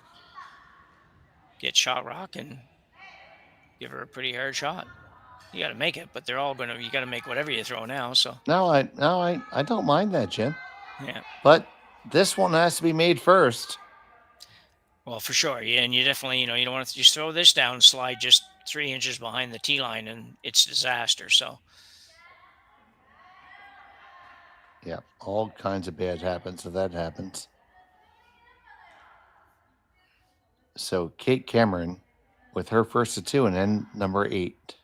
get shot rock and give her a pretty hard shot. You got to make it, but you got to make whatever you throw now. So No, I don't mind that, Jim. Yeah. But this one has to be made first. Well, for sure. Yeah, and you definitely, you don't want to just throw this down and slide just 3 inches behind the tee line and it's disaster. So yeah, all kinds of bad happens if that happens. So Kate Cameron with her first of 2 and then number 8.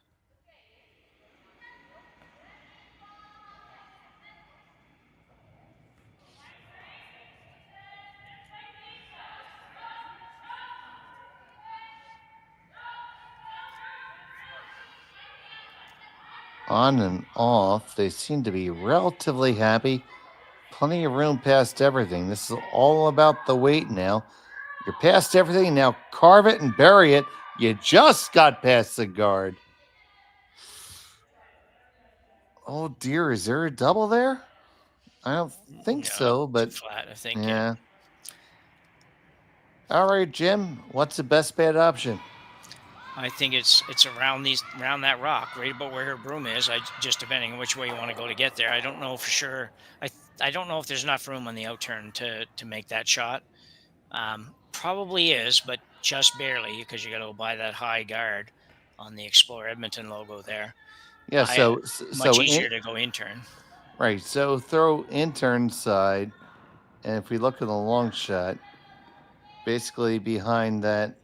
On and off, they seem to be relatively happy. Plenty of room past everything. This is all about the weight now. You're past everything. Now carve it and bury it. You just got past the guard. Oh, dear. Is there a double there? I don't think so, but too flat, I think. yeah. All right, Jim. What's the best bad option? I think it's around that rock, right about where her broom is. Just depending on which way you want to go to get there. I don't know for sure. I don't know if there's enough room on the out turn to make that shot. Probably is, but just barely, because you got to go by that high guard on the Explore Edmonton logo there. Yeah, much easier to go intern. Right. So throw intern side, and if we look at the long shot, basically behind that,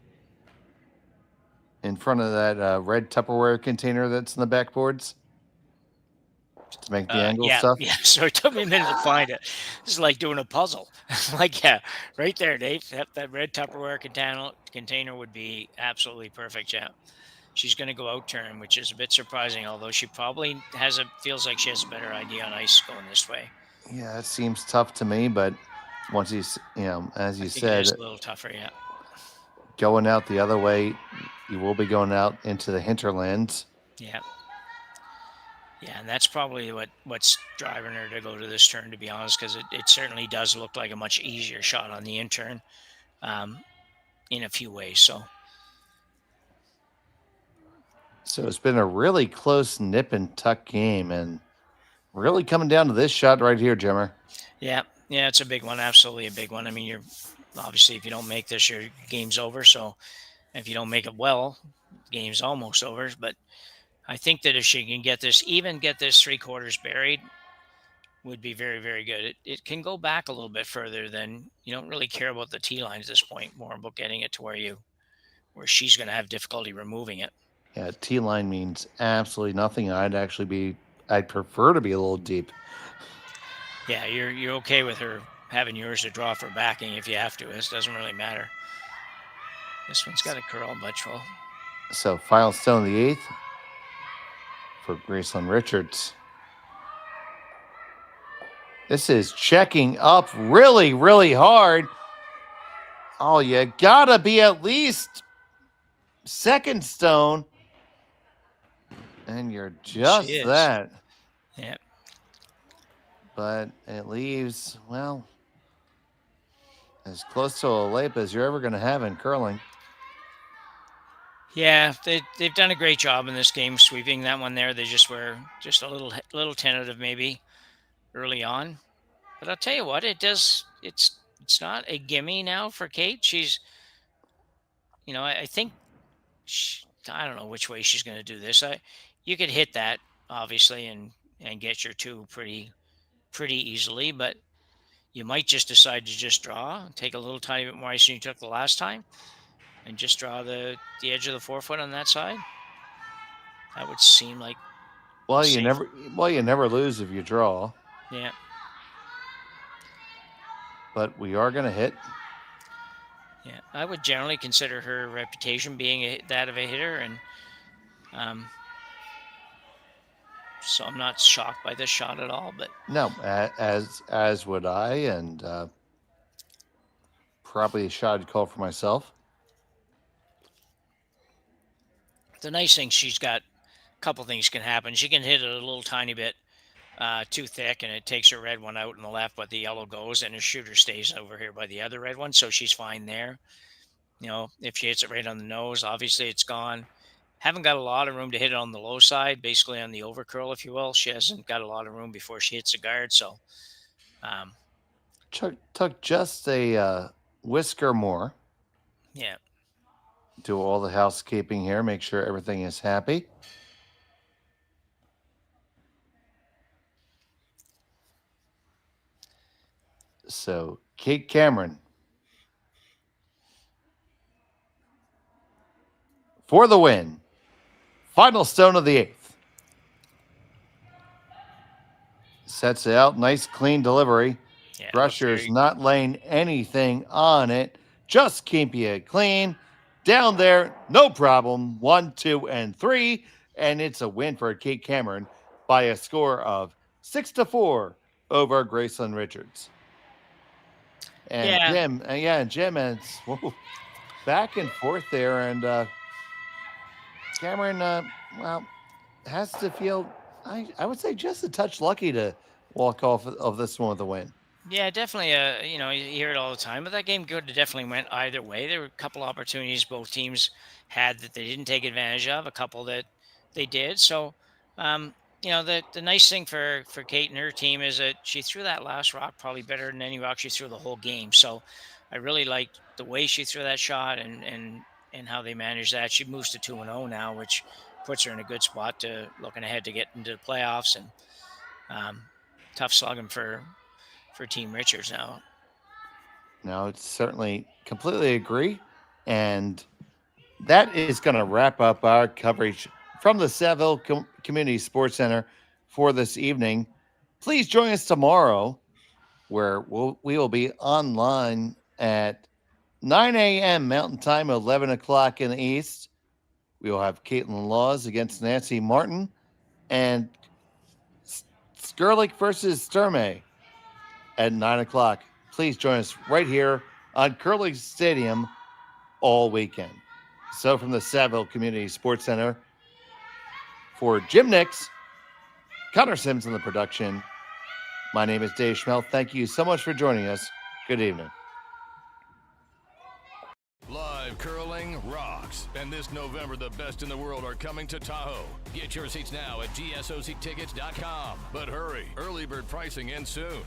in front of that red Tupperware container that's in the backboards, to make the angle stuff. Yeah. So it took me a minute to find it. This is like doing a puzzle. Like, yeah, right there, Dave. That red Tupperware container would be absolutely perfect. Yeah. She's going to go out turn, which is a bit surprising, although she probably feels like she has a better idea on ice going this way. Yeah, it seems tough to me, but once as you said, it's a little tougher, yeah. Going out the other way, you will be going out into the hinterlands. Yeah. Yeah, and that's probably what's driving her to go to this turn, to be honest, because it certainly does look like a much easier shot on the in-turn in a few ways. So it's been a really close nip and tuck game, and really coming down to this shot right here, Jimmer. Yeah, it's a big one, absolutely a big one. I mean, you're obviously, if you don't make this, your game's over. So if you don't make it well, the game's almost over. But I think that if she can get this 3/4 buried, would be very, very good. It can go back a little bit further than, you don't really care about the tee line at this point, more about getting it to where she's going to have difficulty removing it. Yeah, tee line means absolutely nothing. I'd prefer to be a little deep. Yeah, you're okay with her having yours to draw for backing if you have to. This doesn't really matter. This one's got a curl, but well. So final stone of the 8th for Gracelyn Richards. This is checking up really, really hard. Oh, you gotta be at least second stone. And you're just that. Yeah. But it leaves, well, as close to a layup as you're ever going to have in curling. Yeah, they've done a great job in this game sweeping that one there. They just were just a little tentative maybe early on. But I'll tell you what, it's not a gimme now for Kate. She's, I think, I don't know which way she's going to do this. You could hit that, obviously, and get your 2 pretty easily, but you might just decide to just draw, take a little tiny bit more ice than you took the last time, and just draw the edge of the 4-foot on that side. That would seem like you never lose if you draw. Yeah. But we are going to hit. Yeah, I would generally consider her reputation being that of a hitter, and so I'm not shocked by this shot at all. But no, as would I, and probably a shot I'd call for myself. The nice thing, she's got a couple things can happen. She can hit it a little tiny bit too thick, and it takes her red one out in the left, but the yellow goes, and her shooter stays over here by the other red one, so she's fine there. If she hits it right on the nose, obviously it's gone. Haven't got a lot of room to hit it on the low side, basically on the over curl, if you will. She hasn't got a lot of room before she hits the guard, so. Took just a whisker more. Yeah. Do all the housekeeping here, make sure everything is happy. So, Kate Cameron for the win. Final stone of the 8th. Sets it out. Nice, clean delivery. Yeah, Brusher's not laying anything on it. Just keeping it clean. Down there, no problem. 1, 2, and 3. And it's a win for Kate Cameron by a score of 6-4 over Gracelyn Richards. And Yeah. Jim, and it's back and forth there. And Cameron, well, has to feel, I would say, just a touch lucky to walk off of this one with a win. Yeah, definitely. You hear it all the time, but that game could have definitely went either way. There were a couple opportunities both teams had that they didn't take advantage of, a couple that they did. So, the nice thing for Kate and her team is that she threw that last rock probably better than any rock she threw the whole game. So, I really liked the way she threw that shot and how they managed that. She moves to 2-0 now, which puts her in a good spot to looking ahead to get into the playoffs, and tough slugging for Team Richards now. No, it's certainly completely agree. And that is going to wrap up our coverage from the Saville Community Sports Center for this evening. Please join us tomorrow, where we will be online at 9 a.m. Mountain Time, 11 o'clock in the East. We will have Caitlin Laws against Nancy Martin and Skurlik versus Sturmey at 9 o'clock. Please join us right here on Curling Stadium all weekend. So from the Saville Community Sports Center, for Jim Nix, Connor Sims in the production, my name is Dave Schmelt. Thank you so much for joining us. Good evening. Live curling rocks. And this November, the best in the world are coming to Tahoe. Get your seats now at gsoctickets.com. But hurry, early bird pricing ends soon.